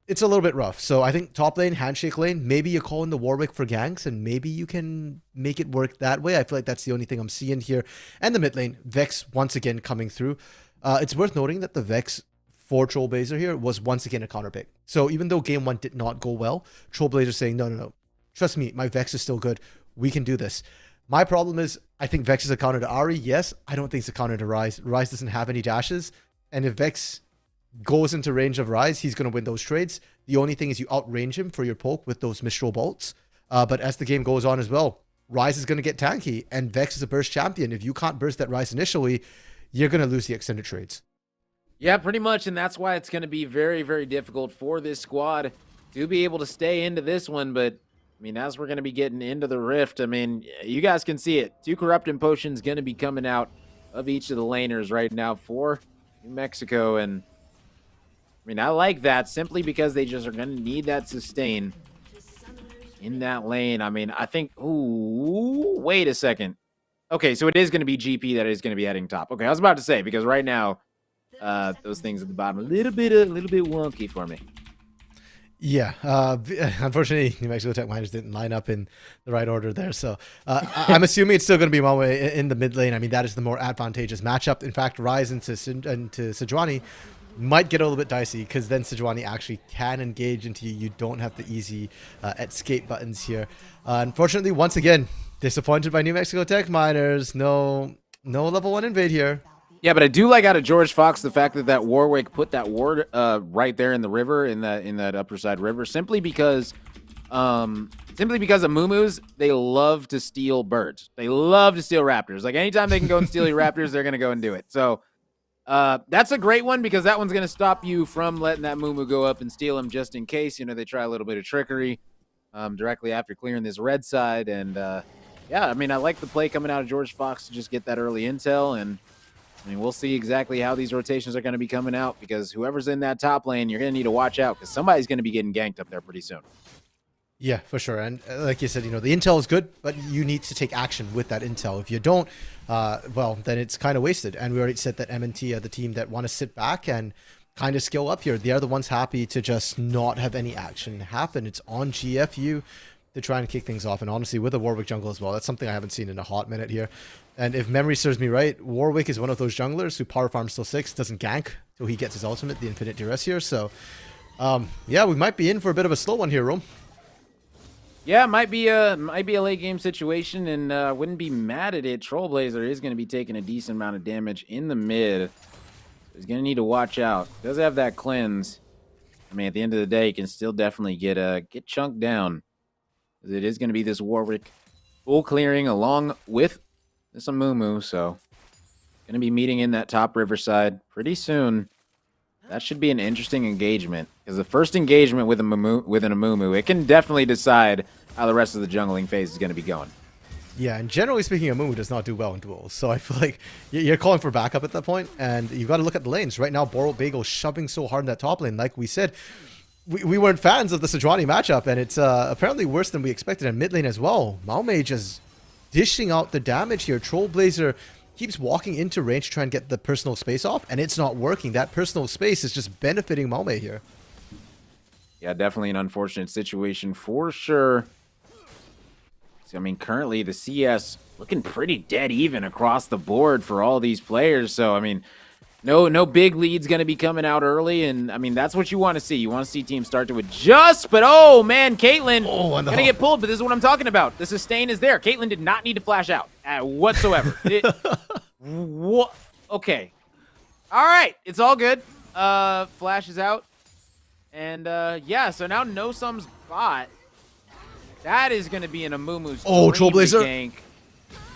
It's a little bit rough. So I think top lane, handshake lane, maybe you call in the Warwick for ganks, and maybe you can make it work that way. I feel like that's the only thing I'm seeing here. And the mid lane, Vex once again coming through. It's worth noting that the Vex for Trollblazer here was once again a counter pick. So even though game 1 did not go well, Trollblazer saying, no, trust me, my Vex is still good. We can do this. My problem is, I think Vex is a counter to Ahri. Yes, I don't think it's a counter to Ryze. Ryze doesn't have any dashes. And if Vex goes into range of Ryze, he's going to win those trades. The only thing is you outrange him for your poke with those Mistral bolts. But as the game goes on as well, Ryze is going to get tanky, and Vex is a burst champion. If you can't burst that Ryze initially, you're going to lose the extended trades. Yeah, pretty much, and that's why it's going to be very, very difficult for this squad to be able to stay into this one. But, I mean, as we're going to be getting into the Rift, I mean, you guys can see it. 2 Corrupting Potions going to be coming out of each of the laners right now for New Mexico. And, I mean, I like that simply because they just are going to need that sustain in that lane. I mean, I think, ooh, wait a second. Okay, so it is going to be GP that is going to be heading top. Okay, I was about to say, because right now, those things at the bottom a little bit wonky for me. Yeah, unfortunately, New Mexico Tech Miners didn't line up in the right order there. So I'm assuming it's still going to be one way in the mid lane. I mean, that is the more advantageous matchup. In fact, Ryze into Sejuani might get a little bit dicey, because then Sejuani actually can engage into you. You don't have the easy escape buttons here. Unfortunately, once again, disappointed by New Mexico Tech Miners. No level 1 invade here. Yeah, but I do like out of George Fox the fact that Warwick put that ward right there in the river, in that upper side river, simply because of Muumuus. They love to steal birds. They love to steal raptors. Like, anytime they can go and steal your raptors, they're gonna go and do it. So that's a great one, because that one's gonna stop you from letting that Muumuu go up and steal him, just in case, you know, they try a little bit of trickery directly after clearing this red side. And yeah, I mean, I like the play coming out of George Fox to just get that early intel. And I mean, we'll see exactly how these rotations are going to be coming out, because whoever's in that top lane, you're going to need to watch out, because somebody's going to be getting ganked up there pretty soon. Yeah, for sure. And like you said, you know, the intel is good, but you need to take action with that intel. If you don't, well, then it's kind of wasted. And we already said that M&T are the team that want to sit back and kind of skill up here. They are the ones happy to just not have any action happen. It's on GFU to try and kick things off. And honestly, with a Warwick jungle as well, that's something I haven't seen in a hot minute here. And if memory serves me right, Warwick is one of those junglers who power farms till 6, doesn't gank till he gets his ultimate, the Infinite Duress here. So, yeah, we might be in for a bit of a slow one here, Rome. Yeah, it might be a late game situation, and wouldn't be mad at it. Trollblazer is going to be taking a decent amount of damage in the mid. He's going to need to watch out. Does have that cleanse. I mean, at the end of the day, he can still definitely get chunked down. It is going to be this Warwick full clearing along with This is a Mumu, so going to be meeting in that top riverside pretty soon. That should be an interesting engagement, because the first engagement with an Amumu, it can definitely decide how the rest of the jungling phase is going to be going. Yeah, and generally speaking, Amumu does not do well in duels. So I feel like you're calling for backup at that point, and you've got to look at the lanes. Right now, Boral Bagel shoving so hard in that top lane. Like we said, we weren't fans of the Sejuani matchup, and it's apparently worse than we expected in mid lane as well. Malmay just dishing out the damage here. Trollblazer keeps walking into range to try and get the personal space off, and it's not working. That personal space is just benefiting Malmay here. Yeah, definitely an unfortunate situation for sure. So, I mean, currently the CS looking pretty dead even across the board for all these players. So, I mean, no big leads going to be coming out early. And, I mean, that's what you want to see. You want to see teams start to adjust. But, oh, man, Caitlyn going to get pulled. But this is what I'm talking about. The sustain is there. Caitlyn did not need to flash out whatsoever. Okay. All right. It's all good. Flash is out. And, yeah, so now No Sum's bot. That is going to be an Amumu's Trollblazer. Gank.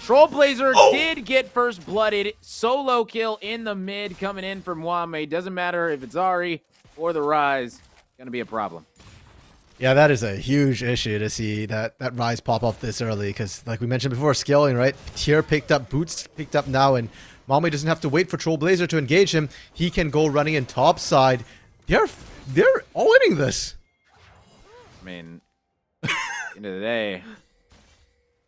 Trollblazer did get first blooded. Solo kill in the mid coming in from Wame. Doesn't matter if it's Ahri or the Rise. Going to be a problem. Yeah, that is a huge issue to see that Rise pop up this early, because like we mentioned before, scaling, right? Tier picked up, Boots picked up now, and Malmay doesn't have to wait for Trollblazer to engage him. He can go running in top side. They're all winning this. I mean, end of the day,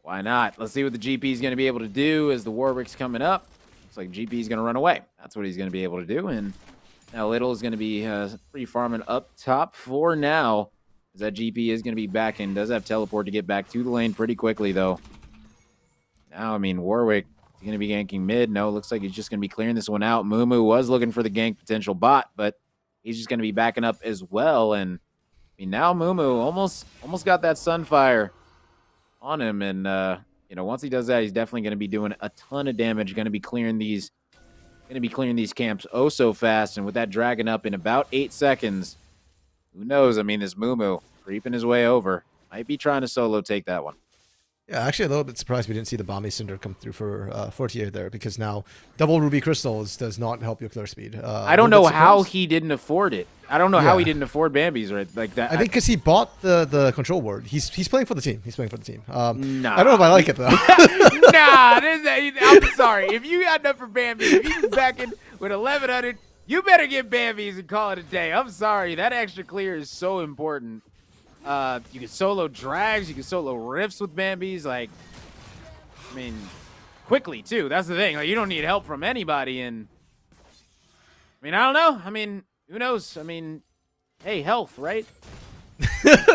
why not? Let's see what the GP is going to be able to do as the Warwick's coming up. Looks like GP is going to run away. That's what he's going to be able to do. And now Little is going to be free farming up top for now, as that GP is going to be back and does have teleport to get back to the lane pretty quickly, though. Now, I mean, Warwick is going to be ganking mid. No, looks like he's just going to be clearing this one out. Mumu was looking for the gank potential bot, but he's just going to be backing up as well. And I mean, now Mumu almost got that Sunfire on him, and you know, once he does that, he's definitely going to be doing a ton of damage. Going to be clearing these camps oh so fast, and with that dragon up in about 8 seconds, who knows? I mean, this Mumu creeping his way over might be trying to solo take that one. Yeah, actually a little bit surprised we didn't see the Bombi Cinder come through for Fortier there, because now double Ruby Crystals does not help your clear speed. I don't know how he didn't afford it. I don't know how he didn't afford Bambi's right like that. I think because he bought the control ward. He's playing for the team. He's playing for the team. Nah. I don't know if I like it though. I'm sorry. If you got enough for Bambi, if you was back in with 1100, you better get Bambi's and call it a day. I'm sorry. That extra clear is so important. You can solo drags, you can solo rifts with Bambi's, like, I mean, quickly too. That's the thing. Like, you don't need help from anybody, and I mean, I don't know. I mean, who knows? I mean, hey, health, right?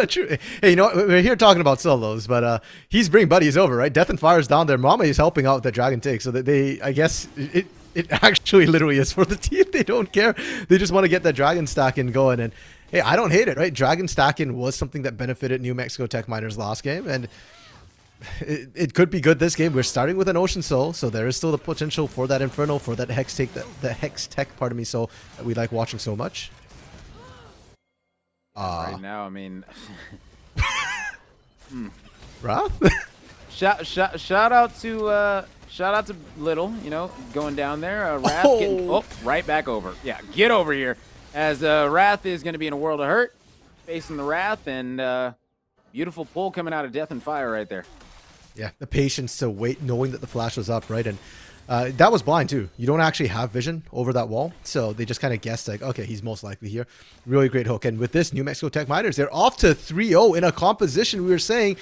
True. Hey, you know what? We're here talking about solos, but he's bringing buddies over, right? Death and Fire's down there. Mama is helping out with the Dragon Take, so that they, I guess, it actually literally is for the team. They don't care. They just want to get that Dragon stacking going, and hey, I don't hate it, right? Dragon stacking was something that benefited New Mexico Tech Miners last game, and it could be good this game. We're starting with an Ocean Soul, so there is still the potential for that Inferno, for that Hex Take, the Hex Tech, pardon me, so that we like watching so much. Right now, I mean, Wrath? shout out to Little, you know, going down there. Wrath getting right back over. Yeah, get over here. As Wrath is going to be in a world of hurt, facing the Wrath, and beautiful pull coming out of Death and Fire right there. Yeah, the patience to wait, knowing that the flash was up, right? And that was blind too. You don't actually have vision over that wall, so they just kind of guessed like, okay, he's most likely here. Really great hook. And with this, New Mexico Tech Miners, they're off to 3-0 in a composition we were saying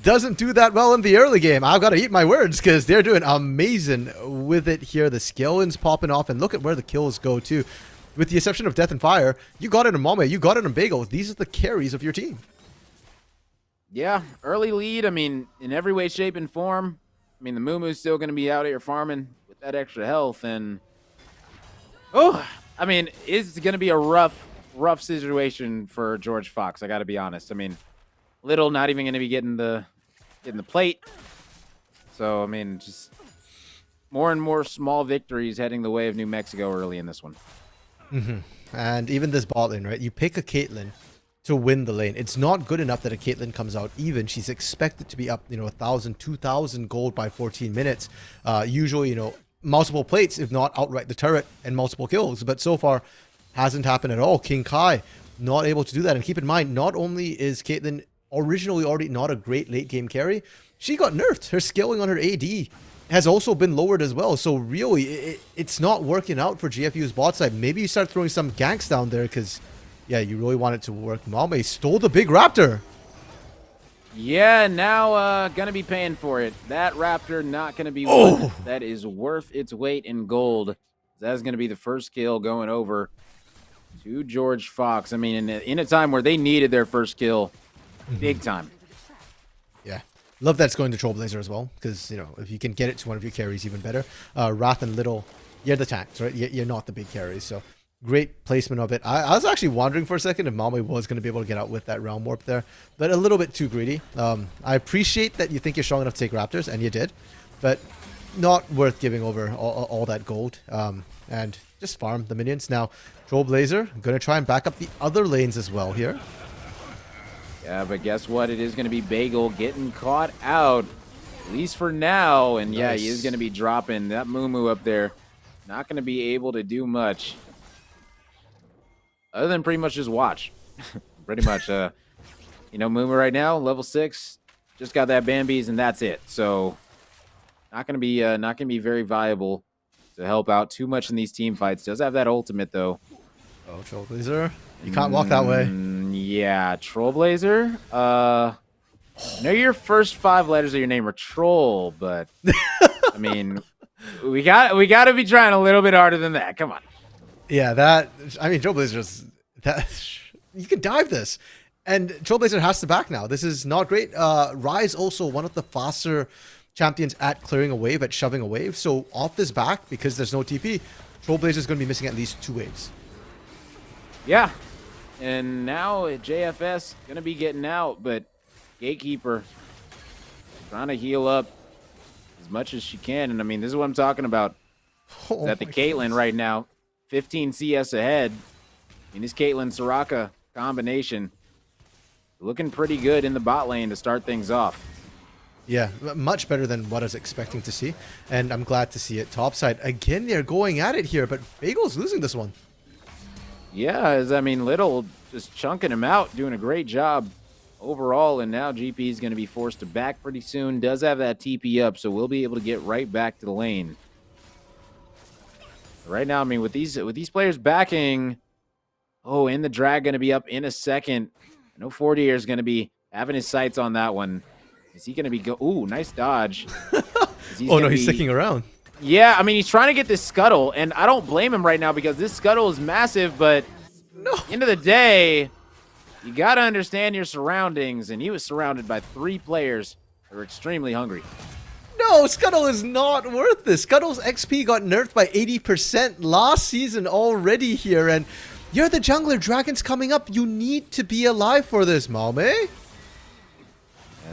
doesn't do that well in the early game. I've got to eat my words because they're doing amazing with it here. The Skellins popping off, and look at where the kills go too. With the exception of Death and Fire, you got it in Mame, you got it in Bagel. These are the carries of your team. Yeah, early lead. I mean, in every way, shape, and form. I mean, the Mumu's still going to be out here farming with that extra health. And, I mean, it's going to be a rough situation for George Fox, I got to be honest. I mean, Little not even going to be getting the plate. So, I mean, just more and more small victories heading the way of New Mexico early in this one. And even this bot lane, right? You pick a Caitlyn to win the lane. It's not good enough that a Caitlyn comes out even. She's expected to be up, 1,000, 2,000 gold by 14 minutes. Usually, multiple plates, if not outright the turret and multiple kills. But so far, hasn't happened at all. King Kai not able to do that. And keep in mind, not only is Caitlyn originally already not a great late game carry, she got nerfed. Her scaling on her AD has also been lowered as well. So really, it's not working out for GFU's bot side. Maybe you start throwing some ganks down there because, yeah, you really want it to work. Mame stole the big raptor. Yeah, now gonna be paying for it. That raptor not gonna be one that is worth its weight in gold. That's gonna be the first kill going over to George Fox. I mean, in a time where they needed their first kill, big time. Yeah. Love that's going to Trailblazer as well, because, if you can get it to one of your carries, even better. Wrath and Little, you're the tanks, right? You're not the big carries, so great placement of it. I was actually wondering for a second if Mame was going to be able to get out with that Realm Warp there, but a little bit too greedy. I appreciate that you think you're strong enough to take Raptors, and you did, but not worth giving over all that gold. And just farm the minions. Now, Trailblazer going to try and back up the other lanes as well here. Yeah, but guess what? It is going to be Bagel getting caught out, at least for now. And yeah, he is going to be dropping that Mumu up there. Not going to be able to do much other than pretty much just watch. Pretty much. Mumu right now, level 6, just got that Bambi's, and that's it. So not going to be very viable to help out too much in these team fights. Does have that ultimate though. Oh, Trailblazer. You can't walk that way. Yeah, Trailblazer. Know your first 5 letters of your name are Troll, but I mean, we got to be trying a little bit harder than that. Come on. Yeah, Trailblazer's that you can dive this, and Trailblazer has to back now. This is not great. Rise also one of the faster champions at clearing a wave, at shoving a wave. So off this back, because there's no TP, Trailblazer is going to be missing at least 2 waves. Yeah. And now JFS going to be getting out, but Gatekeeper trying to heal up as much as she can. And I mean, this is what I'm talking about. Is that the Caitlyn right now, 15 CS ahead. I mean, this Caitlyn Soraka combination looking pretty good in the bot lane to start things off. Yeah, much better than what I was expecting to see. And I'm glad to see it topside. Again, they're going at it here, but Bagel's losing this one. Yeah, Little just chunking him out, doing a great job overall, and now GP is going to be forced to back pretty soon. Does have that TP up, so we'll be able to get right back to the lane. Right now, with these players backing, and the drag going to be up in a second. I know 40 is going to be having his sights on that one. Is he going to be Ooh, nice dodge. He's sticking around. Yeah, he's trying to get this scuttle, and I don't blame him right now because this scuttle is massive, but end of the day, you got to understand your surroundings, and he was surrounded by 3 players that were extremely hungry. No, Scuttle is not worth this. Scuttle's XP got nerfed by 80% last season already here, and you're the jungler. Dragon's coming up. You need to be alive for this, Mame.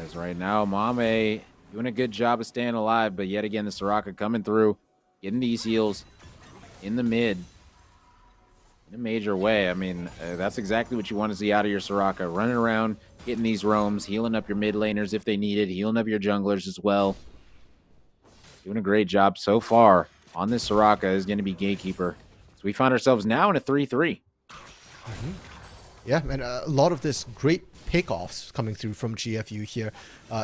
As right now, Mame doing a good job of staying alive, but yet again, the Soraka coming through, getting these heals in the mid in a major way. That's exactly what you want to see out of your Soraka. Running around, getting these roams, healing up your mid laners if they need it, healing up your junglers as well. Doing a great job so far on this Soraka is going to be Gatekeeper. So we find ourselves now in a 3-3. Yeah, and a lot of this great pickoffs coming through from GFU here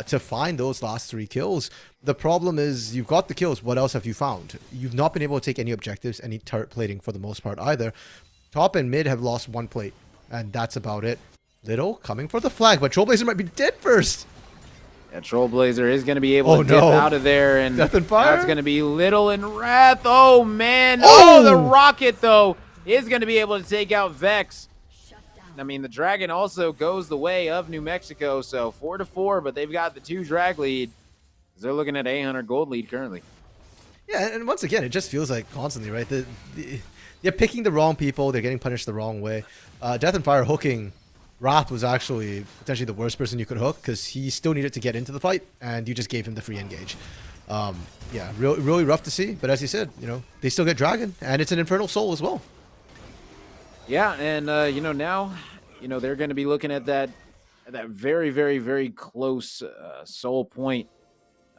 to find those last 3 kills. The problem is you've got the kills. What else have you found? You've not been able to take any objectives, any turret plating for the most part either. Top and mid have lost 1 plate, and that's about it. Little coming for the flag, but Trailblazer might be dead first. Yeah, Trailblazer is going to be able to dip out of there, and Death and Fire? That's going to be Little and Wrath. Oh, man. Oh, the Rocket, though, is going to be able to take out Vex. The Dragon also goes the way of New Mexico, so 4-4, but they've got the 2 drag lead. They're looking at 800 gold lead currently. Yeah, and once again, it just feels like constantly, right? They're picking the wrong people. They're getting punished the wrong way. Death and Fire hooking Wrath was actually potentially the worst person you could hook because he still needed to get into the fight, and you just gave him the free engage. Yeah, really rough to see, but as you said, they still get Dragon, and it's an Infernal Soul as well. Yeah, and, now you know, they're going to be looking at that very, very, very close soul point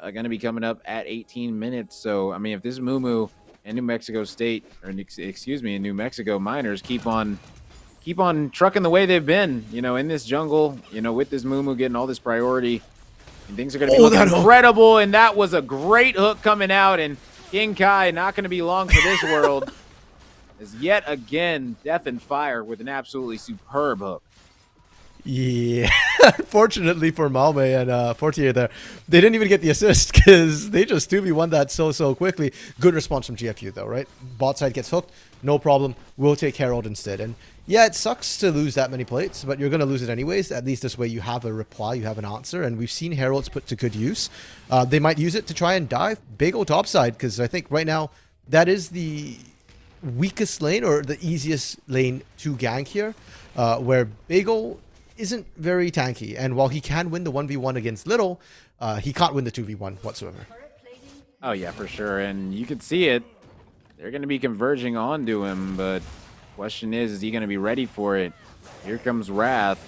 going to be coming up at 18 minutes. So, I mean, if this Mumu and New Mexico State, or excuse me, and New Mexico Miners keep on trucking the way they've been, you know, in this jungle, you know, with this Mumu getting all this priority, and things are going to be looking incredible. And that was a great hook coming out, and King Kai not going to be long for this world. Is yet again Death and Fire with an absolutely superb hook. Yeah, unfortunately for Malme and Fortier there, they didn't even get the assist because they just 2v1 that so quickly. Good response from GFU though, right? Bot side gets hooked, no problem. We'll take Herald instead. And yeah, it sucks to lose that many plates, but you're going to lose it anyways. At least this way you have a reply, you have an answer, and we've seen Heralds put to good use. They might use it to try and dive Bagel topside because I think right now that is the weakest lane or the easiest lane to gank here, where Bagel isn't very tanky, and while he can win the 1v1 against Little, he can't win the 2v1 whatsoever. Oh yeah, for sure, and you can see it. They're going to be converging onto him, but question is he going to be ready for it? Here comes Wrath.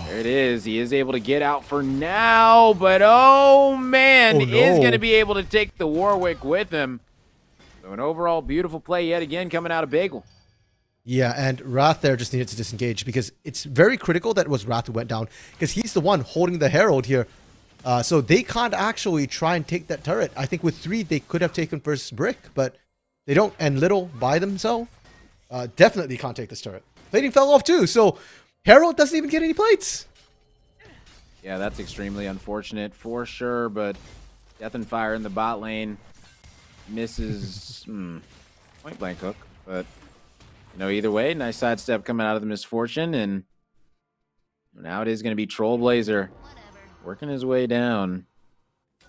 There it is. He is able to get out for now, but oh man, is going to be able to take the Warwick with him. So an overall beautiful play yet again coming out of Bagel. Yeah, and Wrath there just needed to disengage because it's very critical that it was Wrath who went down because he's the one holding the Herald here. So they can't actually try and take that turret. I think with 3, they could have taken first brick, but they don't. And Little by themselves definitely can't take this turret. Plating fell off too, so Herald doesn't even get any plates. Yeah, that's extremely unfortunate for sure, but Death and Fire in the bot lane misses point blank hook, but you know, either way, nice sidestep coming out of the Misfortune, and now it is going to be Trollblazer working his way down.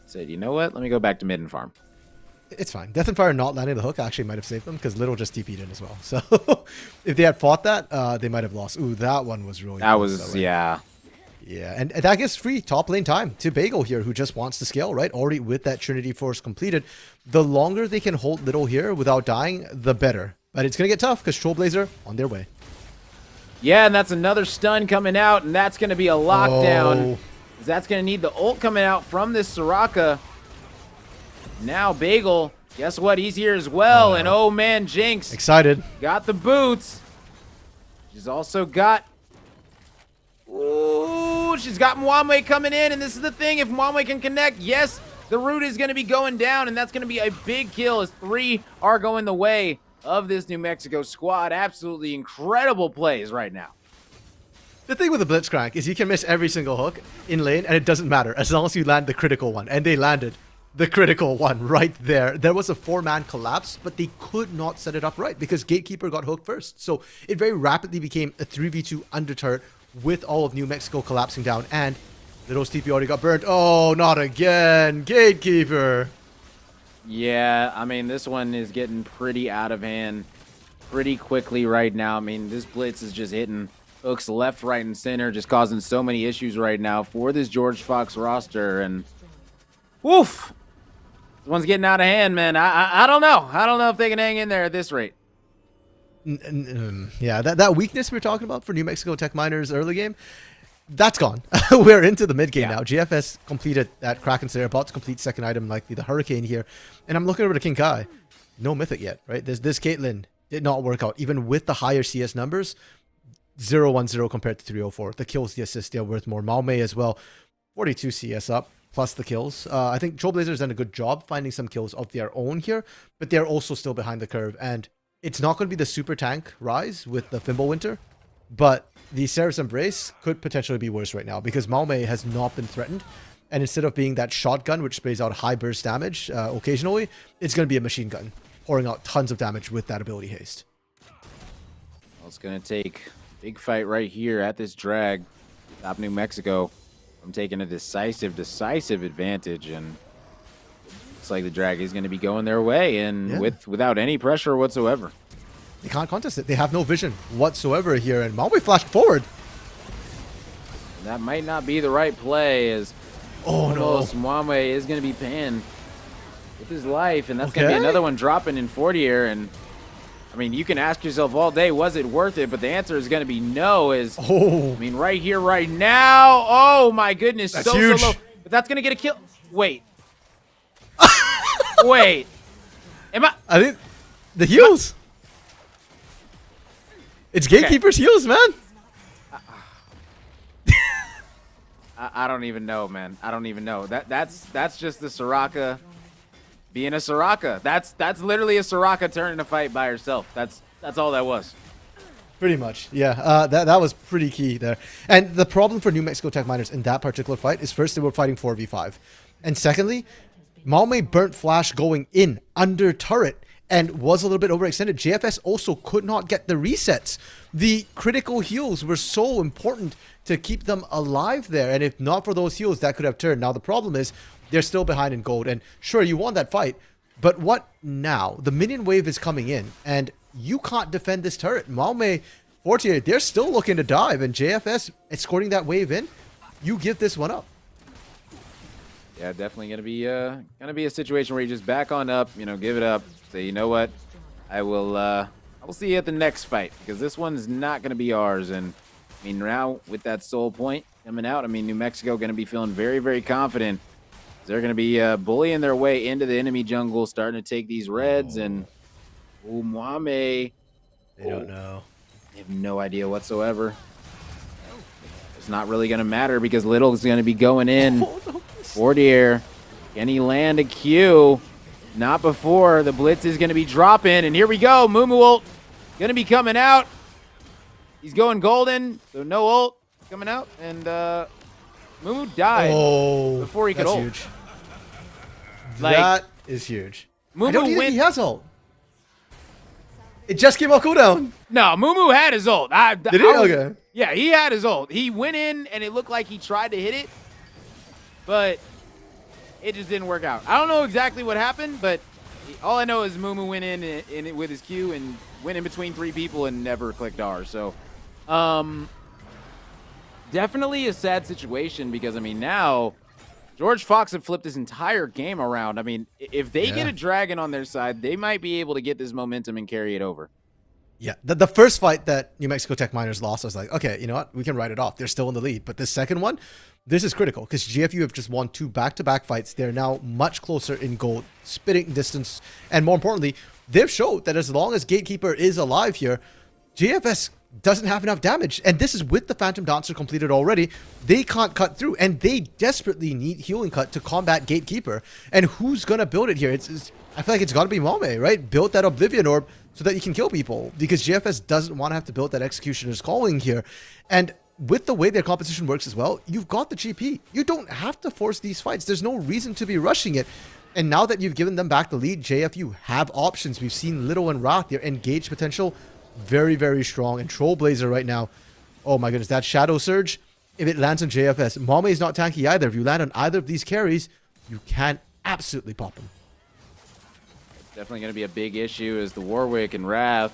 Said, you know what? Let me go back to mid and farm. It's fine. Death and Fire not landing the hook actually might have saved them because Little just TP'd in as well. So if they had fought that, they might have lost. Ooh, that one was really that was, yeah. Yeah, and that gives free top lane time to Bagel here, who just wants to scale, right? Already with that Trinity Force completed. The longer they can hold Little here without dying, the better. But it's going to get tough because Trollblazer on their way. Yeah, and that's another stun coming out, and that's going to be a lockdown. Oh. That's going to need the ult coming out from this Soraka. Now Bagel, guess what? He's here as well, and oh man, Jinx. Excited. Got the boots. She's also got... Ooh, she's got Mwamwe coming in, and this is the thing. If Mwamwe can connect, yes, the root is going to be going down, and that's going to be a big kill as 3 are going the way of this New Mexico squad. Absolutely incredible plays right now. The thing with the Blitzcrank is you can miss every single hook in lane, and it doesn't matter as long as you land the critical one. And they landed the critical one right there. There was a 4-man collapse, but they could not set it up right because Gatekeeper got hooked first. So it very rapidly became a 3v2 under turret with all of New Mexico collapsing down, and Little's TP already got burnt. Oh, not again. Gatekeeper. Yeah, I mean, this one is getting pretty out of hand pretty quickly right now. I mean, this Blitz is just hitting hooks left, right, and center, just causing so many issues right now for this George Fox roster. And, woof, this one's getting out of hand, man. I don't know. I don't know if they can hang in there at this rate. Yeah, that weakness we were talking about for New Mexico Tech Miners early game, that's gone. We're into the mid game now. GFS completed that Kraken Slayer, about to complete second item, likely the Hurricane here. And I'm looking over to King Kai. No Mythic yet, right? This Caitlyn did not work out. Even with the higher CS numbers, 0-1-0 compared to 304. The kills, the assists, they're worth more. Malme as well, 42 CS up, plus the kills. I think Trollblazer's done a good job finding some kills of their own here, but they're also still behind the curve. And it's not going to be the super tank rise with the Fimbulwinter, but the Seraph's Embrace could potentially be worse right now because Malme has not been threatened. And instead of being that shotgun, which sprays out high burst damage occasionally, it's going to be a machine gun, pouring out tons of damage with that ability haste. Well, it's going to take a big fight right here at this drag. Top New Mexico. I'm taking a decisive advantage, and looks like the drag is going to be going their way, and without any pressure whatsoever. They can't contest it. They have no vision whatsoever here, and Malme flashed forward. And that might not be the right play, as Mwamwe is going to be panned with his life, and that's going to be another one dropping in Fortier, and I mean, you can ask yourself all day, was it worth it? But the answer is going to be no. I mean, right here, right now. Oh, my goodness. That's so huge. low. But that's going to get a kill. Wait. Wait. I think the heals. It's Gatekeeper's heals, man. I don't even know, man. I don't even know. That's just the Soraka being a Soraka. That's literally a Soraka turning to fight by herself. That's all that was. Pretty much, yeah. That was pretty key there. And the problem for New Mexico Tech Miners in that particular fight is first they were fighting 4v5. And secondly, Malmö burnt Flash going in under turret and was a little bit overextended. JFS also could not get the resets. The critical heals were so important to keep them alive there. And if not for those heals, that could have turned. Now, the problem is they're still behind in gold. And sure, you won that fight. But what now? The minion wave is coming in. And you can't defend this turret. Malmö, Fortier, they're still looking to dive. And JFS escorting that wave in. You give this one up. Yeah, definitely gonna be a situation where you just back on up, you know, give it up, say, you know what, I will see you at the next fight, because this one's not gonna be ours. And I mean, now with that soul point coming out, I mean, New Mexico gonna be feeling very, very confident. They're gonna be bullying their way into the enemy jungle, starting to take these reds. And Muhcreedy, They don't know. they have no idea whatsoever. It's not really gonna matter because Little's gonna be going in. Fortier, can he land a Q? Not before. The blitz is going to be dropping, and here we go. Mumu ult going to be coming out. He's going golden, so no ult coming out, and Mumu died before he could ult. Huge. Like, that is huge. Mumu I don't think went. he has ult. It just came off cooldown. No, Mumu had his ult. Did he? Okay. Yeah, he had his ult. He went in, and it looked like he tried to hit it, but it just didn't work out. I don't know exactly what happened, but all I know is Mumu went in with his Q and went in between 3 people and never clicked R. So, definitely a sad situation because, I mean, now George Fox had flipped his entire game around. I mean, if they get a dragon on their side, they might be able to get this momentum and carry it over. Yeah, the first fight that New Mexico Tech Miners lost, I was like, okay, you know what? We can write it off. They're still in the lead. But the second one, this is critical because GFU have just won 2 back-to-back fights. They're now much closer in gold, spitting distance. And more importantly, they've showed that as long as Gatekeeper is alive here, JFS doesn't have enough damage. And this is with the Phantom Dancer completed already. They can't cut through, and they desperately need Healing Cut to combat Gatekeeper. And who's going to build it here? I feel like it's got to be Malmö, right? Build that Oblivion Orb so that you can kill people, because JFS doesn't want to have to build that Executioner's Calling here. And with the way their competition works as well, you've got the GP. You don't have to force these fights. There's no reason to be rushing it. And now that you've given them back the lead, JFU have options. We've seen Little and Wrath, their engage potential, very, very strong. And Trollblazer right now, oh my goodness, that Shadow Surge, if it lands on JFS, Malmö is not tanky either. If you land on either of these carries, you can absolutely pop them. Definitely going to be a big issue as the Warwick and Wrath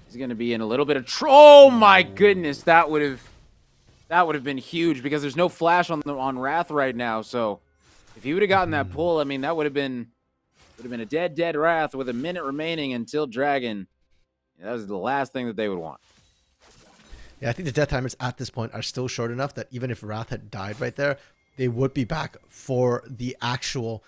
is going to be in a little bit of oh my goodness, that would have been huge because there's no flash on Wrath right now. So if he would have gotten that pull, I mean, that would have been a dead Wrath with a minute remaining until Dragon. That was the last thing that they would want. Yeah, I think the death timers at this point are still short enough that even if Wrath had died right there, they would be back for the actual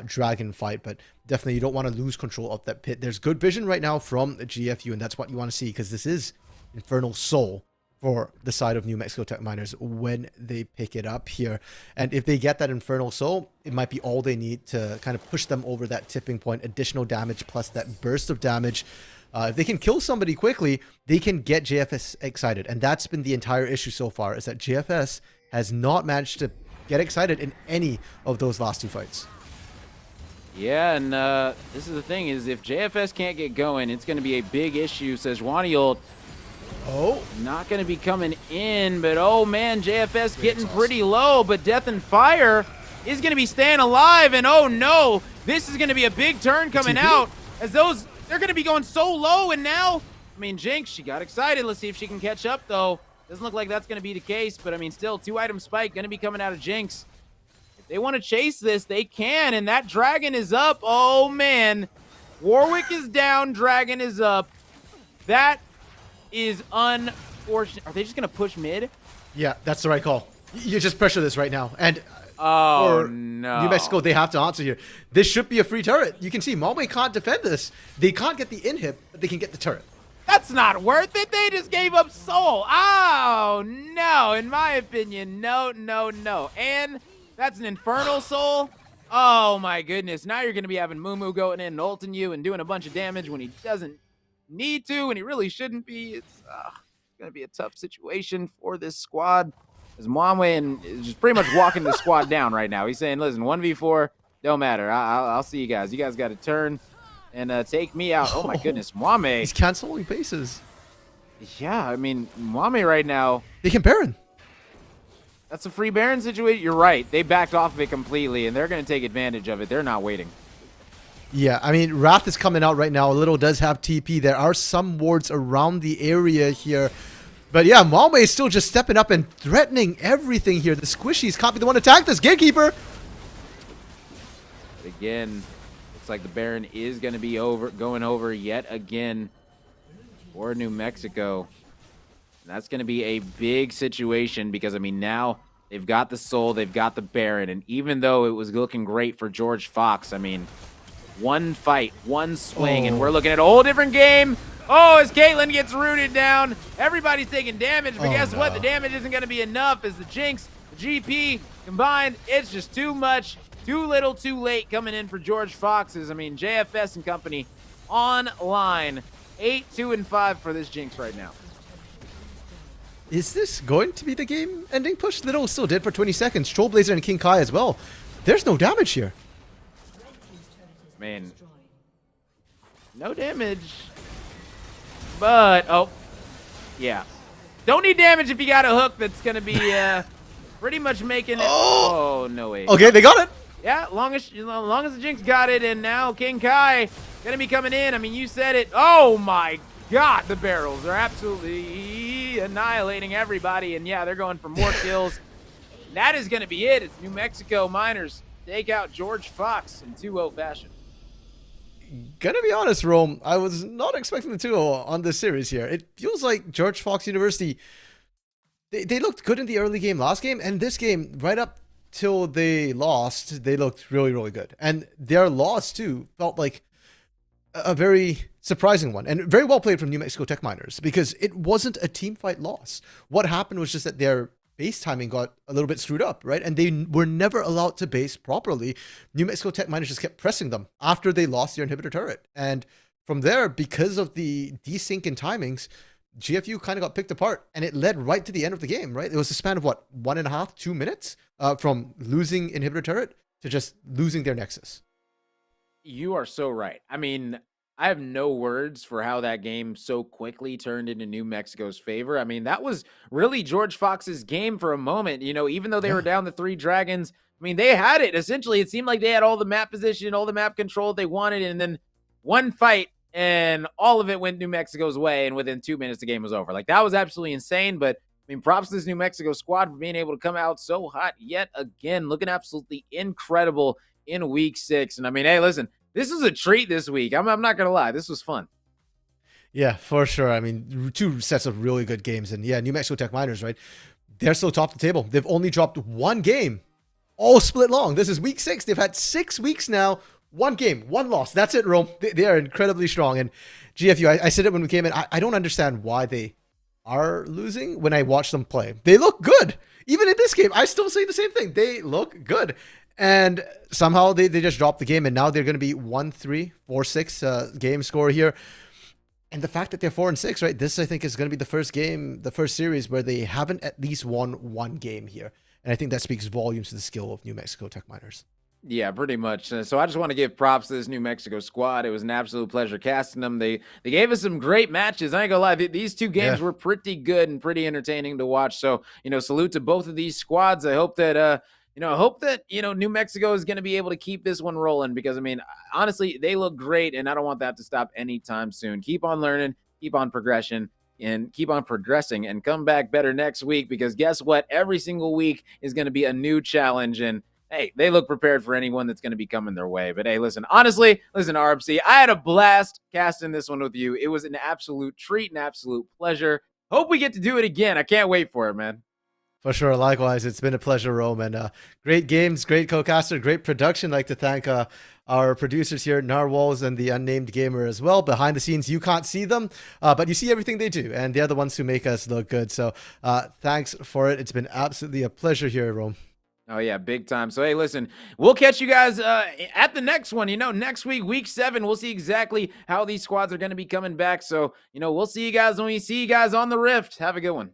Dragon fight. But definitely you don't want to lose control of that pit. There's good vision right now from the GFU, and that's what you want to see because this is Infernal Soul for the side of New Mexico Tech Miners when they pick it up here. And if they get that Infernal Soul, it might be all they need to kind of push them over that tipping point. Additional damage plus that burst of damage. If they can kill somebody quickly, they can get JFS excited. And that's been the entire issue so far, is that JFS has not managed to get excited in any of those last 2 fights. Yeah, and this is the thing, is if JFS can't get going, it's going to be a big issue, says Waniol. Oh. Not going to be coming in, but oh man, JFS getting pretty low, but Death and Fire is going to be staying alive, and oh no, this is going to be a big turn coming out, as they're going to be going so low, and now, I mean, Jinx, she got excited. Let's see if she can catch up, though. Doesn't look like that's going to be the case, but I mean, still, 2-item spike going to be coming out of Jinx. If they want to chase this, they can, and that Dragon is up. Oh, man. Warwick is down, Dragon is up. That is unfortunate. Are they just going to push mid? Yeah, that's the right call. You just pressure this right now. And Oh, no. New Mexico, they have to answer here. This should be a free turret. You can see Malmö can't defend this. They can't get the inhib, but they can get the turret. That's not worth it. They just gave up soul. Oh, no. In my opinion, no, no, no. And that's an infernal soul. Oh, my goodness. Now you're going to be having Mumu going in and ulting you and doing a bunch of damage when he doesn't need to, and he really shouldn't be. It's going to be a tough situation for this squad. As Mwamwe is just pretty much walking the squad down right now. He's saying, listen, 1v4, don't matter. I'll see you guys. You guys got to turn and take me out. Oh, my goodness. Mwamwe. He's canceling bases. Yeah, I mean, Mwamwe right now. They can Baron. That's a free Baron situation. You're right. They backed off of it completely, and they're going to take advantage of it. They're not waiting. Yeah, I mean, Wrath is coming out right now. Little does have TP. There are some wards around the area here. But yeah, Malmö is still just stepping up and threatening everything here. The Squishies can't be the one to attack this Gatekeeper. But again, looks like the Baron is going to be going over yet again for New Mexico. And that's going to be a big situation because, I mean, now they've got the Soul, they've got the Baron. And even though it was looking great for George Fox, I mean, one fight, one swing, and we're looking at a whole different game. Oh, as Caitlyn gets rooted down, everybody's taking damage, but guess what? The damage isn't going to be enough as the Jinx, the GP combined. It's just too much, too little, too late coming in for George Fox's. I mean, JFS and company online. 8-2-5 for this Jinx right now. Is this going to be the game-ending push? Little still did for 20 seconds. Trollblazer and King Kai as well. There's no damage here. Man, no damage. But, oh, yeah. Don't need damage if you got a hook that's going to be pretty much making it. Oh, no way. Okay, they got it. Yeah, long as the Jinx got it, and now King Kai going to be coming in. I mean, you said it. Oh, my God. The barrels are absolutely annihilating everybody. And, yeah, they're going for more kills. That is going to be it. It's New Mexico Miners take out George Fox in 2-0 fashion. Gonna be honest, Rome, I was not expecting the 2-0 on this series here. It feels like George Fox University, they looked good in the early game last game, and this game, right up till they lost, they looked really, really good. And their loss, too, felt like a very surprising one, and very well played from New Mexico Tech Miners, because it wasn't a team fight loss. What happened was just that their base timing got a little bit screwed up, right? And they were never allowed to base properly. New Mexico Tech Miners just kept pressing them after they lost their inhibitor turret. And from there, because of the desync in timings, GFU kind of got picked apart, and it led right to the end of the game, right? It was a span of what, 1.5, 2 minutes from losing inhibitor turret to just losing their Nexus. You are so right. I mean, I have no words for how that game so quickly turned into New Mexico's favor. I mean, that was really George Fox's game for a moment. You know, even though they were down the 3 dragons, I mean, they had it. Essentially, it seemed like they had all the map position, all the map control they wanted, and then one fight, and all of it went New Mexico's way, and within 2 minutes, the game was over. Like, that was absolutely insane, but I mean, props to this New Mexico squad for being able to come out so hot yet again, looking absolutely incredible in week 6. And I mean, hey, listen, this was a treat this week. I'm not going to lie. This was fun. Yeah, for sure. I mean, 2 sets of really good games. And yeah, New Mexico Tech Miners, right? They're still top of the table. They've only dropped 1 game, all split long. This is week 6. They've had 6 weeks now. 1 game, 1 loss. That's it, Rome. They are incredibly strong. And GFU, I said it when we came in. I don't understand why they are losing when I watch them play. They look good. Even in this game, I still say the same thing. They look good. And somehow they just dropped the game, and now they're going to be 1-3, 4-6 game score here. And the fact that they're 4-6, right? This, I think, is going to be the first game, the first series where they haven't at least won 1 game here. And I think that speaks volumes to the skill of New Mexico Tech Miners. Yeah, pretty much. So I just want to give props to this New Mexico squad. It was an absolute pleasure casting them. They gave us some great matches. I ain't gonna lie, these 2 games were pretty good and pretty entertaining to watch. So, you know, salute to both of these squads. I hope that New Mexico is going to be able to keep this one rolling because, I mean, honestly, they look great, and I don't want that to stop anytime soon. Keep on learning, keep on progressing, and keep on progressing, and come back better next week because guess what? Every single week is going to be a new challenge, and hey, they look prepared for anyone that's going to be coming their way. But hey, listen, honestly, listen, RMC, I had a blast casting this one with you. It was an absolute treat, an absolute pleasure. Hope we get to do it again. I can't wait for it, man. For sure. Likewise, it's been a pleasure, Rome. And great games, great co-caster, great production. I'd like to thank our producers here, Narwhals and the Unnamed Gamer as well. Behind the scenes, you can't see them, but you see everything they do. And they're the ones who make us look good. So thanks for it. It's been absolutely a pleasure here, Rome. Oh, yeah, big time. So, hey, listen, we'll catch you guys at the next one. Next week, week 7, we'll see exactly how these squads are going to be coming back. So, we'll see you guys when we see you guys on the Rift. Have a good one.